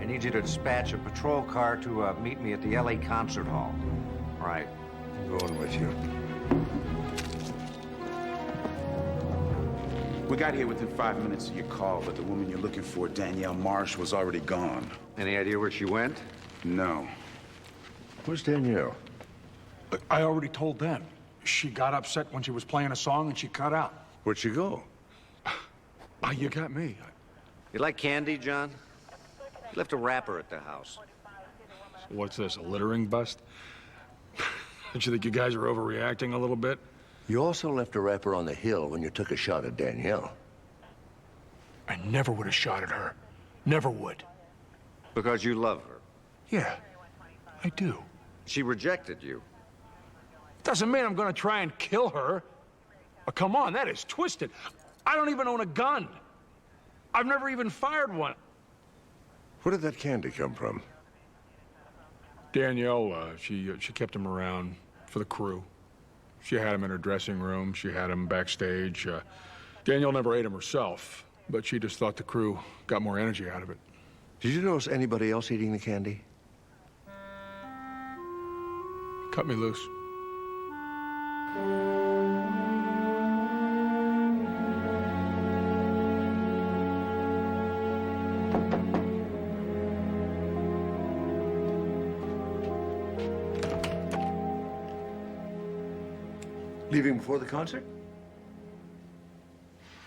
I need you to dispatch a patrol car to meet me at the LA Concert Hall. All right.
I'm going with you.
We got here within 5 minutes of your call, but the woman you're looking for, Danielle Marsh, was already gone.
Any idea where she went?
No.
Where's Danielle?
I already told them. She got upset when she was playing a song and she cut out.
Where'd she go?
You got me.
You like candy, John? You left a wrapper at the house.
What's this, a littering bust? Don't you think you guys are overreacting a little bit?
You also left a wrapper on the hill when you took a shot at Danielle.
I never would have shot at her. Never would.
Because you love her.
Yeah, I do.
She rejected you.
Doesn't mean I'm gonna try and kill her. Oh, come on, that is twisted. I don't even own a gun. I've never even fired one.
Where did that candy come from?
Danielle, she kept him around for the crew. She had him in her dressing room. She had him backstage. Danielle never ate him herself, but she just thought the crew got more energy out of it.
Did you notice anybody else eating the candy?
Cut me loose.
Leaving before the concert?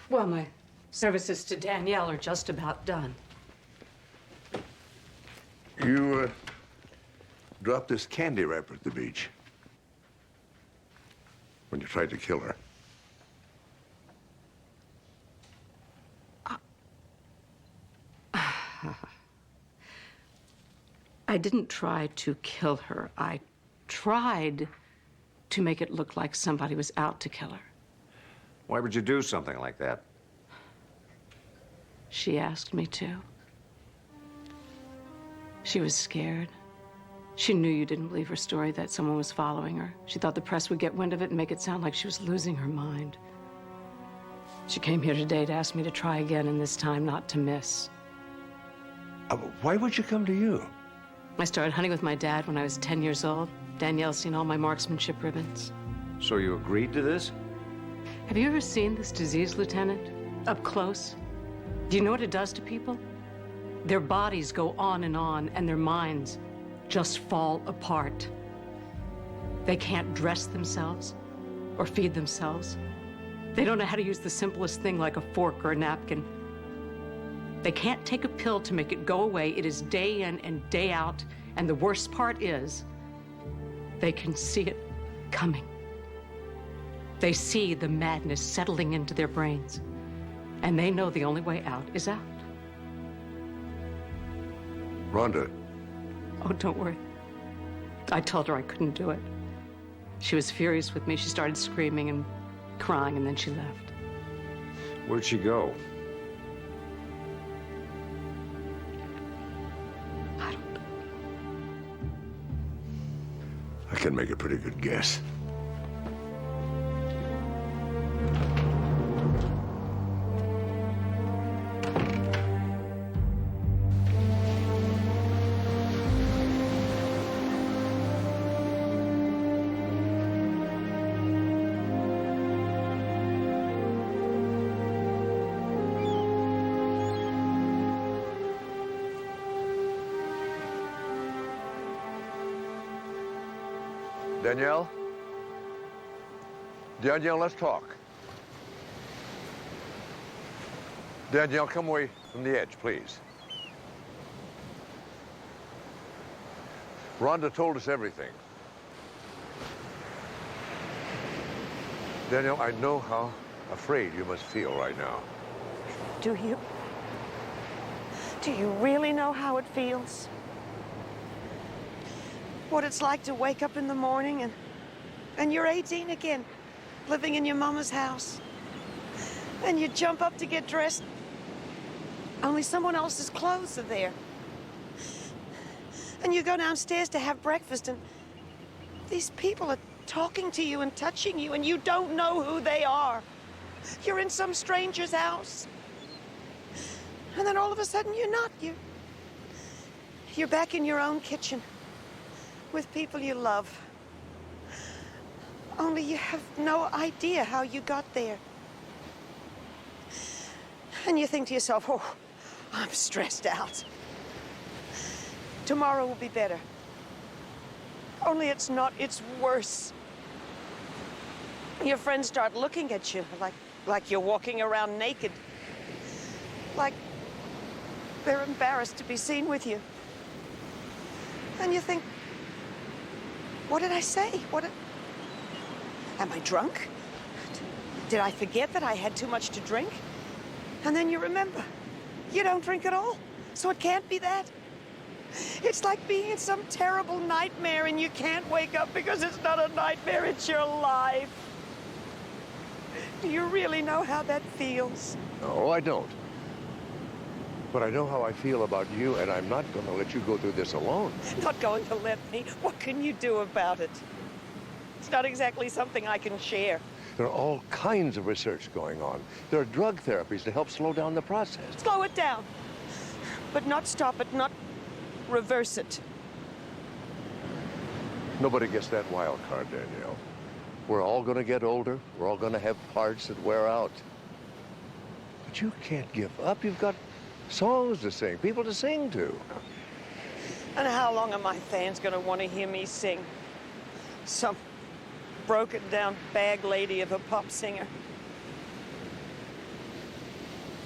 Well, my services to Danielle are just about done.
You, dropped this candy wrapper at the beach when you tried to kill her.
I didn't try to kill her. I tried to make it look like somebody was out to kill her.
Why would you do something like that?
She asked me to. She was scared. She knew you didn't believe her story that someone was following her. She thought the press would get wind of it and make it sound like she was losing her mind. She came here today to ask me to try again, and this time not to miss.
Why would you come to you?
I started hunting with my dad when I was 10 years old. Danielle's seen all my marksmanship ribbons.
So you agreed to this?
Have you ever seen this disease, Lieutenant? Up close? Do you know what it does to people? Their bodies go on, and their minds just fall apart. They can't dress themselves or feed themselves. They don't know how to use the simplest thing like a fork or a napkin. They can't take a pill to make it go away. It is day in and day out. And the worst part is, they can see it coming. They see the madness settling into their brains. And they know the only way out is out.
Rhonda.
Oh, don't worry. I told her I couldn't do it. She was furious with me. She started screaming and crying, and then she left.
Where'd she go?
can make a pretty good guess. Danielle? Danielle, let's talk. Danielle, come away from the edge, please. Rhonda told us everything. Danielle, I know how afraid you must feel right now.
Do you? Do you really know how it feels? What it's like to wake up in the morning and you're 18 again, living in your mama's house. And you jump up to get dressed, only someone else's clothes are there. And you go downstairs to have breakfast, and these people are talking to you and touching you, and you don't know who they are. You're in some stranger's house. And then all of a sudden you're not. You're back in your own kitchen with people you love. Only you have no idea how you got there. And you think to yourself, oh, I'm stressed out. Tomorrow will be better. Only it's not, it's worse. Your friends start looking at you like you're walking around naked. Like they're embarrassed to be seen with you. And you think, what did I say? Am I drunk? Did I forget that I had too much to drink? And then you remember, you don't drink at all, so it can't be that. It's like being in some terrible nightmare and you can't wake up because it's not a nightmare, it's your life. Do you really know how that feels?
No, I don't. But I know how I feel about you, and I'm not going to let you go through this alone.
Not going to let me? What can you do about it? It's not exactly something I can share.
There are all kinds of research going on. There are drug therapies to help slow down the process.
Slow it down, but not stop it, not reverse it.
Nobody gets that wild card, Danielle. We're all going to get older. We're all going to have parts that wear out. But you can't give up. You've got songs to sing, people to sing to.
And how long are my fans going to want to hear me sing? Some broken-down bag lady of a pop singer.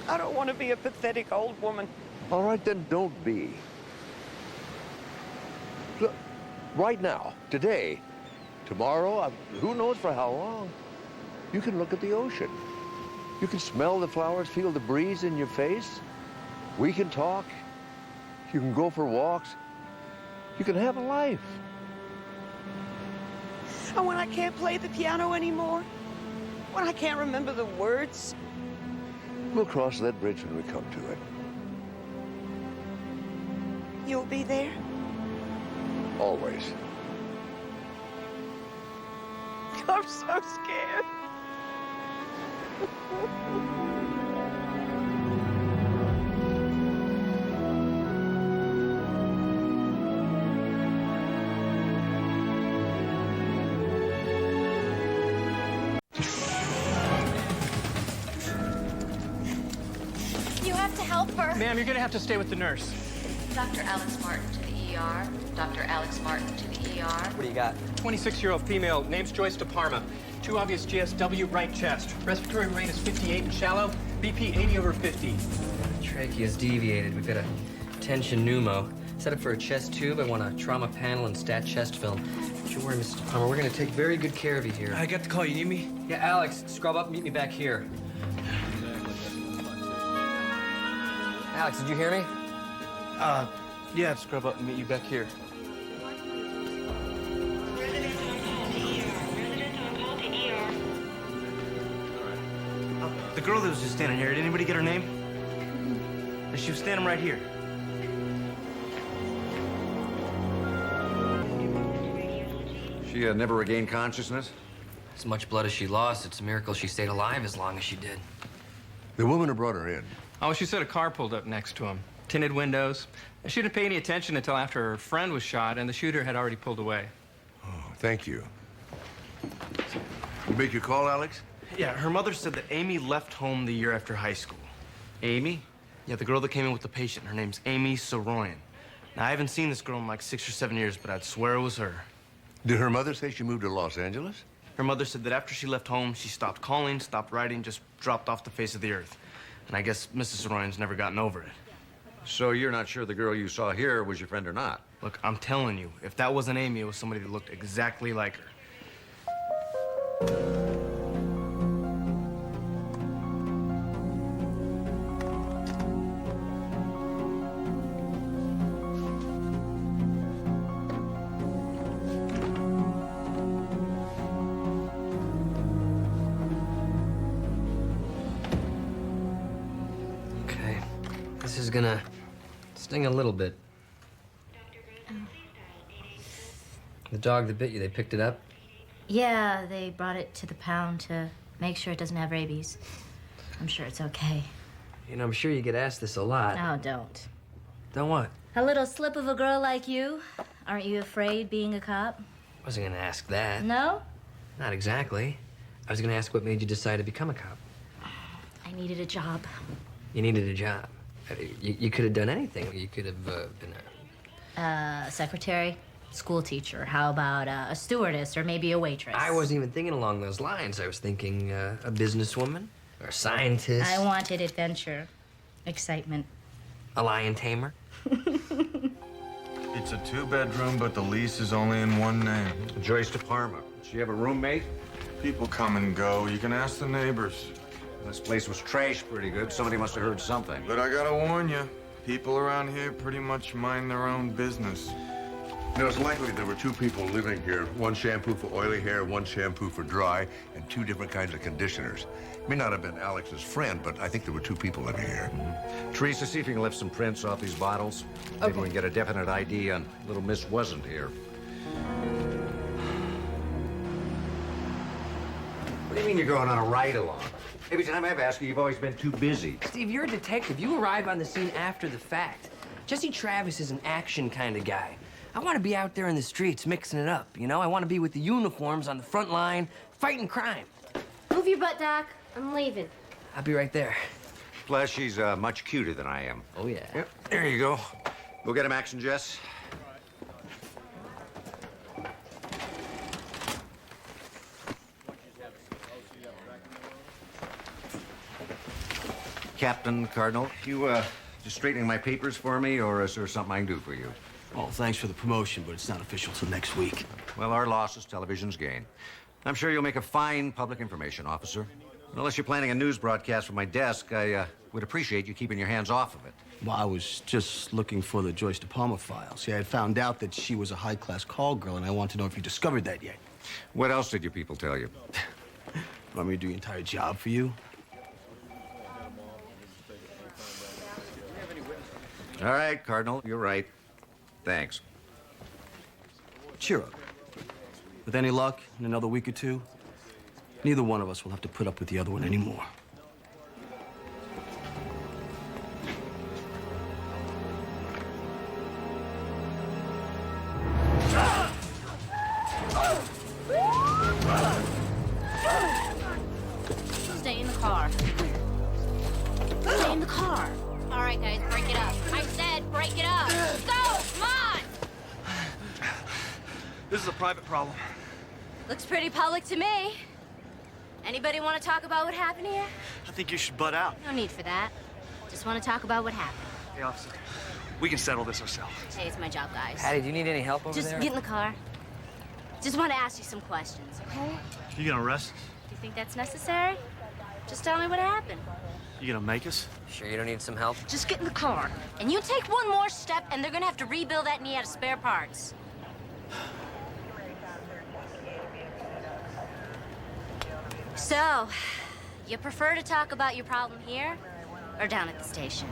I don't want to be a pathetic old woman.
All right, then don't be. Look, right now, today, tomorrow, who knows for how long, you can look at the ocean. You can smell the flowers, feel the breeze in your face. We can talk. You can go for walks. You can have a life.
And when I can't play the piano anymore, when I can't remember the words,
we'll cross that bridge when we come to it.
You'll be there?
Always.
I'm so scared.
You have to help her.
Ma'am, you're gonna have to stay with the nurse.
Dr. Alex Martin to the ER. Dr. Alex Martin to the ER.
What do you got? 26-year-old female, name's Joyce DeParma. 2 obvious GSW, right chest. Respiratory rate is 58 and shallow. BP 80/50.
Trachea's deviated. We've got a tension pneumo. Set up for a chest tube. I want a trauma panel and stat chest film. Don't you worry, Mr. DePalma. We're gonna take very good care of you here.
I got the call. You need me?
Yeah, Alex, scrub up. Meet me back here. Alex, did you hear me?
Yeah, scrub up and meet you back here. The girl that was just standing here, did anybody get her name? She was standing right here.
She never regained consciousness?
As much blood as she lost, it's a miracle she stayed alive as long as she did.
The woman who brought her in.
Oh, she said a car pulled up next to him. Tinted windows. She didn't pay any attention until after her friend was shot and the shooter had already pulled away.
Oh, thank you. You make your call, Alex?
Yeah, her mother said that Amy left home the year after high school.
Amy?
Yeah, the girl that came in with the patient. Her name's Amy Soroyan. Now, I haven't seen this girl in like 6 or 7 years, but I'd swear it was her.
Did her mother say she moved to Los Angeles?
Her mother said that after she left home, she stopped calling, stopped writing, just dropped off the face of the earth. And I guess Mrs. Soroyan's never gotten over it.
So you're not sure the girl you saw here was your friend or not?
Look, I'm telling you, if that wasn't Amy, it was somebody that looked exactly like her.
Okay. This is gonna sting a little bit. The dog that bit you, they picked it up?
Yeah, they brought it to the pound to make sure it doesn't have rabies. I'm sure it's okay.
You know, I'm sure you get asked this a lot.
Oh, don't.
Don't what?
A little slip of a girl like you. Aren't you afraid being a cop?
I wasn't gonna ask that.
No?
Not exactly. I was gonna ask what made you decide to become a cop.
I needed a job.
You needed a job. You could have done anything. You could have been
Secretary, school teacher. How about a stewardess or maybe a waitress?
I wasn't even thinking along those lines. I was thinking a businesswoman or a scientist.
I wanted adventure, excitement.
A lion tamer.
It's a 2-bedroom, but the lease is only in one name.
Joyce DeParma. Does she have a roommate?
People come and go. You can ask the neighbors.
This place was trashed pretty good. Somebody must have heard something.
But I gotta warn you, people around here pretty much mind their own business.
You know, it's likely there were 2 people living here. One shampoo for oily hair, one shampoo for dry, and 2 different kinds of conditioners. May not have been Alex's friend, but I think there were 2 people living here.
Teresa, see if you can lift some prints off these bottles. Maybe we can get a definite ID on little Miss wasn't here. What do you mean you're going on a ride-along? Every time I've asked you, you've always been too busy.
Steve, you're a detective. You arrive on the scene after the fact. Jesse Travis is an action kind of guy. I want to be out there in the streets mixing it up, you know? I want to be with the uniforms on the front line, fighting crime.
Move your butt, Doc. I'm leaving.
I'll be right there.
Plus, she's much cuter than I am.
Oh, yeah.
Yep, there you go. Go get him action, Jess. Captain Cardinal, you just straightening my papers for me, or is there something I can do for you?
Oh, thanks for the promotion, but it's not official till next week.
Well, our loss is television's gain. I'm sure you'll make a fine public information officer. Unless you're planning a news broadcast from my desk, I would appreciate you keeping your hands off of it.
Well, I was just looking for the Joyce DePalma file. See, I had found out that she was a high-class call girl, and I want to know if you discovered that yet.
What else did your people tell you?
Want me to do the entire job for you?
All right, Cardinal, you're right. Thanks.
Cheer up. With any luck, in another week or 2, neither one of us will have to put up with the other one anymore.
Stay in the car. Stay in the car.
All right, guys, break it up. I said break it up. Go! Come on!
This is a private problem.
Looks pretty public to me. Anybody want to talk about what happened here?
I think you should butt out.
No need for that. Just want to talk about what happened.
Hey, officer, we can settle this ourselves.
Hey, it's my job, guys.
Patty, do you need any help over
Just
there?
get in the car. Just want to ask you some questions, okay?
You gonna arrest us?
Do you think that's necessary? Just tell me what happened.
You gonna make us?
Sure you don't need some help?
Just get in the car. And you take one more step, and they're gonna have to rebuild that knee out of spare parts. So, you prefer to talk about your problem here or down at the station?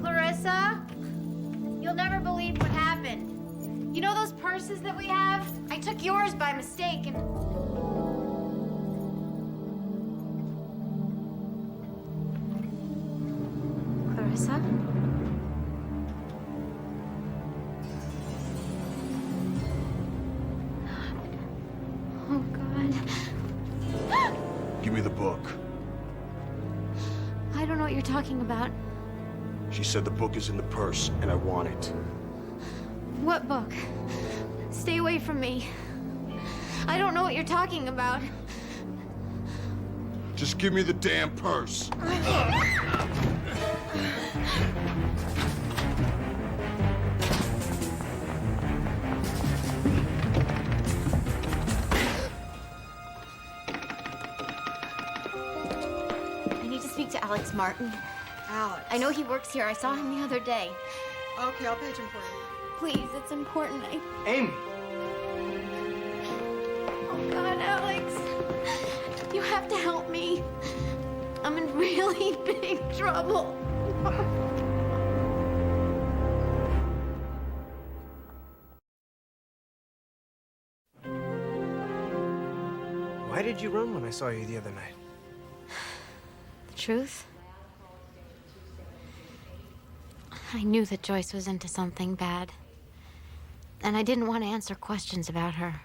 Clarissa? You
You'll never believe what happened. You know those purses that we have? I took yours by mistake and... Clarissa? Oh, God.
Give me the book.
I don't know what you're talking about.
She said the book is in the purse, and I want it.
What book? Stay away from me. I don't know what you're talking about.
Just give me the damn purse.
I need to speak to Alex Martin.
Alex.
I know he works here. I saw him the other day.
Okay, I'll page him for you.
Please, it's important.
Amy!
Oh, God, Alex. You have to help me. I'm in really big trouble.
Why did you run when I saw you the other night?
The truth? I knew that Joyce was into something bad. And I didn't want to answer questions about her.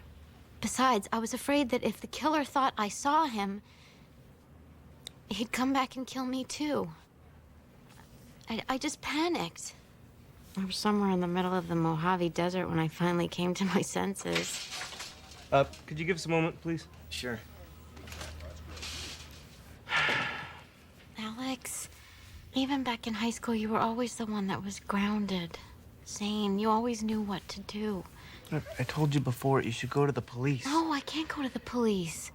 Besides, I was afraid that if the killer thought I saw him, he'd come back and kill me too. I just panicked. I was somewhere in the middle of the Mojave Desert when I finally came to my senses.
Could you give us a moment, please?
Sure.
Alex, even back in high school, you were always the one that was grounded, sane. You always knew what to do.
I told you before, you should go to the police.
No, I can't go to the police.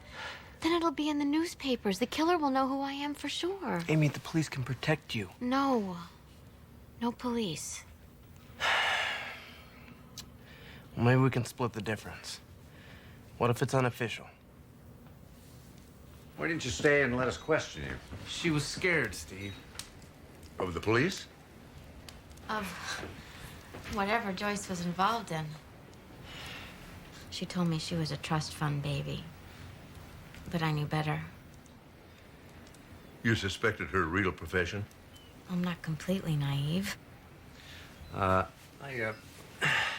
Then it'll be in the newspapers. The killer will know who I am for sure.
Amy, the police can protect you.
No. No police.
Well, maybe we can split the difference. What if it's unofficial?
Why didn't you stay and let us question you?
She was scared, Steve.
Of the police?
Of whatever Joyce was involved in. She told me she was a trust fund baby. But I knew better.
You suspected her real profession?
I'm not completely naive.
I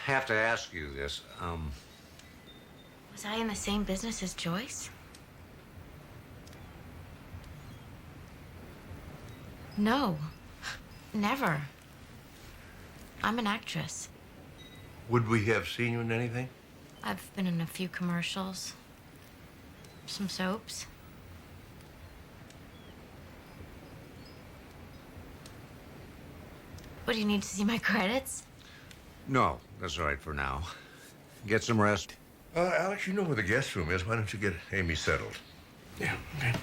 have to ask you this.
Was I in the same business as Joyce? No. Never. I'm an actress.
Would we have seen you in anything?
I've been in a few commercials. Some soaps. What, do you need to see my credits?
No, that's all right for now. Get some rest.
Alex, you know where the guest room is. Why don't you get Amy settled?
Yeah, okay.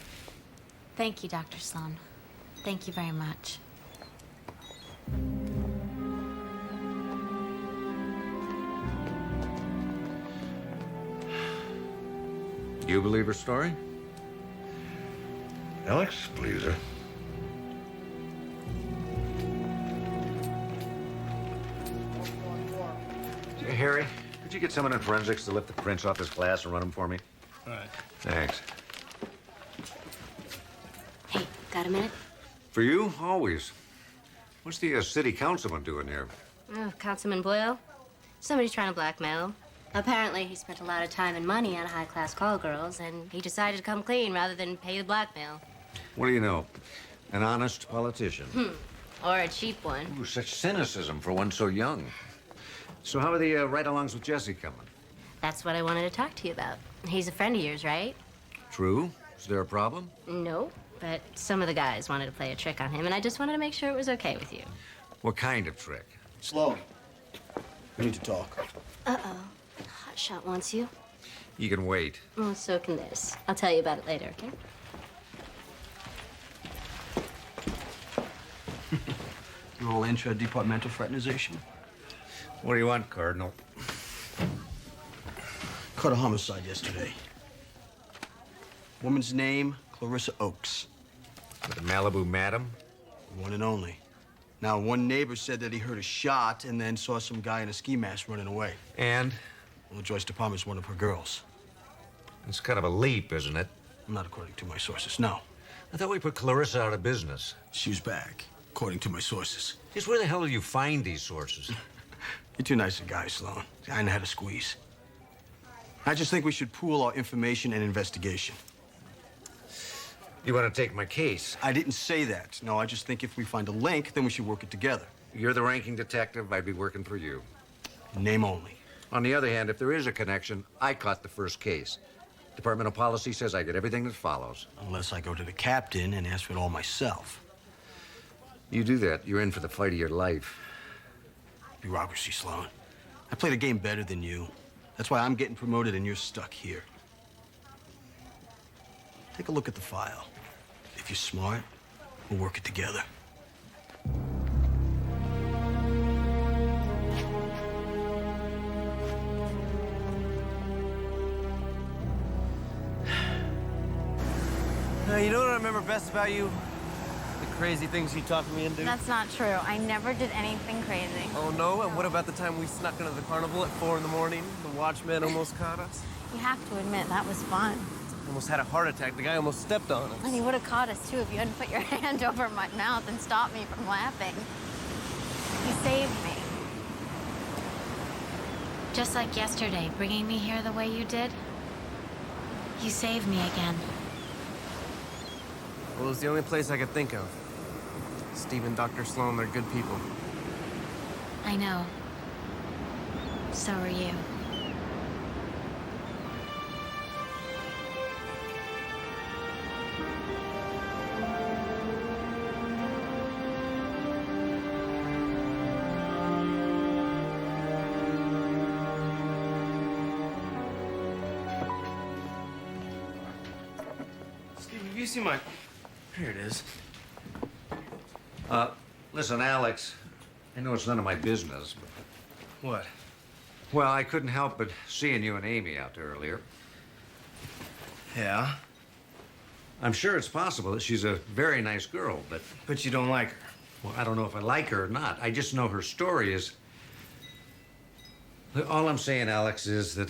Thank you, Dr. Sloan. Thank you very much.
You believe her story?
Alex believes her.
Hey, Harry, could you get someone in forensics to lift the prints off this glass and run them for me?
All right.
Thanks.
Hey, got a minute?
For you, always. What's the city councilman doing here?
Oh, Councilman Boyle? Somebody's trying to blackmail him. Apparently, he spent a lot of time and money on high-class call girls, and he decided to come clean rather than pay the blackmail.
What do you know? An honest politician.
Or a cheap one.
Ooh, such cynicism for one so young. So how are the ride-alongs with Jesse coming?
That's what I wanted to talk to you about. He's a friend of yours, right?
True. Is there a problem?
No, but some of the guys wanted to play a trick on him, and I just wanted to make sure it was okay with you.
What kind of trick?
Sloan, we need to talk.
Uh-oh. Hotshot wants you.
You can wait.
Well, so can this. I'll tell you about it later, okay?
A little intra-departmental fraternization.
What do you want, Cardinal?
Caught a homicide yesterday.
Woman's name, Clarissa Oakes.
The Malibu Madam?
One and only. Now, one neighbor said that he heard a shot and then saw some guy in a ski mask running away.
And?
Well, Joyce DePalma's one of her girls.
It's kind of a leap, isn't it?
Not according to my sources, no.
I thought we put Clarissa out of business.
She's back, according to my sources.
Just where the hell do you find these sources?
You're too nice a guy, Sloan. I know how to squeeze. I just think we should pool our information and investigation.
You want to take my case?
I didn't say that. No, I just think if we find a link, then we should work it together.
You're the ranking detective. I'd be working for you.
Name only.
On the other hand, if there is a connection, I caught the first case. Department of Policy says I get everything that follows.
Unless I go to the captain and ask for it all myself.
You do that, you're in for the fight of your life.
Bureaucracy, Sloan. I play the game better than you. That's why I'm getting promoted and you're stuck here. Take a look at the file. If you're smart, we'll work it together.
You know what I remember best about you? The crazy things you talked me into.
That's not true. I never did anything crazy.
Oh, no? And what about the time we snuck into the carnival at 4 in the morning? The watchman almost caught us.
You have to admit, that was fun.
Almost had a heart attack. The guy almost stepped on us.
And he would have caught us, too, if you hadn't put your hand over my mouth and stopped me from laughing. You saved me. Just like yesterday, bringing me here the way you did. You saved me again.
Well, it was the only place I could think of. Steve and Dr. Sloan, they're good people.
I know. So are you.
Steve, have you seen my... Here it is.
Listen, Alex, I know it's none of my business, but...
What?
Well, I couldn't help but seeing you and Amy out there earlier.
Yeah?
I'm sure it's possible that she's a very nice girl, but...
But you don't like her?
Well, I don't know if I like her or not. I just know her story is... All I'm saying, Alex, is that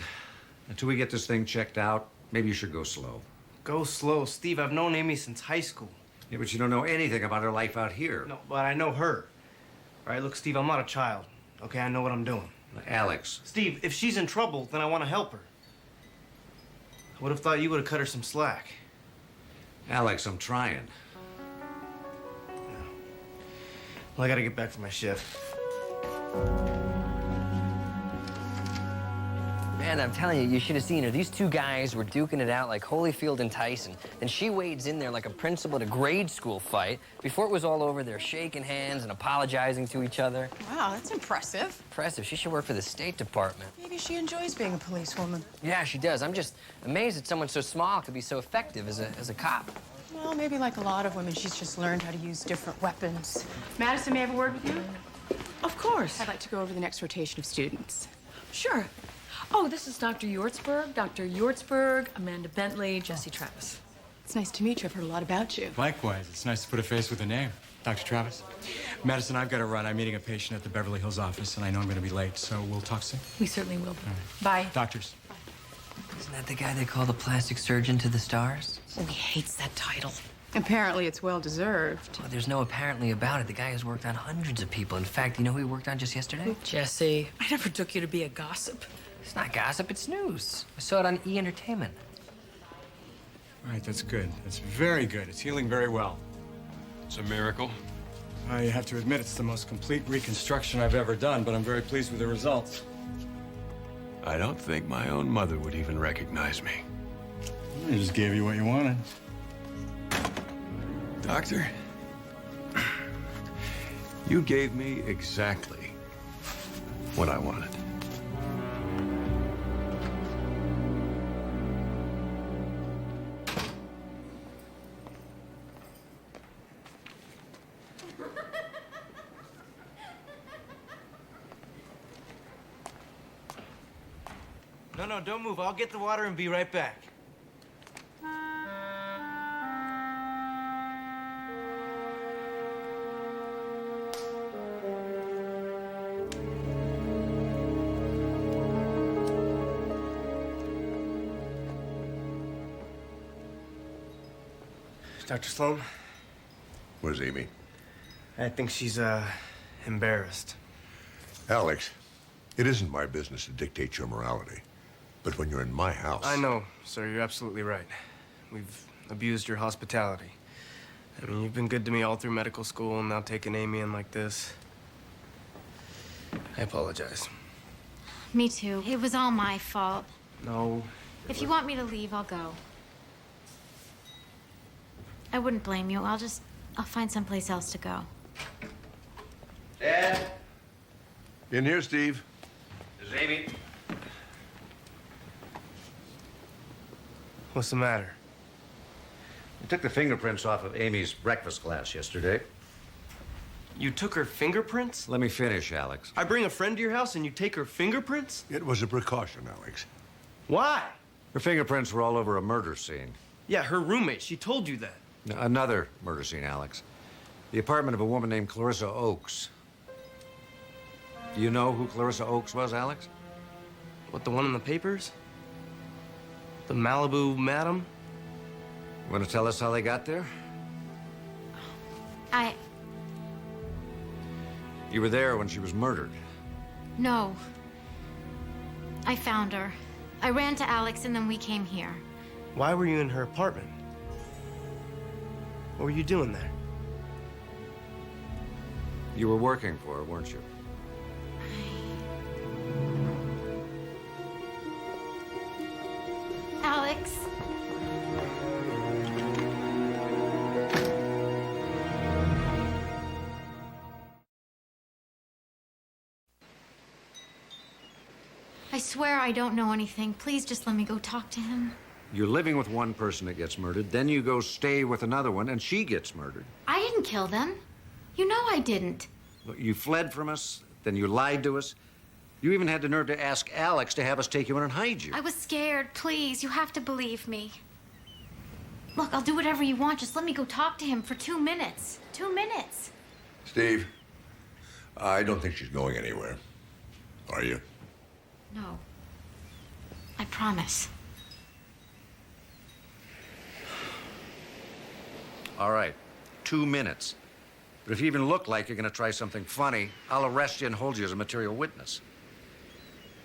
until we get this thing checked out, maybe you should go slow.
Go slow. Steve, I've known Amy since high school.
Yeah, but you don't know anything about her life out here.
No, but I know her. All right, look, Steve, I'm not a child. Okay, I know what I'm doing.
Alex.
Steve, if she's in trouble, then I want to help her. I would have thought you would have cut her some slack.
Alex, I'm trying.
Well, I gotta get back to my shift.
Man, I'm telling you, you should have seen her. These two guys were duking it out like Holyfield and Tyson. Then she wades in there like a principal at a grade school fight. Before it was all over, they're shaking hands and apologizing to each other.
Wow, that's impressive.
Impressive. She should work for the State Department.
Maybe she enjoys being a policewoman.
Yeah, she does. I'm just amazed that someone so small could be so effective as a cop.
Well, maybe like a lot of women, she's just learned how to use different weapons. Madison, may I have a word with you? Of course. I'd like to go over the next rotation of students.
Sure. Oh, this is Dr. Yortzberg, Amanda Bentley, Jesse Travis.
It's nice to meet you. I've heard a lot about you.
Likewise. It's nice to put a face with a name. Dr. Travis. Madison, I've got to run. I'm meeting a patient at the Beverly Hills office, and I know I'm going to be late, so we'll talk soon.
We certainly will.
Bye.
Doctors.
Isn't that the guy they call the plastic surgeon to the stars?
Oh, he hates that title. Apparently, it's well-deserved.
Well, there's no apparently about it. The guy has worked on hundreds of people. In fact, you know who he worked on just yesterday?
Jesse, I never took you to be a gossip.
It's not gossip, it's news. I saw it on E! Entertainment.
All right, that's good. That's very good. It's healing very well.
It's a miracle.
I have to admit, it's the most complete reconstruction I've ever done, but I'm very pleased with the results.
I don't think my own mother would even recognize me.
I just gave you what you wanted.
Doctor, you gave me exactly what I wanted.
No, don't move. I'll get the water and be right back. Dr. Sloan?
Where's Amy?
I think she's, embarrassed.
Alex, it isn't my business to dictate your morality. But when you're in my house...
I know, sir. You're absolutely right. We've abused your hospitality. I mean, you've been good to me all through medical school, and now taking Amy in like this. I apologize.
Me too. It was all my fault.
No.
If you want me to leave, I'll go. I wouldn't blame you. I'll find someplace else to go.
Dad?
In here, Steve.
Is Amy?
What's the matter?
We took the fingerprints off of Amy's breakfast glass yesterday.
You took her fingerprints?
Let me finish, Alex.
I bring a friend to your house and you take her fingerprints?
It was a precaution, Alex.
Why?
Her fingerprints were all over a murder scene.
Yeah, her roommate. She told you that.
Another murder scene, Alex. The apartment of a woman named Clarissa Oakes. Do you know who Clarissa Oakes was, Alex?
What, the one in the papers? The Malibu madam?
Want to tell us how they got there? You were there when she was murdered.
No. I found her. I ran to Alex and then we came here.
Why were you in her apartment? What were you doing there?
You were working for her, weren't you?
Alex. I swear I don't know anything. Please just let me go talk to him.
You're living with one person that gets murdered, then you go stay with another one, and she gets murdered.
I didn't kill them. You know I didn't.
Look, you fled from us, then you lied to us. You even had the nerve to ask Alex to have us take you in and hide you.
I was scared. Please, you have to believe me. Look, I'll do whatever you want. Just let me go talk to him for 2 minutes. 2 minutes.
Steve, I don't think she's going anywhere. Are you?
No. I promise.
All right, 2 minutes. But if you even look like you're going to try something funny, I'll arrest you and hold you as a material witness.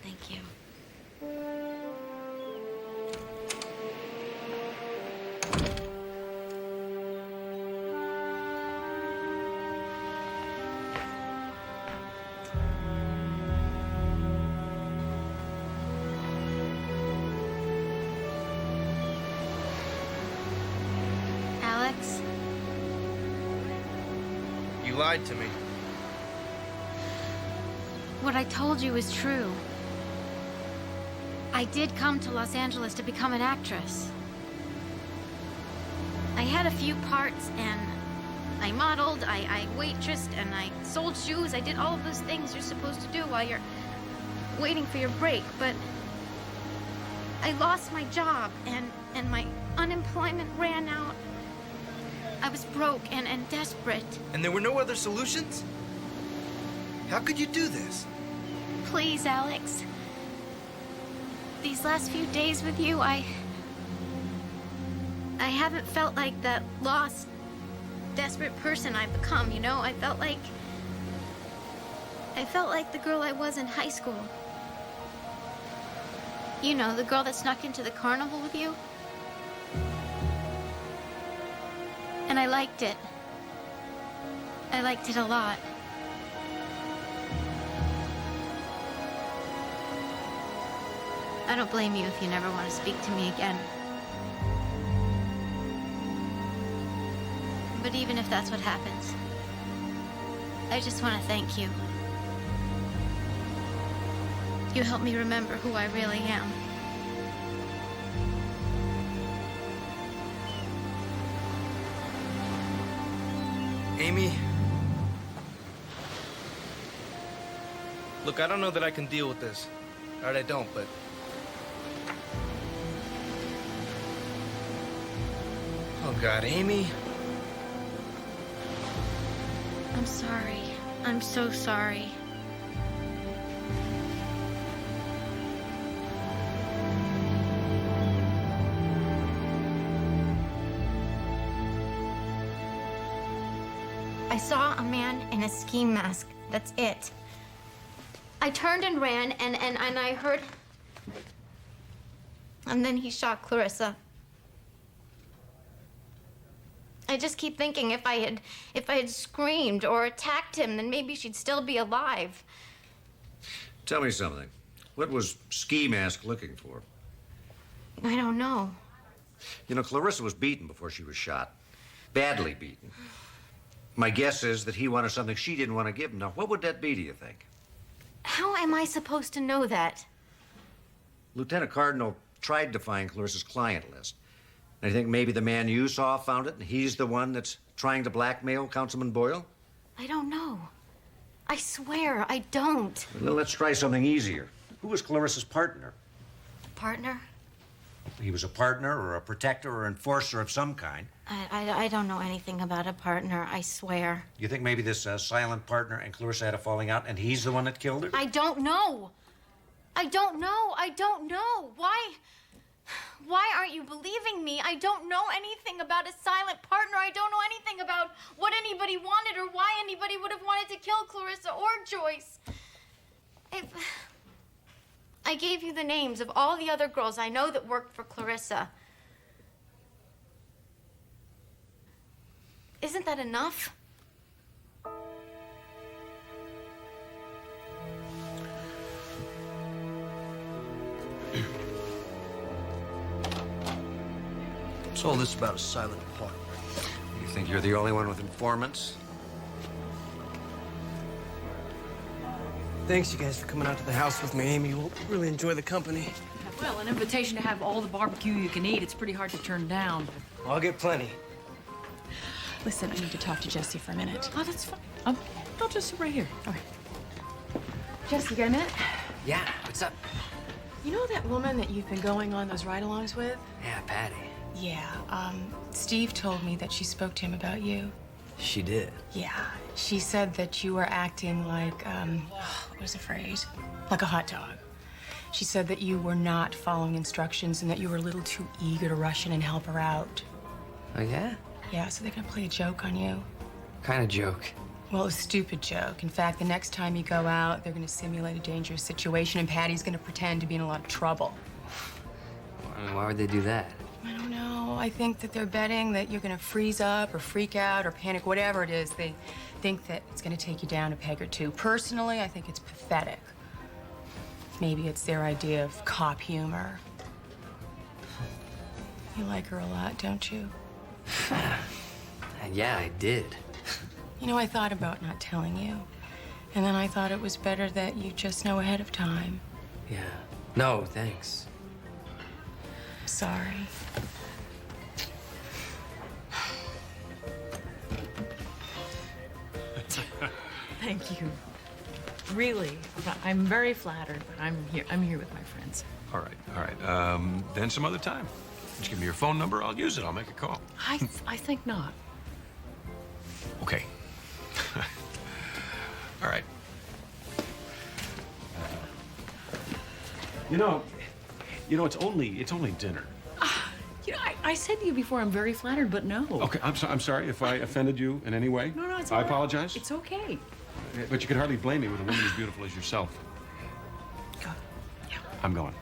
Thank you. Alex?
You lied to me.
What I told you is true. I did come to Los Angeles to become an actress. I had a few parts, and I modeled, I waitressed, and I sold shoes. I did all of those things you're supposed to do while you're waiting for your break, but I lost my job, and my unemployment ran out. I was broke and desperate.
And there were no other solutions? How could you do this?
Please, Alex. These last few days with you, I haven't felt like that lost, desperate person I've become, you know? I felt like the girl I was in high school. You know, the girl that snuck into the carnival with you. And I liked it. I liked it a lot. I don't blame you if you never want to speak to me again. But even if that's what happens, I just want to thank you. You helped me remember who I really am.
Amy? Look, I don't know that I can deal with this. All right, I don't, but... Oh, God, Amy?
I'm sorry. I'm so sorry. I saw a man in a ski mask. That's it. I turned and ran, and I heard... And then he shot Clarissa. I just keep thinking if I had screamed or attacked him, then maybe she'd still be alive.
Tell me something. What was Ski Mask looking for?
I don't know.
You know, Clarissa was beaten before she was shot. Badly beaten. My guess is that he wanted something she didn't want to give him. Now, what would that be, do you think?
How am I supposed to know that?
Lieutenant Cardinal tried to find Clarissa's client list. I think maybe the man you saw found it, and he's the one that's trying to blackmail Councilman Boyle?
I don't know. I swear, I don't.
Well, let's try something easier. Who was Clarissa's partner?
Partner?
He was a partner or a protector or enforcer of some kind.
I don't know anything about a partner, I swear.
You think maybe this silent partner and Clarissa had a falling out, and he's the one that killed her?
I don't know. I don't know. I don't know. Why aren't you believing me? I don't know anything about a silent partner. I don't know anything about what anybody wanted or why anybody would have wanted to kill Clarissa or Joyce. I gave you the names of all the other girls I know that worked for Clarissa. Isn't that enough?
What's all this about a silent partner?
You think you're the only one with informants?
Thanks, you guys, for coming out to the house with me, Amy. We'll really enjoy the company.
Well, an invitation to have all the barbecue you can eat, it's pretty hard to turn down.
Well, I'll get plenty.
Listen, I need to talk to Jesse for a minute.
Oh, that's fine. I'll just sit right here.
All right. Jesse, you got a minute?
Yeah, what's up?
You know that woman that you've been going on those ride-alongs with?
Yeah, Patty.
Yeah, Steve told me that she spoke to him about you.
She did.
Yeah, she said that you were acting like, what was the phrase? Like a hot dog. She said that you were not following instructions and that you were a little too eager to rush in and help her out.
Oh, yeah?
Yeah, so they're gonna play a joke on you.
Kind of joke.
Well, a stupid joke. In fact, the next time you go out, they're gonna simulate a dangerous situation and Patty's gonna pretend to be in a lot of trouble.
Why would they do that?
I don't know. I think that they're betting that you're gonna freeze up or freak out or panic, whatever it is. They think that it's gonna take you down a peg or two. Personally, I think it's pathetic. Maybe it's their idea of cop humor. You like her a lot, don't you?
Yeah, I did.
You know, I thought about not telling you. And then I thought it was better that you just know ahead of time.
Yeah. No, thanks.
Sorry.
Thank you. Really, I'm very flattered, but I'm here with my friends.
All right. Then some other time. Just give me your phone number. I'll use it. I'll make a call.
I think not.
Okay. All right. You know, it's only dinner.
You know, I said to you before, I'm very flattered, but no.
Okay, I'm sorry if I offended you in any way.
No, it's
I
all right.
apologize.
It's okay.
But you can hardly blame me with a woman as beautiful as yourself.
Go. Yeah.
I'm going.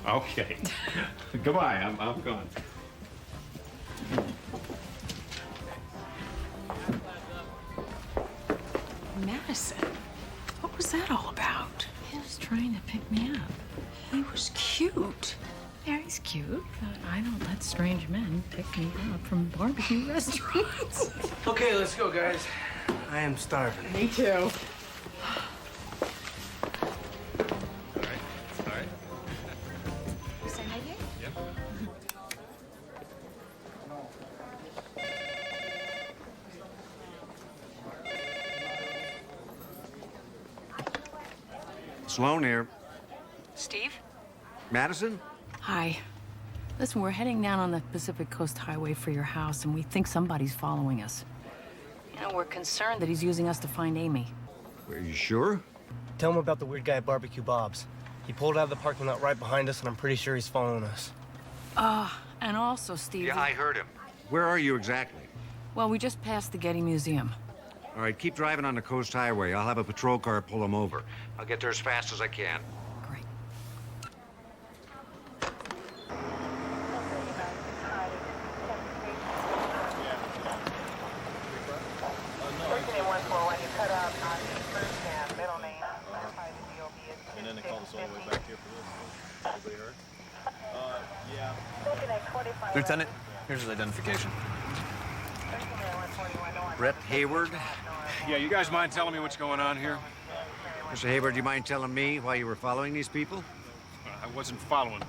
Okay. Goodbye. I'm gone.
Madison, what was that all about?
He was trying to pick me up.
He was cute.
Yeah, he's cute, but I don't let strange men pick me up from barbecue restaurants.
Okay, let's go, guys. I am starving.
Me too.
All right.
Is that right here?
Yep.
Sloan here.
Steve?
Madison?
Hi. Listen, we're heading down on the Pacific Coast Highway for your house, and we think somebody's following us. You know, we're concerned that he's using us to find Amy.
Are you sure?
Tell him about the weird guy at Barbecue Bob's. He pulled out of the parking lot right behind us, and I'm pretty sure he's following us.
And also, Steve...
Yeah, I heard him. Where are you exactly?
Well, we just passed the Getty Museum.
All right, keep driving on the Coast Highway. I'll have a patrol car pull him over. I'll get there as fast as I can.
Great.
And then they called us all the way back here for this. Everybody heard? Yeah.
Lieutenant, here's his identification.
Brett Hayward?
Yeah, you guys mind telling me what's going on here?
Mr. Hayward, do you mind telling me why you were following these people?
I wasn't following.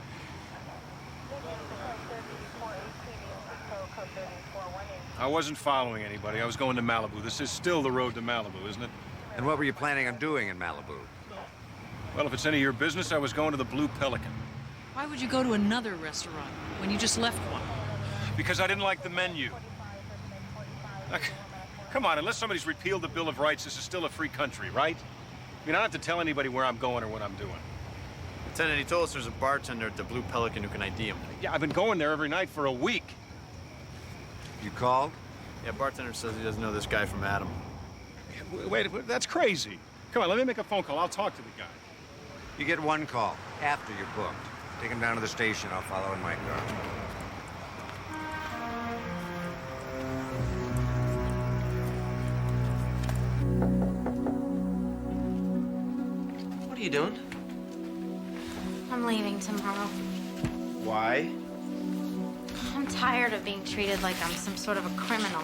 I wasn't following anybody. I was going to Malibu. This is still the road to Malibu, isn't it?
And what were you planning on doing in Malibu?
Well, if it's any of your business, I was going to the Blue Pelican.
Why would you go to another restaurant when you just left one?
Because I didn't like the menu. Come on, unless somebody's repealed the Bill of Rights, this is still a free country, right? I mean, I don't have to tell anybody where I'm going or what I'm doing.
Lieutenant, he told us there's a bartender at the Blue Pelican who can ID him.
Yeah, I've been going there every night for a week.
You called?
Yeah, bartender says he doesn't know this guy from Adam.
Wait, that's crazy. Come on, let me make a phone call. I'll talk to the guy.
You get one call after you're booked. Take him down to the station. I'll follow in my car.
What are you doing?
I'm leaving tomorrow.
Why?
I'm tired of being treated like I'm some sort of a criminal.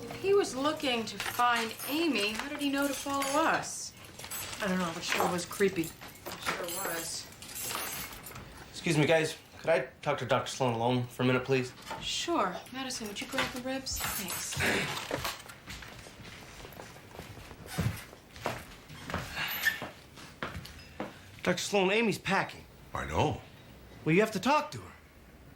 If he was looking to find Amy, how did he know to follow us? I don't know, but sure was creepy. Sure was.
Excuse me, guys. Could I talk to Dr. Sloan alone for a minute, please?
Sure. Madison, would you grab the ribs? Thanks.
Dr. Sloan, Amy's packing.
I know.
Well, you have to talk to her.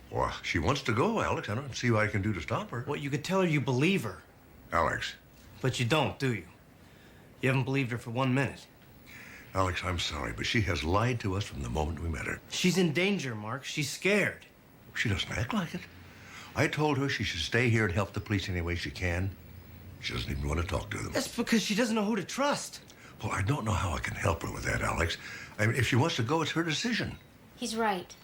Well, she wants to go, Alex. I don't see what I can do to stop her.
Well, you could tell her you believe her.
Alex.
But you don't, do you? You haven't believed her for 1 minute.
Alex, I'm sorry, but she has lied to us from the moment we met her.
She's in danger, Mark. She's scared.
She doesn't act like it. I told her she should stay here and help the police any way she can. She doesn't even want to talk to them.
That's because she doesn't know who to trust.
Well, I don't know how I can help her with that, Alex. I mean, if she wants to go, it's her decision.
He's right.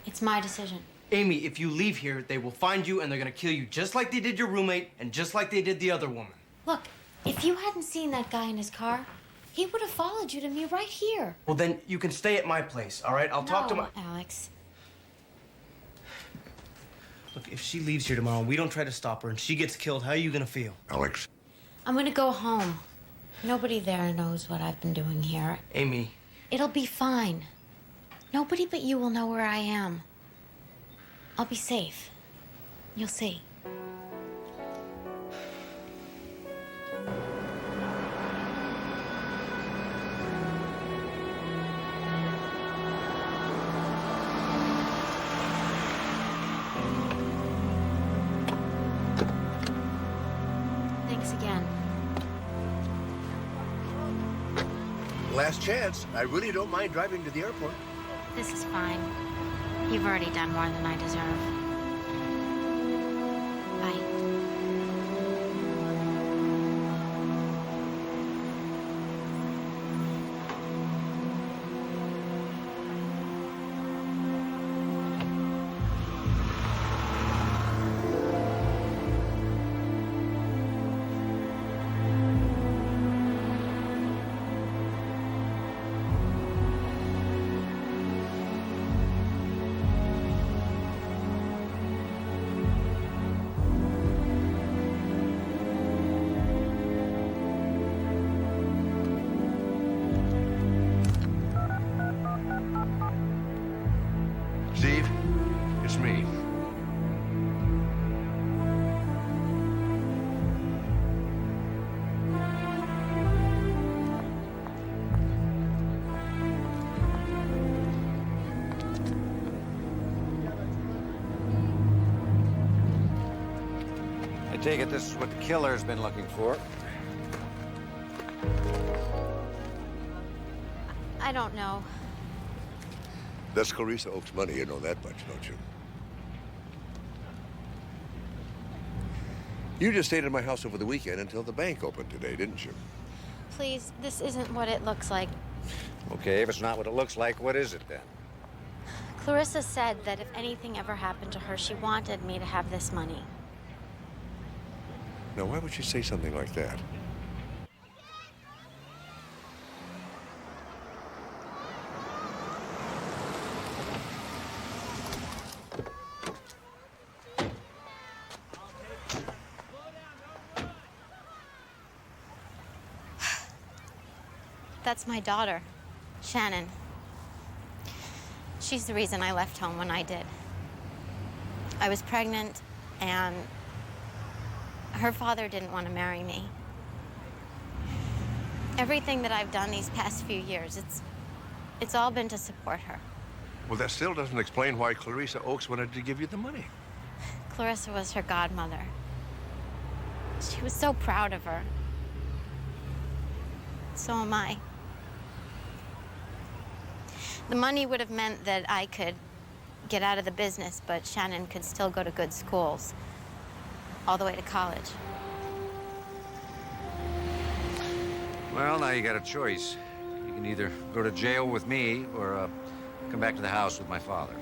It's my decision.
Amy, if you leave here, they will find you and they're gonna kill you just like they did your roommate and just like they did the other woman.
Look, if you hadn't seen that guy in his car, he would have followed you to me right here.
Well, then you can stay at my place, all right? I'll talk to my...
Alex.
Look, if she leaves here tomorrow and we don't try to stop her and she gets killed, how are you gonna feel?
Alex.
I'm gonna go home. Nobody there knows what I've been doing here.
Amy.
It'll be fine. Nobody but you will know where I am. I'll be safe. You'll see. Thanks again.
Last chance. I really don't mind driving to the airport.
This is fine. You've already done more than I deserve. Bye.
Steve, it's me.
I take it this is what the killer's been looking for.
I don't know.
That's Clarissa Oak's money. You know that much, don't you? You just stayed at my house over the weekend until the bank opened today, didn't you?
Please, this isn't what it looks like.
Okay, if it's not what it looks like, what is it then?
Clarissa said that if anything ever happened to her, she wanted me to have this money.
Now, why would you say something like that?
That's my daughter, Shannon. She's the reason I left home when I did. I was pregnant, and her father didn't want to marry me. Everything that I've done these past few years, it's all been to support her.
Well, that still doesn't explain why Clarissa Oakes wanted to give you the money.
Clarissa was her godmother. She was so proud of her. So am I. The money would have meant that I could get out of the business, but Shannon could still go to good schools, all the way to college.
Well, now you got a choice. You can either go to jail with me or come back to the house with my father.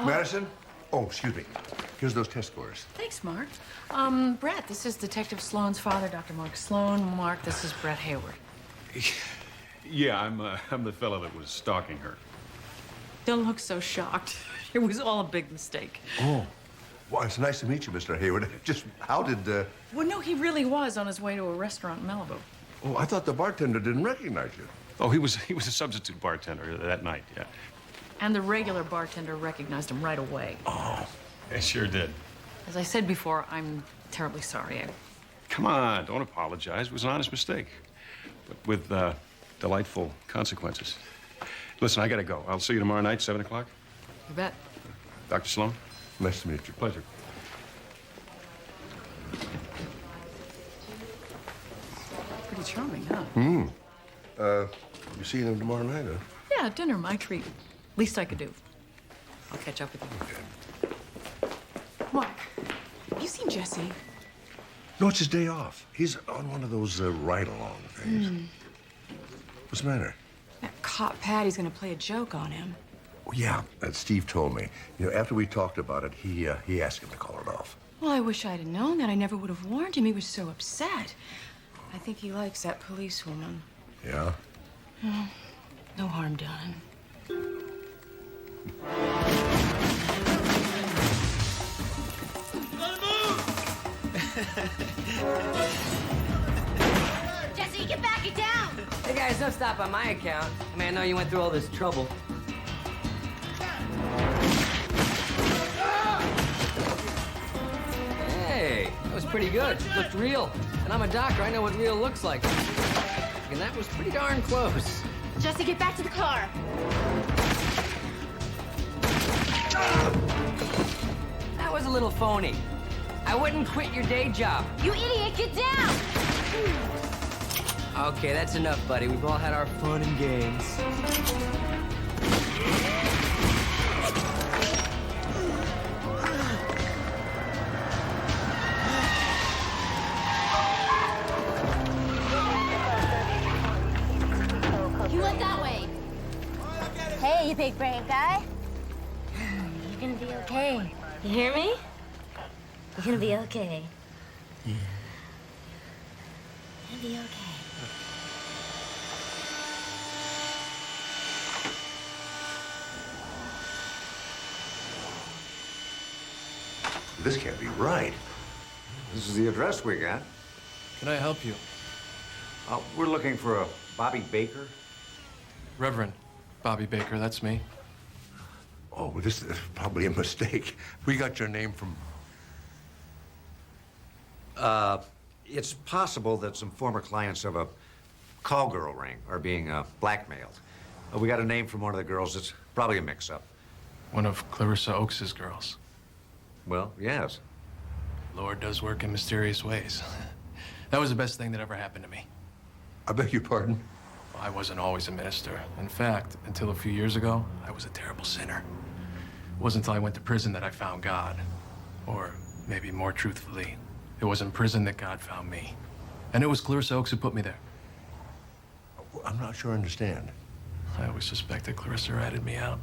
Madison? Oh, excuse me. Here's those test scores.
Thanks, Mark. Brett, this is Detective Sloan's father, Dr. Mark Sloan. Mark, this is Brett Hayward.
Yeah, I'm the fellow that was stalking her.
Don't look so shocked. It was all a big mistake.
Oh. Well, it's nice to meet you, Mr. Hayward. Just how did,
Well, no, he really was on his way to a restaurant in Malibu.
Oh, I thought the bartender didn't recognize you.
Oh, he was a substitute bartender that night, yeah.
And the regular bartender recognized him right away.
Oh, it sure did.
As I said before, I'm terribly sorry.
Come on, don't apologize. It was an honest mistake, but with delightful consequences. Listen, I gotta go. I'll see you tomorrow night, 7 o'clock.
You bet.
Dr. Sloan?
Nice to meet you.
Pleasure.
Pretty charming, huh?
You see them tomorrow night, huh?
Yeah, dinner, my treat. Least I could do. I'll catch up with you.
Mark, have you seen Jesse?
No, it's his day off. He's on one of those ride-along things. What's the matter?
That cop Patty's gonna play a joke on him.
Oh, yeah, Steve told me. You know, after we talked about it, he asked him to call it off.
Well, I wish I'd have known that. I never would have warned him. He was so upset. I think he likes that policewoman.
Yeah?
Oh, no harm done.
Jesse, get back, get down!
Hey guys, don't stop on my account. I mean, I know you went through all this trouble. Hey, that was pretty good. Looked real. And I'm a doctor, I know what real looks like. And that was pretty darn close.
Jesse, get back to the car.
That was a little phony. I wouldn't quit your day job.
You idiot, get down!
Okay, that's enough, buddy. We've all had our fun and games.
You went that way. Hey, you big brave guy. You're gonna be okay. You hear me? You're gonna be okay.
Yeah.
You're gonna be okay.
This can't be right.
This is the address we got.
Can I help you?
We're looking for a Bobby Baker.
Reverend Bobby Baker, that's me.
Oh, well, this is probably a mistake. We got your name from...
It's possible that some former clients of a call girl ring are being blackmailed. We got a name from one of the girls. It's probably a mix-up.
One of Clarissa Oakes' girls.
Well, yes.
Lord does work in mysterious ways. That was the best thing that ever happened to me.
I beg your pardon?
Well, I wasn't always a minister. In fact, until a few years ago, I was a terrible sinner. It wasn't until I went to prison that I found God. Or maybe more truthfully, it was in prison that God found me. And it was Clarissa Oakes who put me there.
I'm not sure I understand.
I always suspected Clarissa ratted me out.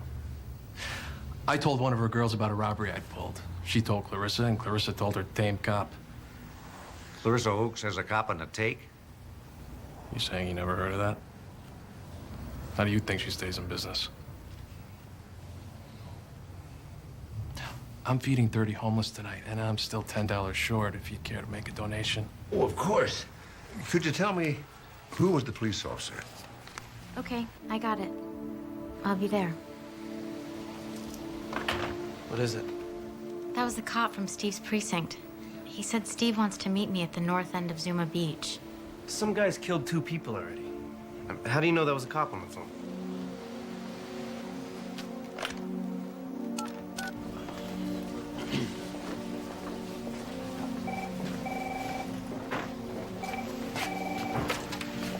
I told one of her girls about a robbery I'd pulled. She told Clarissa, and Clarissa told her tame cop.
Clarissa Oakes has a cop on the take?
You saying you never heard of that? How do you think she stays in business? I'm feeding 30 homeless tonight, and I'm still $10 short if you'd care to make a donation.
Oh, of course. Could you tell me who was the police officer?
Okay, I got it. I'll be there.
What is it?
That was the cop from Steve's precinct. He said Steve wants to meet me at the north end of Zuma Beach.
Some guy's killed 2 people already. How do you know that was a cop on the phone?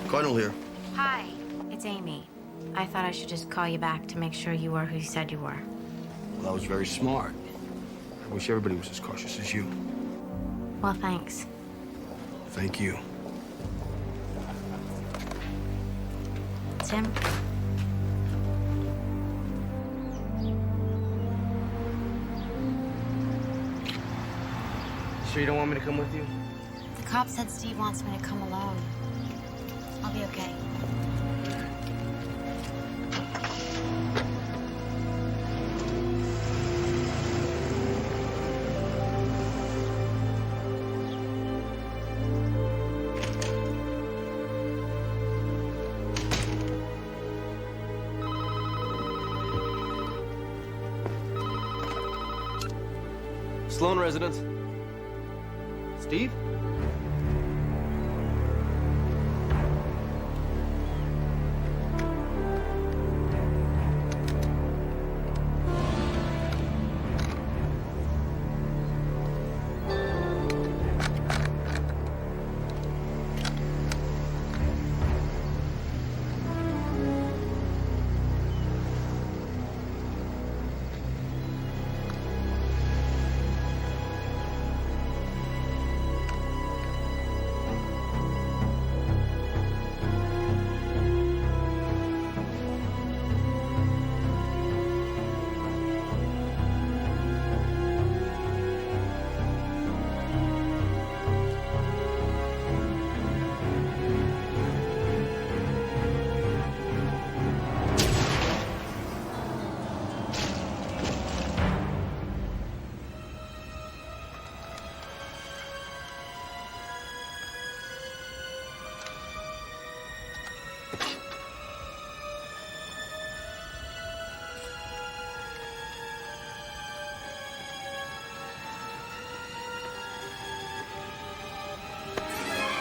Cardinal here.
Hi, it's Amy. I thought I should just call you back to make sure you were who you said you were.
Well, that was very smart. I wish everybody was as cautious as you.
Well, thanks.
Thank you.
Tim?
Sure you don't want me to come with you?
The cop said Steve wants me to come alone. I'll be okay.
Sloan residence. Steve?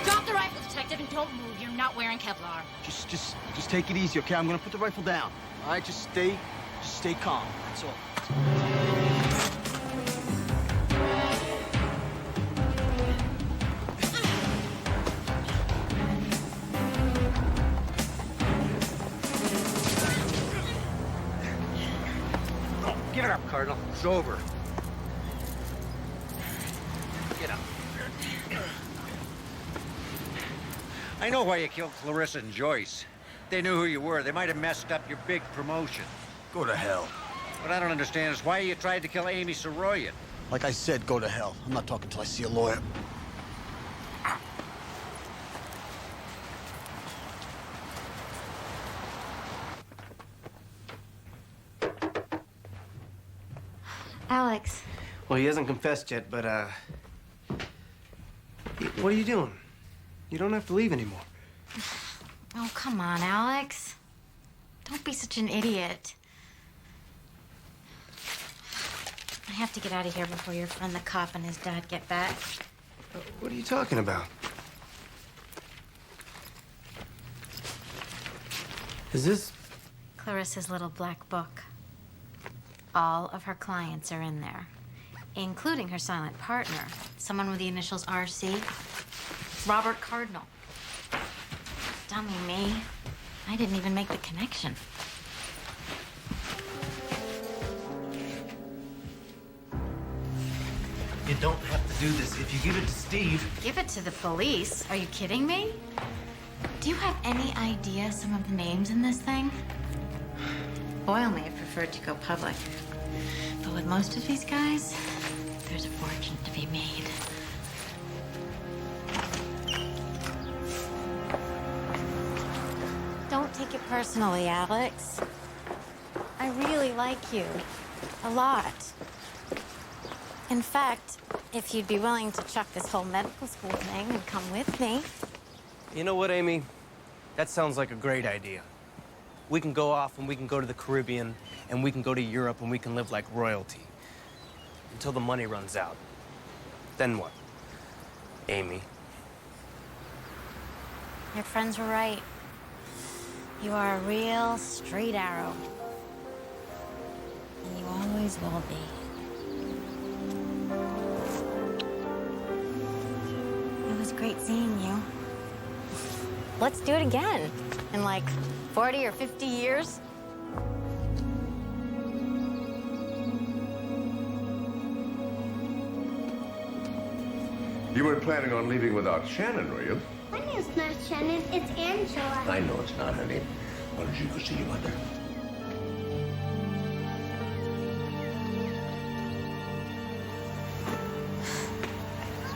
Drop the rifle, detective, and don't move. You're not wearing Kevlar.
Just take it easy, okay? I'm gonna put the rifle down. All right, just stay calm. That's all.
Get up, Cardinal. It's over. Get up. I know why you killed Clarissa and Joyce. They knew who you were. They might have messed up your big promotion.
Go to hell.
What I don't understand is why you tried to kill Amy Soroyan.
Like I said, go to hell. I'm not talking till I see a lawyer.
Alex.
Well, he hasn't confessed yet, but, what are you doing? You don't have to leave anymore.
Oh, come on, Alex. Don't be such an idiot. I have to get out of here before your friend the cop and his dad get back.
What are you talking about? Is this...
Clarissa's little black book. All of her clients are in there, including her silent partner, someone with the initials RC, Robert Cardinal. Dummy me. I didn't even make the connection.
You don't have to do this. If you give it to Steve...
Give it to the police? Are you kidding me? Do you have any idea some of the names in this thing? Boyle may have preferred to go public. But with most of these guys, there's a fortune to be made. Don't take it personally, Alex. I really like you. A lot. In fact, if you'd be willing to chuck this whole medical school thing and come with me.
You know what, Amy? That sounds like a great idea. We can go off and we can go to the Caribbean and we can go to Europe and we can live like royalty. Until the money runs out. Then what? Amy.
Your friends were right. You are a real straight arrow. And you always will be. It was great seeing you. Let's do it again. In like 40 or 50 years.
You weren't planning on leaving without Shannon, were you?
My name's not Shannon, it's Angela.
I know it's not her name. Why don't you go see your mother?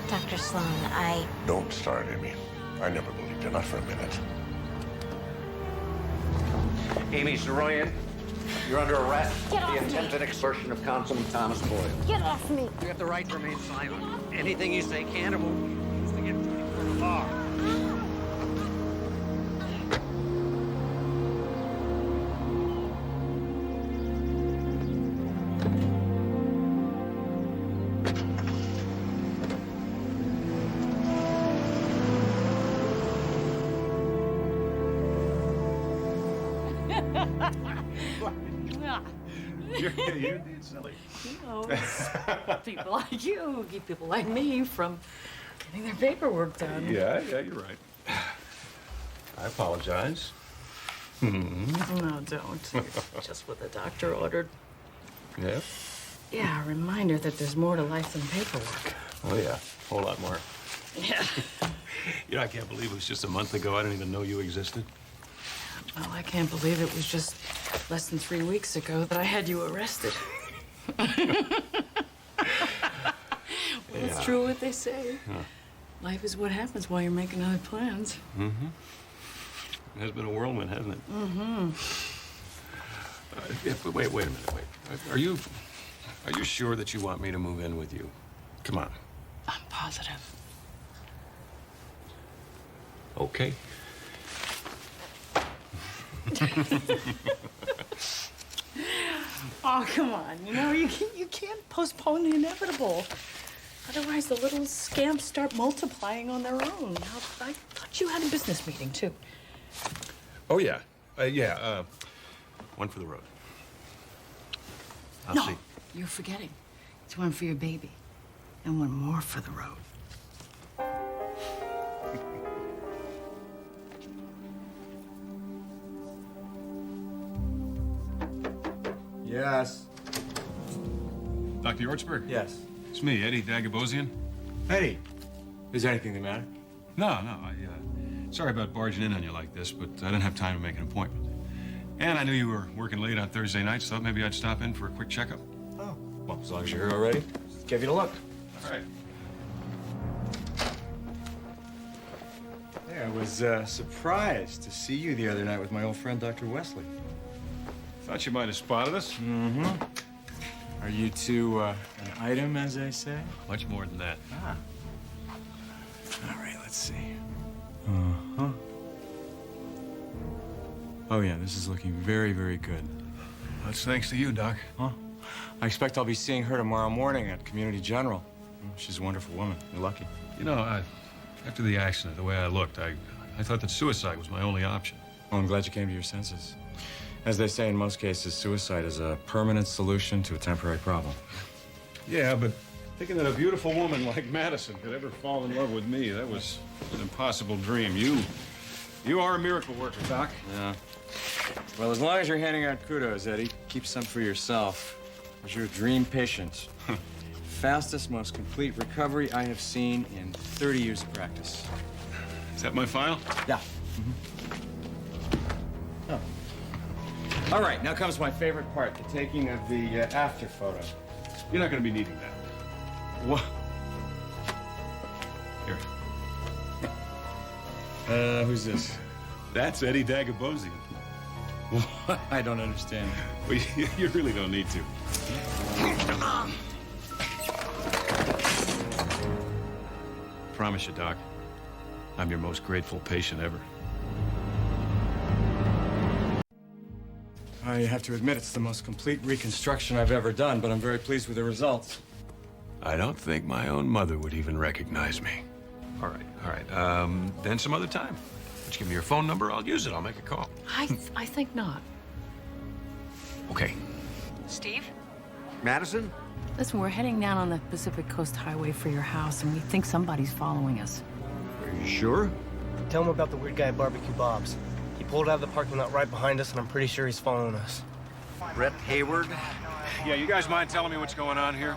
Dr. Sloan,
Don't start, Amy. I never believed you, not for a minute.
Amy Saroyan, you're under arrest
Get
for
off
the
me.
attempted extortion of Consul Thomas Boyle.
Get off me.
You have the right to remain silent. Anything you say can or won't be used against you in the law.
You're being silly.
You know, it's people like you keep people like me from getting their paperwork done.
Yeah, you're right. I apologize.
No, don't. Just what the doctor ordered.
Yeah?
Yeah, a reminder that there's more to life than paperwork.
Oh, yeah. A whole lot more.
Yeah.
You know, I can't believe it was just a month ago. I didn't even know you existed.
Well, I can't believe it was just less than 3 weeks ago that I had you arrested. It's true what they say.
Huh.
Life is what happens while you're making other plans.
Mm-hmm. It has been a whirlwind, hasn't it?
Mm-hmm.
But wait a minute, wait. Are you sure that you want me to move in with you? Come on.
I'm positive.
Okay.
Oh, come on. You know, you can't postpone the inevitable. Otherwise, the little scamps start multiplying on their own. Now, I thought you had a business meeting, too.
Oh, yeah. One for the road. I'll see.
You're forgetting. It's one for your baby. And one more for the road.
Yes.
Dr. Yortzberg?
Yes.
It's me, Eddie Dagobosian.
Eddie, is there anything the matter?
No. Sorry about barging in on you like this, but I didn't have time to make an appointment. And I knew you were working late on Thursday night, so thought maybe I'd stop in for a quick checkup.
Oh, well, as long as you're here already, just give you a look.
All right.
Hey, I was surprised to see you the other night with my old friend, Dr. Wesley.
Thought you might have spotted us.
Mm-hmm. Are you two an item, as they say?
Much more than that.
Ah. All right, let's see. Oh, yeah, this is looking very, very good.
That's thanks to you, Doc.
Huh? I expect I'll be seeing her tomorrow morning at Community General. She's a wonderful woman. You're lucky.
You know, after the accident, the way I looked, I thought that suicide was my only option.
Well, I'm glad you came to your senses. As they say in most cases, suicide is a permanent solution to a temporary problem.
Yeah, but thinking that a beautiful woman like Madison could ever fall in love with me, that was an impossible dream. You are a miracle worker, Doc.
Yeah. Well, as long as you're handing out kudos, Eddie, keep some for yourself. As your dream patient. Fastest, most complete recovery I have seen in 30 years of practice.
Is that my file?
Yeah. Oh. All right, now comes my favorite part, the taking of the after photo.
You're not going to be needing that.
What?
Here.
Who's this?
That's Eddie Dagobosian.
What? I don't understand.
Well, you really don't need to. Promise you, Doc, I'm your most grateful patient ever.
I have to admit, it's the most complete reconstruction I've ever done, but I'm very pleased with the results.
I don't think my own mother would even recognize me. All right. Then some other time. Just give me your phone number, I'll use it, I'll make a call.
I think not.
Okay.
Steve?
Madison?
Listen, we're heading down on the Pacific Coast Highway for your house, and we think somebody's following us.
Are you sure?
Tell him about the weird guy at Barbecue Bob's. He pulled out of the parking lot right behind us, and I'm pretty sure he's following us.
Brett Hayward?
Yeah, you guys mind telling me what's going on here?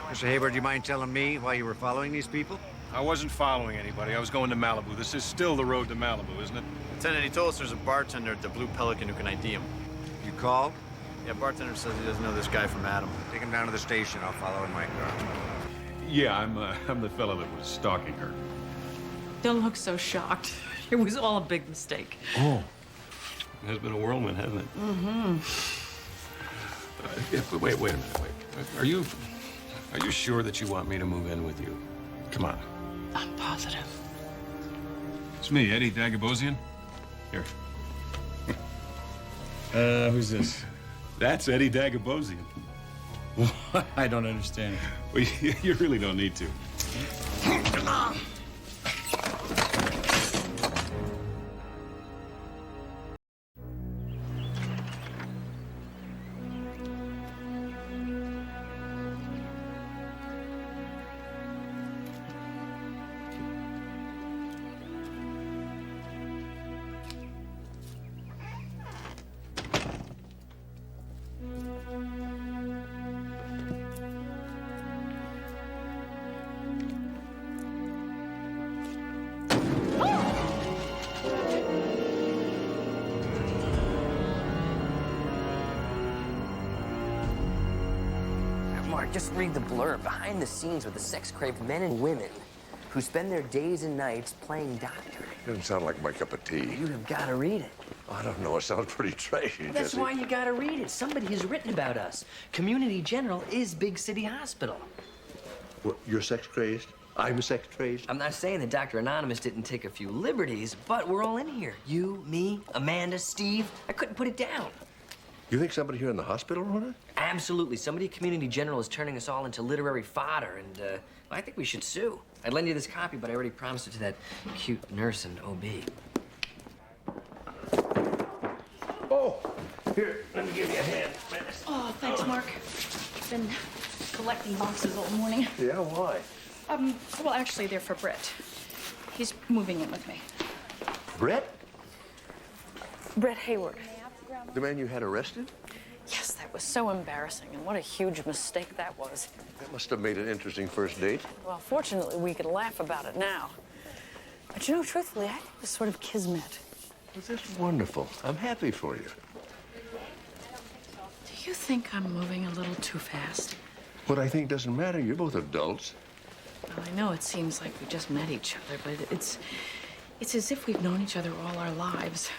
Mr. Hayward, do you mind telling me why you were following these people?
I wasn't following anybody. I was going to Malibu. This is still the road to Malibu, isn't it?
Lieutenant, he told us there's a bartender at the Blue Pelican who can ID him.
You called?
Yeah, bartender says he doesn't know this guy from Adam.
Take him down to the station. I'll follow in my car.
Yeah, I'm the fellow that was stalking her.
Don't look so shocked. It was all a big mistake.
Oh. It has been a whirlwind, hasn't it?
Mm-hmm.
But wait a minute, Are you sure that you want me to move in with you? Come on.
I'm positive.
It's me, Eddie Dagobosian. Here.
Who's this?
That's Eddie Dagobosian.
What? I don't understand.
Well, you really don't need to.
Come on.
Mark, just read the blurb. Behind the scenes with the sex-craved men and women who spend their days and nights playing doctor.
Doesn't sound like my cup of tea.
You have got to read it.
I don't know. It sounds pretty trashy,
That's
Jesse.
why you got to read it. Somebody has written about us. Community General is Big City Hospital.
What, you're sex crazed? I'm sex crazed?
I'm not saying that Dr. Anonymous didn't take a few liberties, but we're all in here. You, me, Amanda, Steve. I couldn't put it down.
You think somebody here in the hospital wrote it?
Absolutely. Somebody at Community General is turning us all into literary fodder, and I think we should sue. I'd lend you this copy, but I already promised it to that cute nurse in OB.
Oh, here, let me give you a hand.
Oh, thanks, Mark. Been collecting boxes all morning.
Yeah, why?
Well, actually, they're for Brett. He's moving in with me.
Brett?
Brett Hayward.
The man you had arrested?
Yes, that was so embarrassing, and what a huge mistake that was.
That must have made an interesting first date.
Well, fortunately, we can laugh about it now. But you know, truthfully, I think it was sort of kismet.
Well, that's wonderful. I'm happy for you.
Do you think I'm moving a little too fast?
What I think doesn't matter. You're both adults.
Well, I know it seems like we just met each other, but it's as if we've known each other all our lives.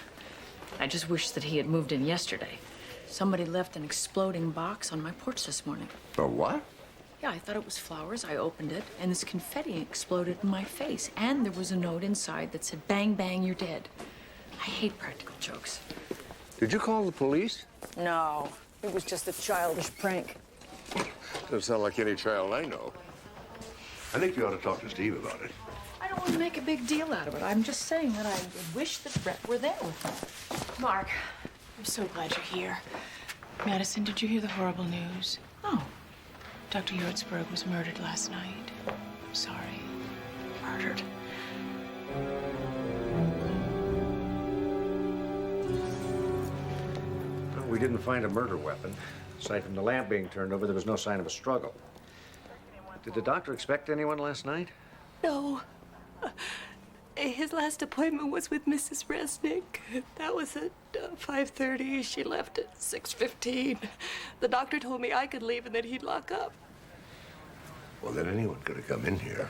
I just wish that he had moved in yesterday. Somebody left an exploding box on my porch this morning.
A what?
Yeah, I thought it was flowers. I opened it, and this confetti exploded in my face. And there was a note inside that said, "Bang, bang, you're dead." I hate practical jokes.
Did you call the police?
No, it was just a childish prank.
Doesn't sound like any child I know. I think you ought to talk to Steve about it.
I don't want to make a big deal out of it. I'm just saying that I wish that Brett were there with me. Mark, I'm so glad you're here. Madison, did you hear the horrible news? Oh. Dr. Yortzberg was murdered last night. I'm sorry. Murdered.
Well, we didn't find a murder weapon. Aside from the lamp being turned over, there was no sign of a struggle. Did the doctor expect anyone last night?
No. His last appointment was with Mrs. Resnick. That was at 5:30. She left at 6:15. The doctor told me I could leave and that he'd lock up.
Well, then anyone could have come in here.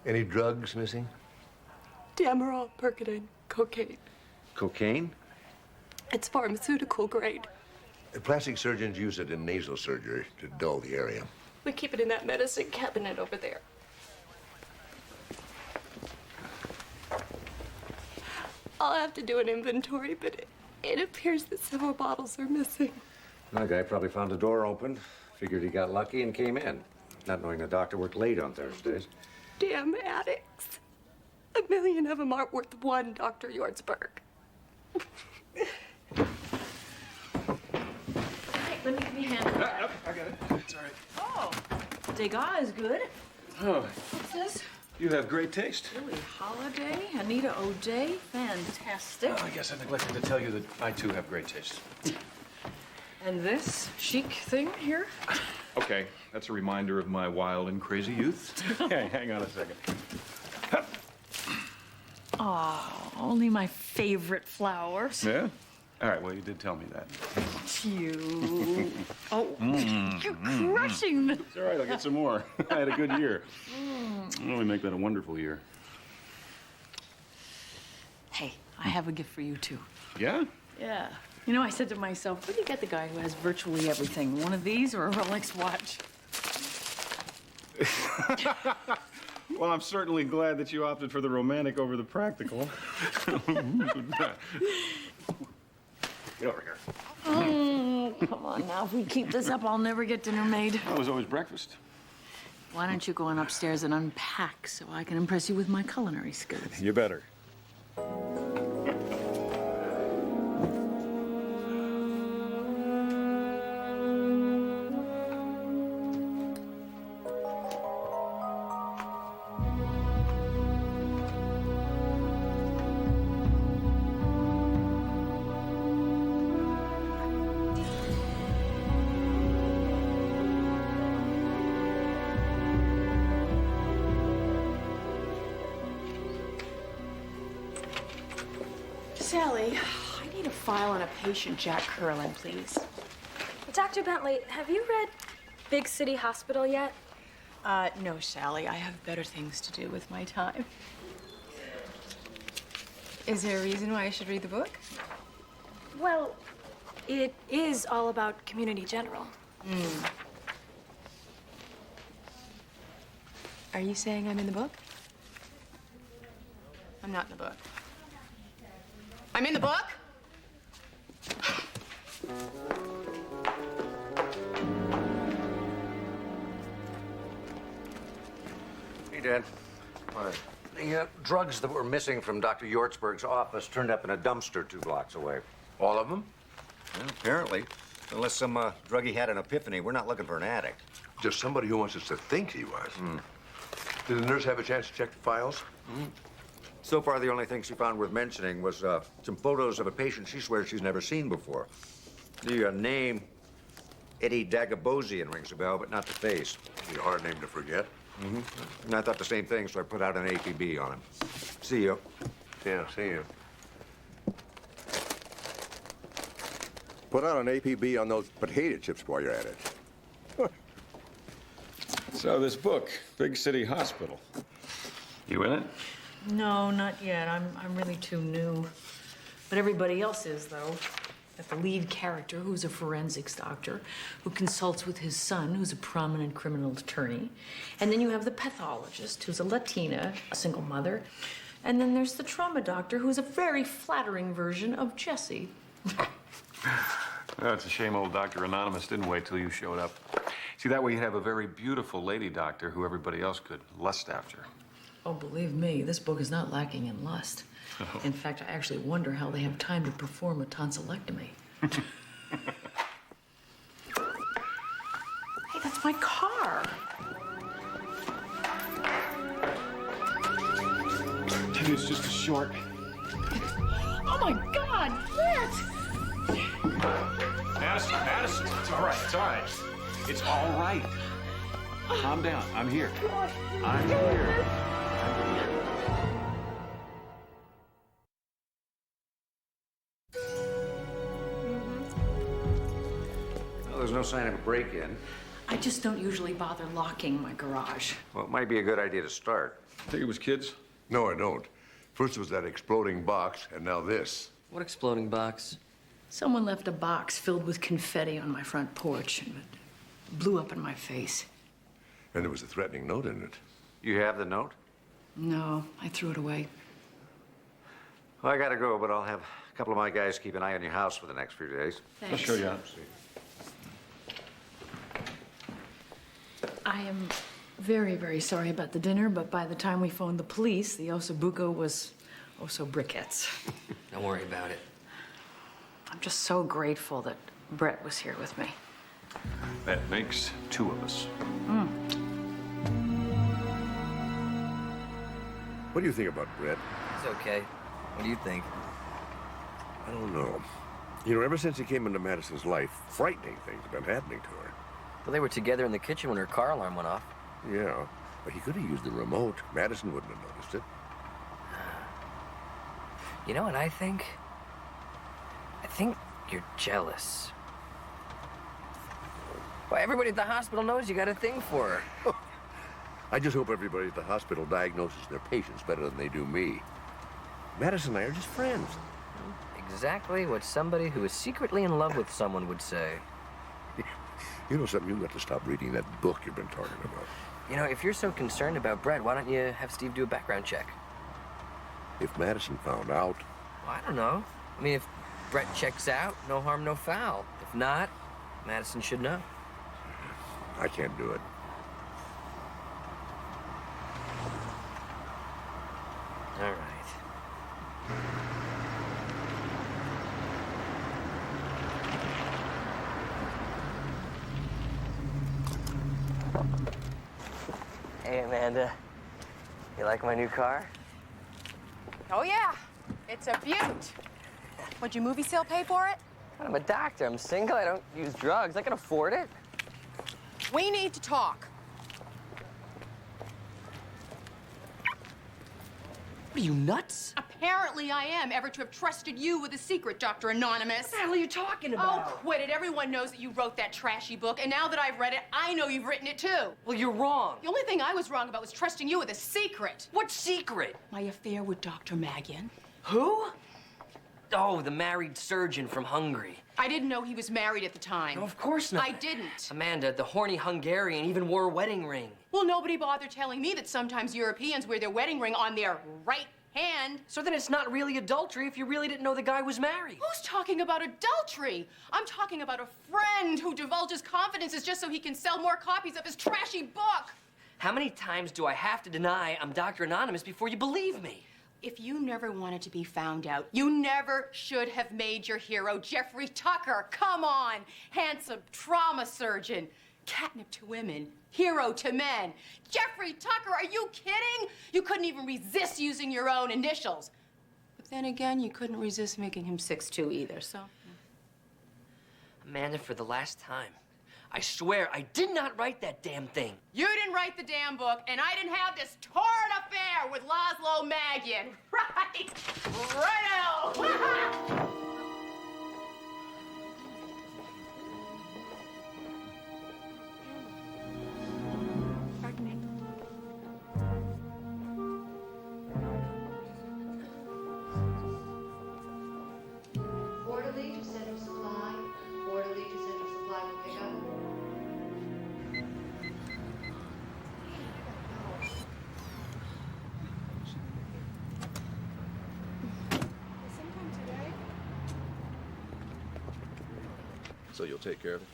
Any drugs missing?
Demerol, Percodan, cocaine.
Cocaine?
It's pharmaceutical grade.
The plastic surgeons use it in nasal surgery to dull the area.
We keep it in that medicine cabinet over there. I'll have to do an inventory, but it appears that several bottles are missing.
The guy probably found the door open, figured he got lucky, and came in, not knowing the doctor worked late on Thursdays.
Damn addicts. 1 million of them aren't worth one, Dr. Yortzberg.
Hey, let me hand it back.
I got it. It's all right.
Oh, Degas is good.
Oh,
What's this?
you have great taste.
Billie Holiday, Anita O'Day, fantastic.
Oh, I guess I neglected to tell you that I too have great taste.
And this chic thing here?
Okay, that's a reminder of my wild and crazy youth. Hey, hang on a second.
Oh, only my favorite flowers.
Yeah? All right, well, you did tell me that.
You. Oh, you're crushing them.
It's all right, I'll get some more. I had a good year. Well, we make that a wonderful year.
Hey, I have a gift for you, too.
Yeah?
Yeah. You know, I said to myself, what do you get the guy who has virtually everything? One of these or a Rolex watch?
Well, I'm certainly glad that you opted for the romantic over the practical. Get over here.
Oh, come on now. If we keep this up, I'll never get dinner made.
That was always breakfast.
Why don't you go on upstairs and unpack so I can impress you with my culinary skills?
You better.
Sally, I need a file on a patient, Jack Curlin, please.
Dr. Bentley, have you read Big City Hospital yet?
No, Sally. I have better things to do with my time. Is there a reason why I should read the book?
Well, it is all about Community General.
Are you saying I'm in the book? I'm not in the book. I'm in the book?
Hey, Dad. What? The drugs that were missing from Dr. Yortzberg's office turned up in a dumpster 2 blocks away.
All of them?
Well, apparently. Unless some druggie had an epiphany, we're not looking for an addict.
Just somebody who wants us to think he was. Did the nurse have a chance to check the files?
So far, the only thing she found worth mentioning was some photos of a patient she swears she's never seen before. The name, Eddie Dagobosian, rings a bell, but not the face.
A hard name to forget.
And I thought the same thing, so I put out an APB on him. See you.
Yeah, see you. Put out an APB on those potato chips while you're at it.
So this book, Big City Hospital. You in it?
No, not yet. I'm really too new. But everybody else is, though. Got the lead character, who's a forensics doctor, who consults with his son, who's a prominent criminal attorney. And then you have the pathologist, who's a Latina, a single mother. And then there's the trauma doctor, who's a very flattering version of Jesse.
Well, it's a shame old Dr. Anonymous didn't wait till you showed up. See, that way you'd have a very beautiful lady doctor who everybody else could lust after.
Oh, believe me, this book is not lacking in lust.
Oh.
In fact, I actually wonder how they have time to perform a tonsillectomy. Hey, that's my car.
It's just a short.
Oh my God, Brett!
Madison, it's all right, it's all right. It's all right. Calm down, I'm here. I'm here.
Well, there's no sign of a break-in.
I just don't usually bother locking my garage.
Well, it might be a good idea to start.
Think it was kids?
No, I don't. First was that exploding box, and now this.
What exploding box?
Someone left a box filled with confetti on my front porch, and it blew up in my face.
And there was a threatening note in it.
You have the note?
No, I threw it away.
Well, I gotta go, but I'll have a couple of my guys keep an eye on your house for the next few days.
Thanks.
I'll show you out.
I am very, very sorry about the dinner, but by the time we phoned the police, the ossobuco was also briquettes.
Don't worry about it.
I'm just so grateful that Brett was here with me.
That makes two of us.
What do you think about Brett?
It's okay. What do you think?
I don't know. You know, ever since he came into Madison's life, frightening things have been happening to her.
Well, they were together in the kitchen when her car alarm went off.
Yeah, but he could have used the remote. Madison wouldn't have noticed it.
You know what I think? I think you're jealous. Why, everybody at the hospital knows you got a thing for her.
I just hope everybody at the hospital diagnoses their patients better than they do me. Madison and I are just friends.
Exactly what somebody who is secretly in love with someone would say.
You know something? You've got to stop reading that book you've been talking about.
You know, if you're so concerned about Brett, why don't you have Steve do a background check?
If Madison found out...
Well, I don't know. I mean, if Brett checks out, no harm, no foul. If not, Madison should know.
I can't do it.
All right. Hey, Amanda. You like my new car?
Oh, yeah. It's a beaut. Would your movie sale pay for it?
I'm a doctor. I'm single. I don't use drugs. I can afford it.
We need to talk.
What are you, nuts?
Apparently I am, ever to have trusted you with a secret, Dr. Anonymous.
What the hell are you talking
Oh,
about?
quit it. Everyone knows that you wrote that trashy book, and now that I've read it, I know you've written it too.
Well, you're wrong.
The only thing I was wrong about was trusting you with a secret.
What secret?
My affair with Dr. Magian.
Who? Oh, the married surgeon from Hungary.
I didn't know he was married at the time.
No, of course not.
I didn't.
Amanda, the horny Hungarian even wore a wedding ring.
Well, nobody bothered telling me that sometimes Europeans wear their wedding ring on their right hand.
So then it's not really adultery if you really didn't know the guy was married.
Who's talking about adultery? I'm talking about a friend who divulges confidences just so he can sell more copies of his trashy book.
How many times do I have to deny I'm Dr. Anonymous before you believe me?
If you never wanted to be found out, you never should have made your hero Jeffrey Tucker. Come on, handsome trauma surgeon, catnip to women, hero to men. Jeffrey Tucker, are you kidding? You couldn't even resist using your own initials. But then again, you couldn't resist making him 6'2" either, so.
Amanda, for the last time, I swear I did not write that damn thing.
You didn't write the damn book, and I didn't have this torrid affair with Laszlo Magian. Right? Righto!
Orderly to center supply. Orderly to center supply will pick up.
So you'll take care of it?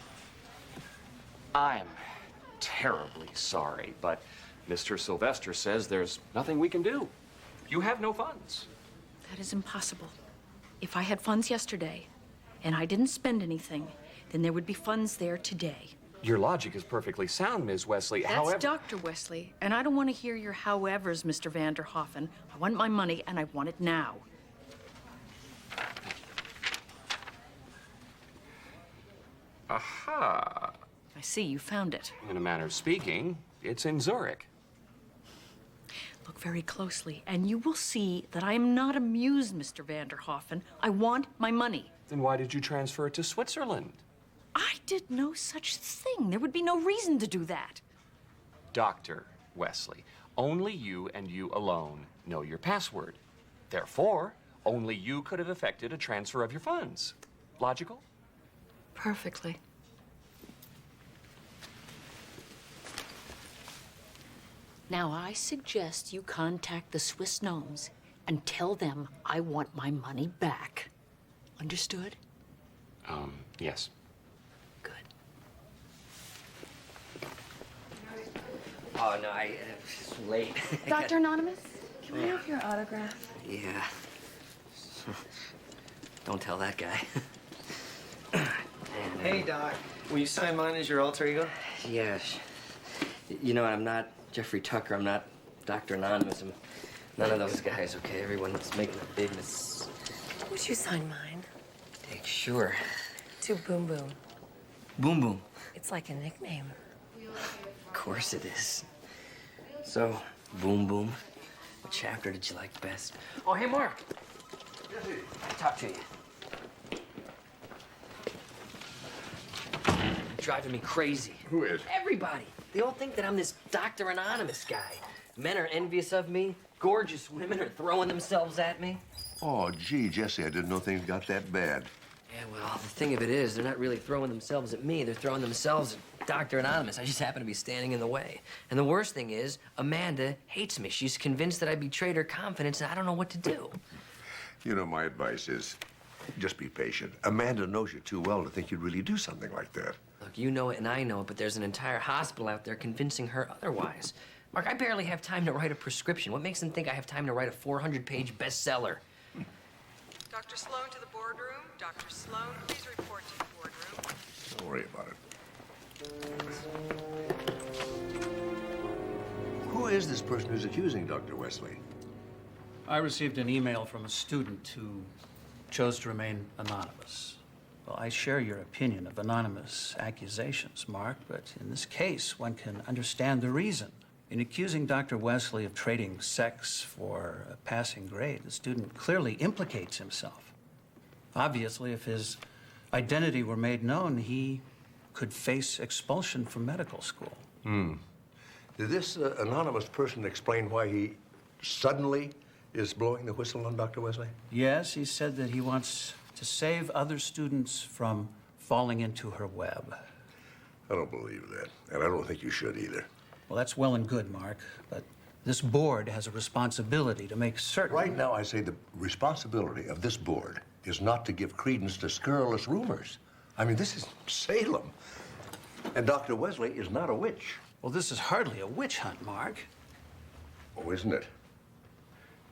I'm terribly sorry, but Mr. Sylvester says there's nothing we can do. You have no funds.
That is impossible. If I had funds yesterday and I didn't spend anything, then there would be funds there today.
Your logic is perfectly sound, Ms. Wesley.
That's
However,
Dr. Wesley, and I don't want to hear your howevers, Mr. Vanderhoffen. I want my money, and I want it now.
aha.
I see you found it.
In a manner of speaking, it's in Zurich.
Look very closely, and you will see that I am not amused, Mr. Vanderhoffen. I want my money.
Then why did you transfer it to Switzerland?
I did no such thing. There would be no reason to do that.
Dr. Wesley, only you and you alone know your password. Therefore, only you could have effected a transfer of your funds. Logical?
Perfectly. Now, I suggest you contact the Swiss gnomes and tell them I want my money back. Understood?
Yes.
Oh, no, it's late.
Dr. Anonymous, can I have your autograph?
Yeah. Don't tell that guy.
Hey, Doc. Will you sign mine as your alter ego?
Yes. You know, I'm not Jeffrey Tucker. I'm not Dr. Anonymous. I'm none of those guys, okay? Everyone's making a big mistake.
Would you sign mine?
Sure.
To Boom Boom.
Boom Boom.
It's like a nickname.
Of course it is. So, Boom Boom, what chapter did you like best? Oh, hey, Mark.
Jesse.
Talk to you. Driving me crazy.
Who is?
Everybody. They all think that I'm this Dr. Anonymous guy. Men are envious of me. Gorgeous women are throwing themselves at me.
Oh, gee, Jesse, I didn't know things got that bad.
Yeah, well, the thing of it is, they're not really throwing themselves at me. They're throwing themselves at Dr. Anonymous. I just happen to be standing in the way. And the worst thing is, Amanda hates me. She's convinced that I betrayed her confidence, and I don't know what to do.
You know, my advice is just be patient. Amanda knows you too well to think you'd really do something like that.
Look, you know it and I know it, but there's an entire hospital out there convincing her otherwise. Mark, I barely have time to write a prescription. What makes them think I have time to write a 400-page bestseller?
Dr. Sloan to the boardroom. Dr. Sloan, please report to the boardroom.
Don't worry about it. Who is this person who's accusing Dr. Wesley?
I received an email from a student who chose to remain anonymous. Well, I share your opinion of anonymous accusations, Mark, but in this case, one can understand the reason. In accusing Dr. Wesley of trading sex for a passing grade, the student clearly implicates himself. Obviously, if his identity were made known, he could face expulsion from medical school.
Did this anonymous person explain why he suddenly is blowing the whistle on Dr. Wesley?
Yes, he said that he wants to save other students from falling into her web.
I don't believe that, and I don't think you should either.
Well, that's well and good, Mark, but this board has a responsibility to make certain...
Right now, I say the responsibility of this board is not to give credence to scurrilous rumors. I mean, this is Salem, and Dr. Wesley is not a witch.
Well, this is hardly a witch hunt, Mark.
Oh, isn't it?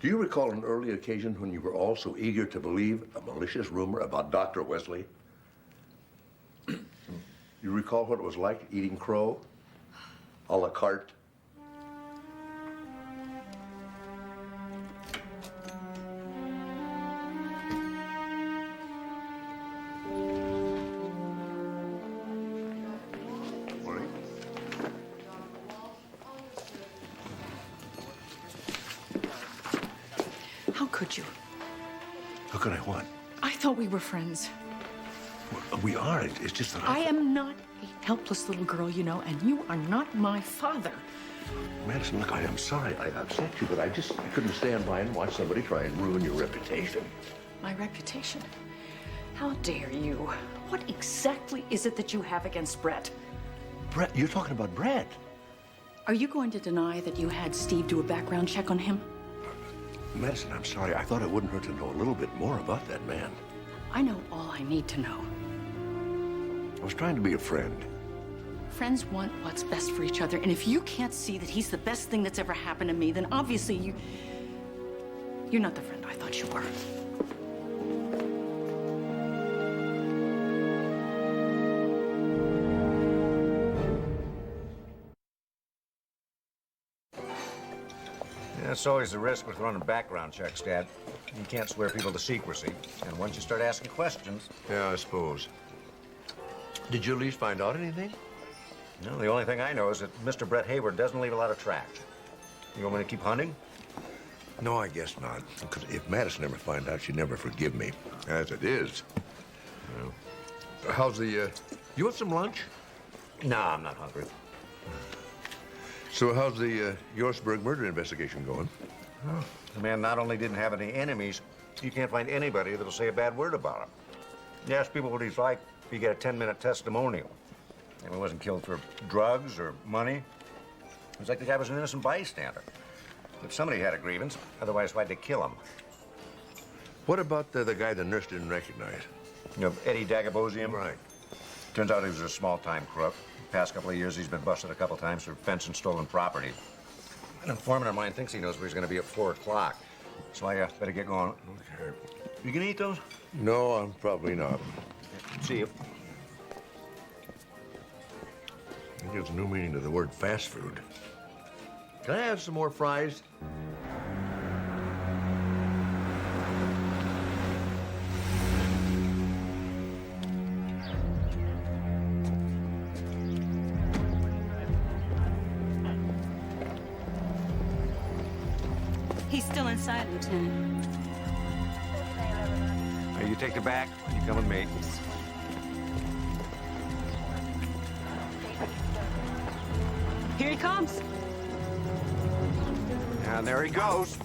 Do you recall an early occasion when you were all so eager to believe a malicious rumor about Dr. Wesley? You recall what it was like eating crow? A la carte?
How could you?
How could I what?
I thought we were friends.
We are. It's just that
I am not a helpless little girl, you know, and you are not my father.
Madison, look, I am sorry I upset you, but I couldn't stand by and watch somebody try and ruin your reputation.
My reputation? How dare you? What exactly is it that you have against Brett?
Brett, you're talking about Brett.
Are you going to deny that you had Steve do a background check on him?
Madison, I'm sorry. I thought it wouldn't hurt to know a little bit more about that man.
I know all I need to know.
I was trying to be a friend.
Friends want what's best for each other, and if you can't see that he's the best thing that's ever happened to me, then obviously you're not the friend I thought you were.
Yeah, it's always the risk with running background checks, Dad. You can't swear people to secrecy. And once you start asking questions...
Yeah, I suppose. Did you at least find out anything?
No, the only thing I know is that Mr. Brett Hayward doesn't leave a lot of tracks. You want me to keep hunting?
No, I guess not. Because if Madison ever finds out, she'd never forgive me. As it is. Well, how's the, you want some lunch?
No, I'm not hungry.
So how's the Yorsberg murder investigation going?
Well, the man not only didn't have any enemies, you can't find anybody that'll say a bad word about him. You ask people what he's like, you get a 10-minute testimonial. And he wasn't killed for drugs or money. It was like the guy was an innocent bystander. If somebody had a grievance, otherwise why'd they kill him?
What about the guy the nurse didn't recognize?
You know, Eddie Dagobosian?
Right.
Turns out he was a small-time crook. The past couple of years, he's been busted a couple times for fencing stolen property. An informant of mine thinks he knows where he's going to be at 4 o'clock. So I better get going. Okay. You gonna eat those?
No, I'm probably not.
See you.
It gives a new meaning to the word fast food. Can I have some more fries?
He's still inside, Lieutenant.
Hey, you take the back, you come with me.
Here he comes.
And there he goes.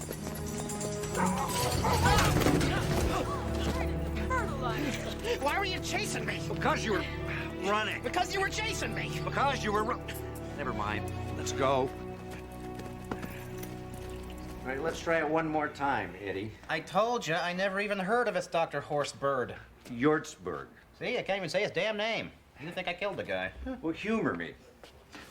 Why were you chasing me?
Because you were running.
Because you were chasing me.
Because you were Never mind. Let's go. All right, let's try it one more time, Eddie.
I told you, I never even heard of this Dr. Horst Bird.
Yortzberg.
See, I can't even say his damn name. You think I killed the guy?
Well, humor me.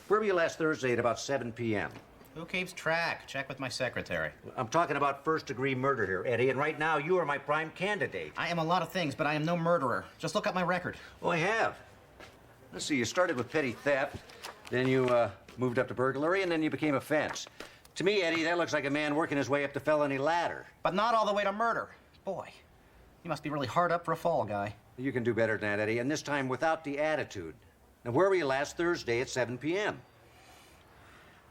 Where were you last Thursday at about 7 p.m.?
Who keeps track? Check with my secretary.
I'm talking about first-degree murder here, Eddie, and right now you are my prime candidate.
I am a lot of things, but I am no murderer. Just look up my record.
Oh, I have. Let's see, you started with petty theft, then you moved up to burglary, and then you became a fence. To me, Eddie, that looks like a man working his way up the felony ladder.
But not all the way to murder. Boy, you must be really hard up for a fall guy.
You can do better than that, Eddie, and this time without the attitude. Now, where were you last Thursday at 7 p.m.?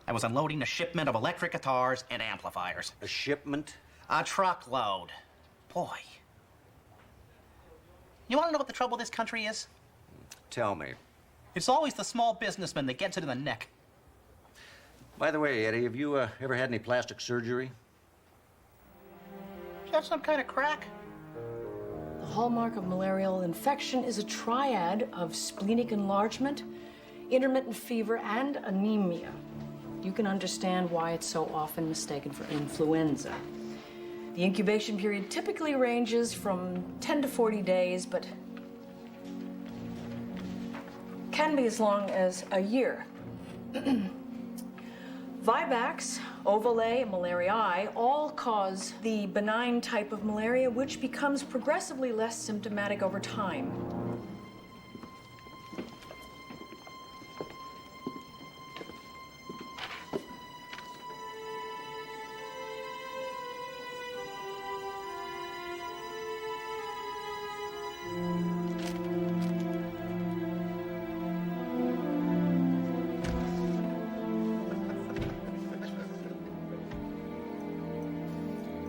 I was unloading a shipment of electric guitars and amplifiers.
A shipment?
A truckload. Boy. You want to know what the trouble with this country is?
Tell me.
It's always the small businessman that gets it in the neck.
By the way, Eddie, have you ever had any plastic surgery?
You have some kind of crack?
The hallmark of malarial infection is a triad of splenic enlargement, intermittent fever, and anemia. You can understand why it's so often mistaken for influenza. The incubation period typically ranges from 10 to 40 days, but can be as long as a year. Vivax, Ovale, and malariae all cause the benign type of malaria, which becomes progressively less symptomatic over time.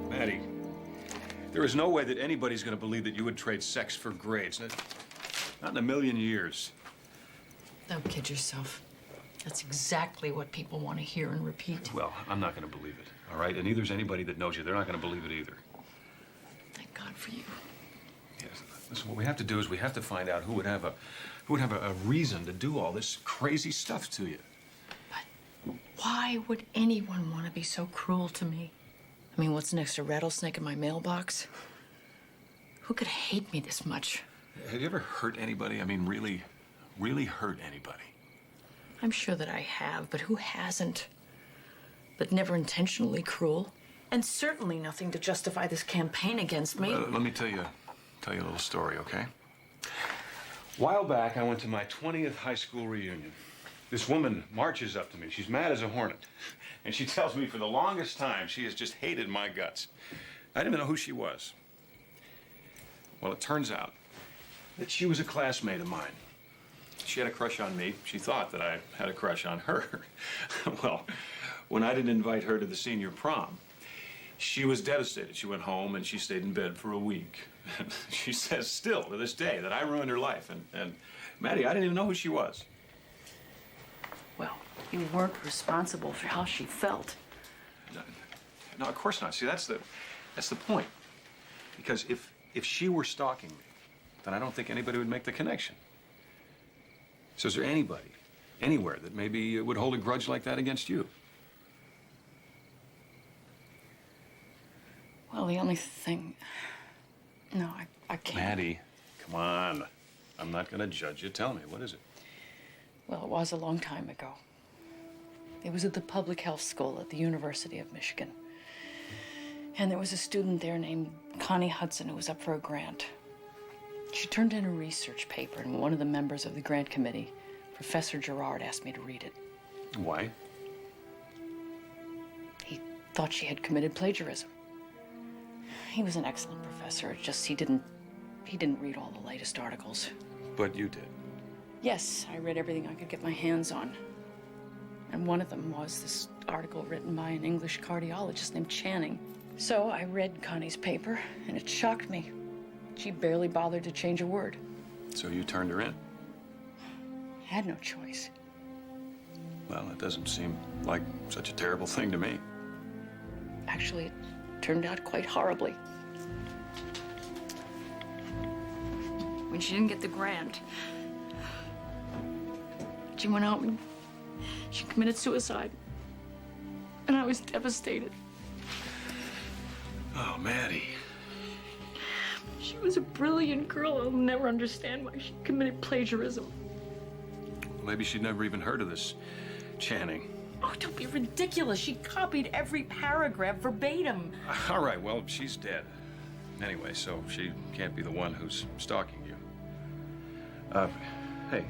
Maddie, there is no way that anybody's going to believe that you would trade sex for grades. Not in a million years.
Don't kid yourself. That's exactly what people want to hear and repeat.
Well, I'm not going to believe it, all right? And neither is anybody that knows you. They're not going to believe it either.
Thank God for you.
Yes. Listen, what we have to do is we have to find out who would have a reason to do all this crazy stuff to you.
Why would anyone want to be so cruel to me? I mean, what's next, a rattlesnake in my mailbox? Who could hate me this much?
Have you ever hurt anybody? I mean, really really hurt anybody?
I'm sure that I have, but who hasn't? But never intentionally cruel. And certainly nothing to justify this campaign against me.
Let me tell you a little story, okay? A while back, I went to my 20th high school reunion. This woman marches up to me. She's mad as a hornet. And she tells me for the longest time she has just hated my guts. I didn't even know who she was. Well, it turns out that she was a classmate of mine. She had a crush on me. She thought that I had a crush on her. Well, when I didn't invite her to the senior prom, she was devastated. She went home and she stayed in bed for a week. She says still to this day that I ruined her life. And Maddie, I didn't even know who she was.
Well, you weren't responsible for how she felt.
No, of course not. See, that's the point. Because if she were stalking me, then I don't think anybody would make the connection. So is there anybody, anywhere, that maybe would hold a grudge like that against you?
Well, the only thing... No, I can't.
Maddie, come on. I'm not going to judge you. Tell me, what is it?
Well, it was a long time ago. It was at the public health school at the University of Michigan. And there was a student there named Connie Hudson who was up for a grant. She turned in a research paper, and one of the members of the grant committee, Professor Gerard, asked me to read it.
Why?
He thought she had committed plagiarism. He was an excellent professor. It's just he didn't read all the latest articles.
But you did.
Yes, I read everything I could get my hands on. And one of them was this article written by an English cardiologist named Channing. So I read Connie's paper, and it shocked me. She barely bothered to change a word.
So you turned her in?
I had no choice.
Well, it doesn't seem like such a terrible thing to me.
Actually, it turned out quite horribly. When she didn't get the grant, she went out and she committed suicide. And I was devastated.
Oh, Maddie.
She was a brilliant girl. I'll never understand why she committed plagiarism.
Maybe she'd never even heard of this Channing.
Oh, don't be ridiculous. She copied every paragraph verbatim.
All right, well, she's dead. Anyway, so she can't be the one who's stalking you. Hey.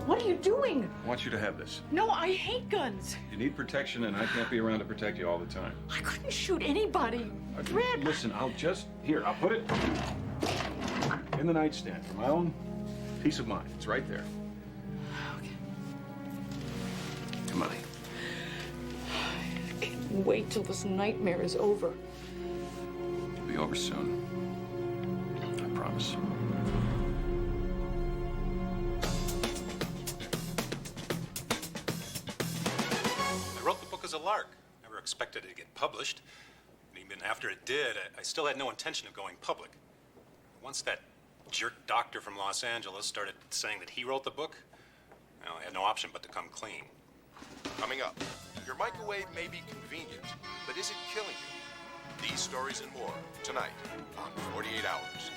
What are you doing?
I want you to have this.
No, I hate guns.
You need protection, and I can't be around to protect you all the time.
I couldn't shoot anybody. Red.
Listen, I'll put it in the nightstand for my own peace of mind. It's right there.
Okay.
Come on.
I can't wait till this nightmare is over.
It'll be over soon. I promise.
I wrote the book as a lark. Never expected it to get published. And even after it did, I still had no intention of going public. Once that jerk doctor from Los Angeles started saying that he wrote the book, well, I had no option but to come clean.
Coming up, your microwave may be convenient, but is it killing you? These stories and more tonight on 48 Hours.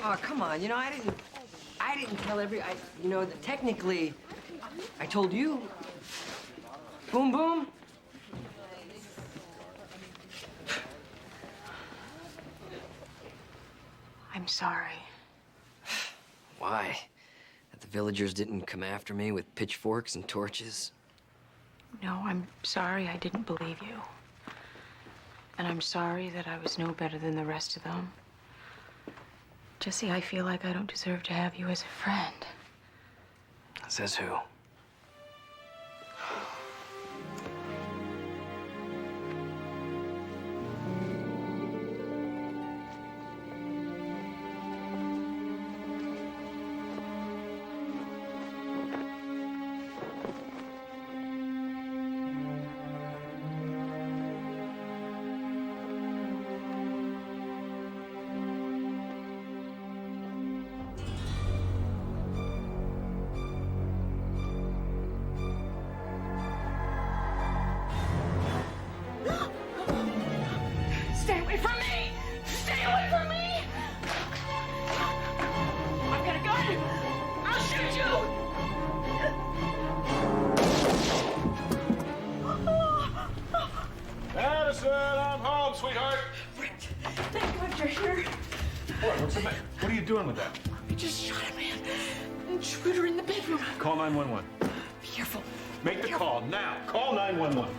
Oh, come on. You know, I didn't tell technically, I told you. Boom, boom.
I'm sorry.
Why? That the villagers didn't come after me with pitchforks and torches?
No, I'm sorry I didn't believe you. And I'm sorry that I was no better than the rest of them. Jesse, I feel like I don't deserve to have you as a friend.
Says who?
What's the matter? What are you doing with that?
We just shot a man. An intruder in the bedroom.
Call 911.
Be careful.
Make the call now. Call 911.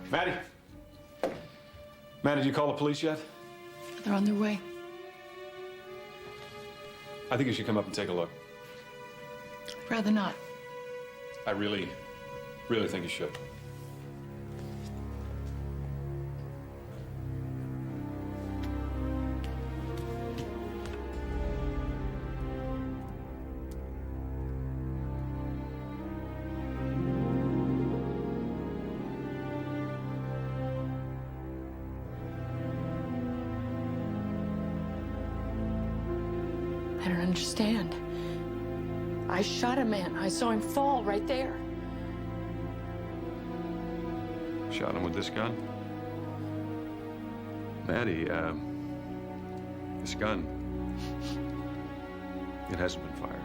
Maddie. Maddie, did you call the police yet?
They're on their way.
I think you should come up and take a look.
Rather not.
I really think you should.
I don't understand. I shot a man. I saw him fall right there.
Shot him with this gun? Maddie, this gun, it hasn't been fired.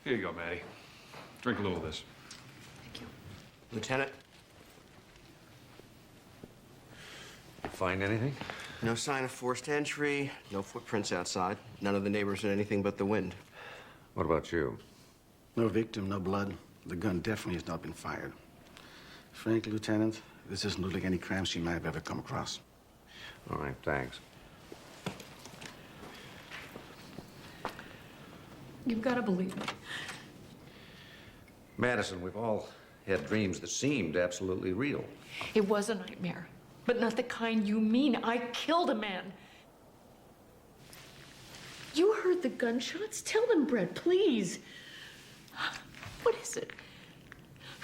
Here you go, Maddie. Drink a little of this.
Lieutenant?
Find anything?
No sign of forced entry, no footprints outside. None of the neighbors heard anything but the wind.
What about you?
No victim, no blood. The gun definitely has not been fired. Frankly, Lieutenant, this doesn't look like any crime scene I've ever come across.
All right, thanks.
You've got to believe me.
Madison, we've all had dreams that seemed absolutely real.
It was a nightmare, but not the kind you mean. I killed a man. You heard the gunshots? Tell them, Brett, please. What is it?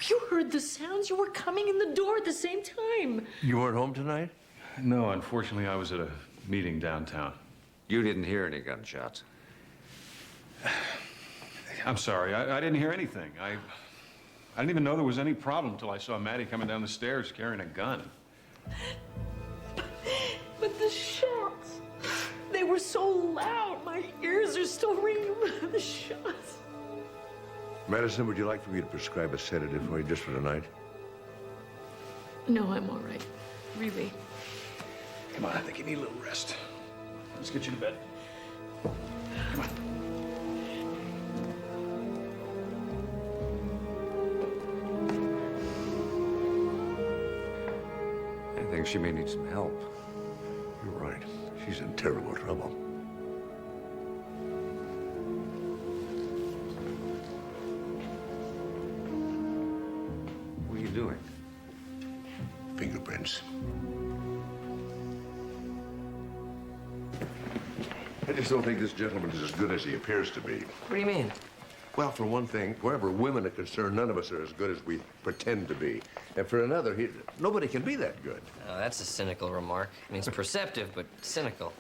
You heard the sounds. You were coming in the door at the same time.
You weren't home tonight?
No, unfortunately, I was at a meeting downtown.
You didn't hear any gunshots?
I'm sorry, I didn't hear anything. I didn't even know there was any problem until I saw Maddie coming down the stairs carrying a gun.
But the shots, they were so loud. My ears are still ringing with the shots.
Madison, would you like for me to prescribe a sedative for you just for tonight?
No, I'm all right. Really.
Come on, I think you need a little rest. Let's get you to bed. Come on.
I think she may need some help.
You're right. She's in terrible trouble.
What are you doing?
Fingerprints. I just don't think this gentleman is as good as he appears to be.
What do you mean?
Well, for one thing, wherever women are concerned, none of us are as good as we pretend to be. And for another, nobody can be that good.
Oh, that's a cynical remark. I mean, it's perceptive, but cynical.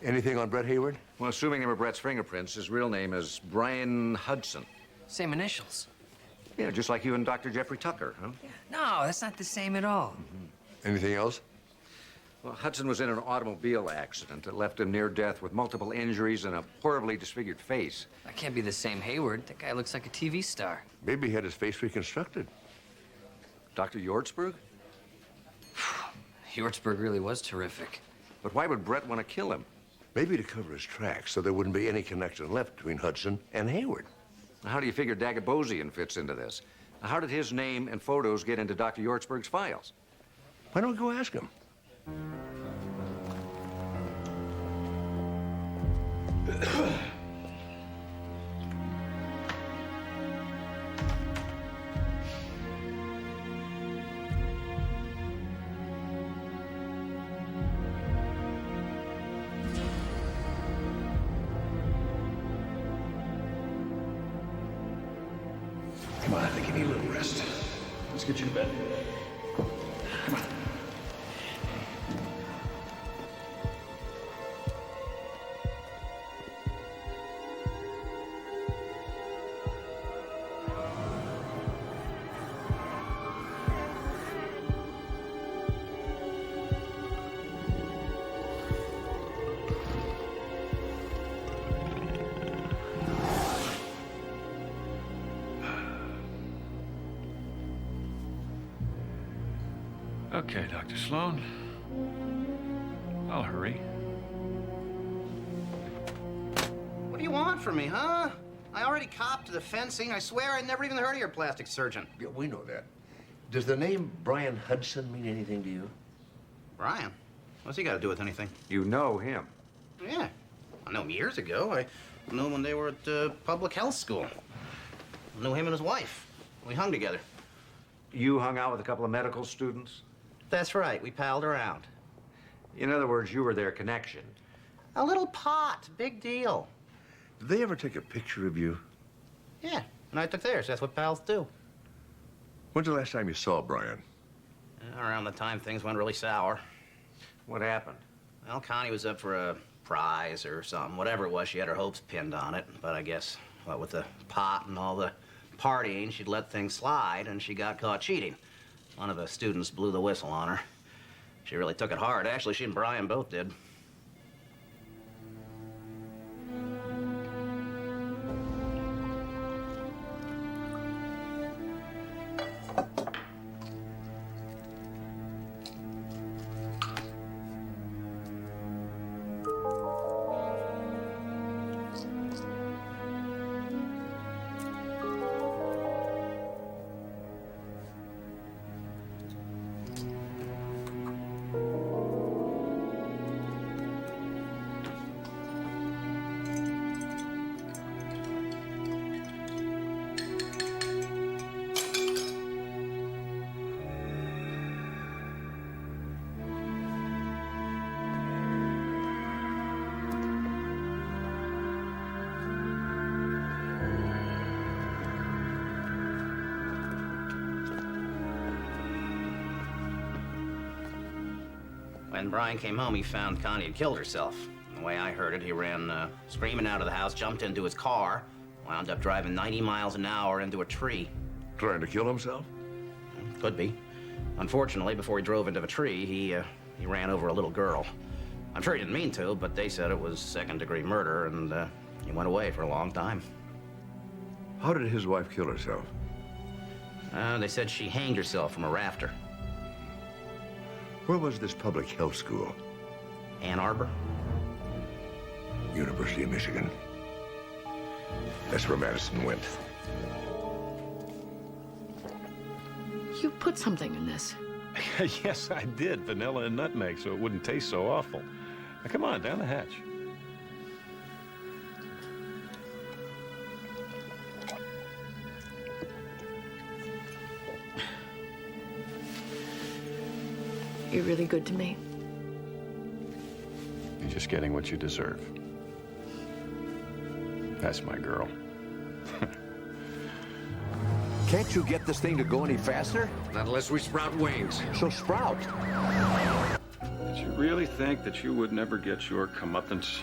Anything on Brett Hayward?
Well, assuming they were Brett's fingerprints, his real name is Brian Hudson.
Same initials.
Yeah, just like you and Dr. Jeffrey Tucker, huh?
No, that's not the same at all.
Anything else?
Well, Hudson was in an automobile accident that left him near death with multiple injuries and a horribly disfigured face.
That can't be the same Hayward. That guy looks like a TV star.
Maybe he had his face reconstructed.
Dr. Yortzberg?
Yortzberg really was terrific.
But why would Brett want to kill him?
Maybe to cover his tracks so there wouldn't be any connection left between Hudson and Hayward.
Now, how do you figure Dagobosian fits into this? Now, how did his name and photos get into Dr. Yortzberg's files?
Why don't we go ask him?
Come on, I think you need a little rest. Let's get you to bed. Come on. Okay, Dr. Sloan. I'll hurry.
What do you want from me, huh? I already copped the fencing. I swear I never even heard of your plastic surgeon.
Yeah, we know that. Does the name Brian Hudson mean anything to you?
Brian? What's he got to do with anything?
You know him.
Yeah. I know him years ago. I knew him when they were at public health school. I knew him and his wife. We hung together.
You hung out with a couple of medical students?
That's right. We palled around.
In other words, you were their connection.
A little pot. Big deal.
Did they ever take a picture of you?
Yeah. And I took theirs. That's what pals do.
When's the last time you saw Brian?
Around the time things went really sour.
What happened?
Well, Connie was up for a prize or something. Whatever it was, she had her hopes pinned on it. But I guess, what with the pot and all the partying, she'd let things slide, and she got caught cheating. One of the students blew the whistle on her. She really took it hard. Actually, she and Brian both did. When Brian came home, he found Connie had killed herself. The way I heard it, he ran screaming out of the house, jumped into his car, wound up driving 90 miles an hour into a tree.
Trying to kill himself?
Could be. Unfortunately, before he drove into a tree, he ran over a little girl. I'm sure he didn't mean to, but they said it was second-degree murder, and he went away for a long time.
How did his wife kill herself?
They said she hanged herself from a rafter.
Where was this public health school?
Ann Arbor.
University of Michigan. That's where Madison went.
You put something in this.
Yes, I did. Vanilla and nutmeg, so it wouldn't taste so awful. Now, come on, down the hatch.
You're really good to me.
You're just getting what you deserve. That's my girl.
Can't you get this thing to go any faster? Not unless we sprout wings. So sprout.
Did you really think that you would never get your comeuppance,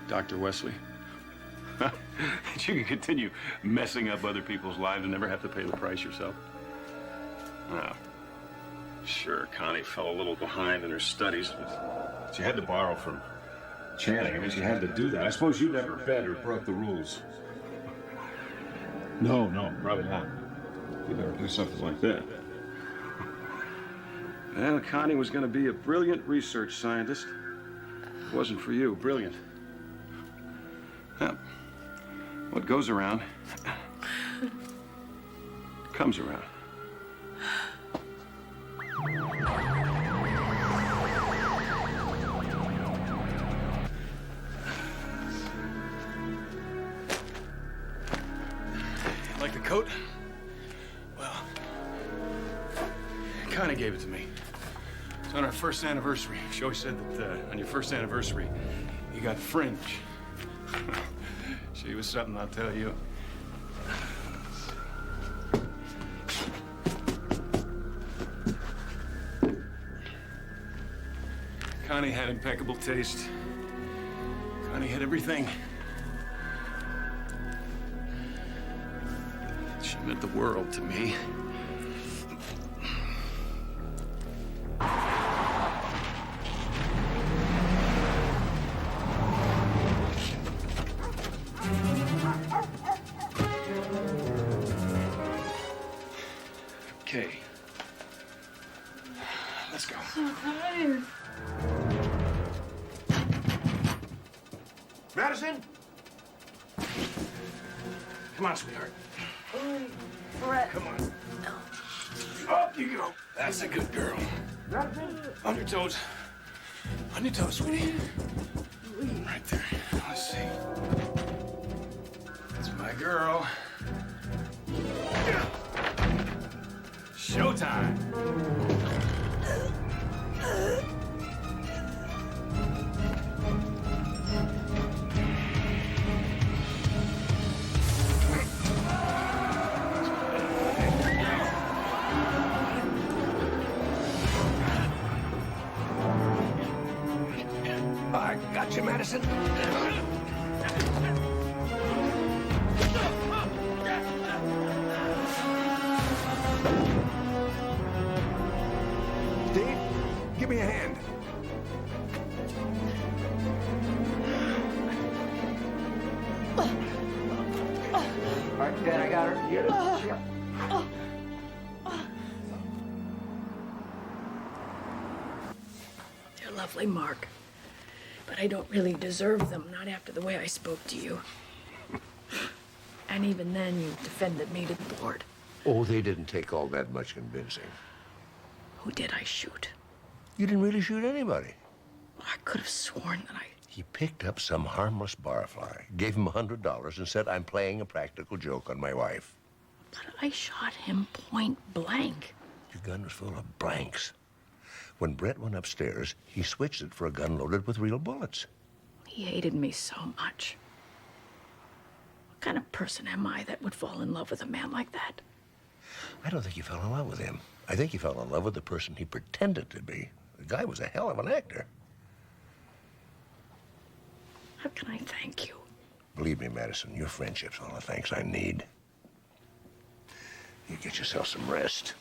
Dr. Wesley? That you can continue messing up other people's lives and never have to pay the price yourself? Oh. Sure, Connie fell a little behind in her studies, but she had to borrow from Channing. I mean, she had to do that. I suppose you never fed or broke the rules. No, probably not. You never do something like that. Well, Connie was going to be a brilliant research scientist. It wasn't for you. Brilliant. Well, what goes around comes around. Like the coat? Well, Connie gave it to me. It's on our first anniversary. She always said that on your first anniversary, you got fringe. She was something, I'll tell you. Connie had impeccable taste. Connie had everything. She meant the world to me. Okay. Come on, sweetheart.
Brett.
Come on. Up you go. That's a good girl. On your toes. On your toes, sweetie. Right there. Let's see. That's my girl. Showtime.
I got you, Madison. Steve, give me a hand.
All right, Dad, I got her. Yep.
They're lovely, Mark. But I don't really deserve them, not after the way I spoke to you. And even then, you defended me to the board.
Oh, they didn't take all that much convincing.
Who did I shoot?
You didn't really shoot anybody.
I could have sworn that I...
He picked up some harmless barfly, gave him $100, and said, I'm playing a practical joke on my wife.
But I shot him point blank.
Your gun was full of blanks. When Brett went upstairs, he switched it for a gun loaded with real bullets.
He hated me so much. What kind of person am I that would fall in love with a man like that?
I don't think you fell in love with him. I think you fell in love with the person he pretended to be. The guy was a hell of an actor.
How can I thank you?
Believe me, Madison, your friendship's all the thanks I need. You get yourself some rest.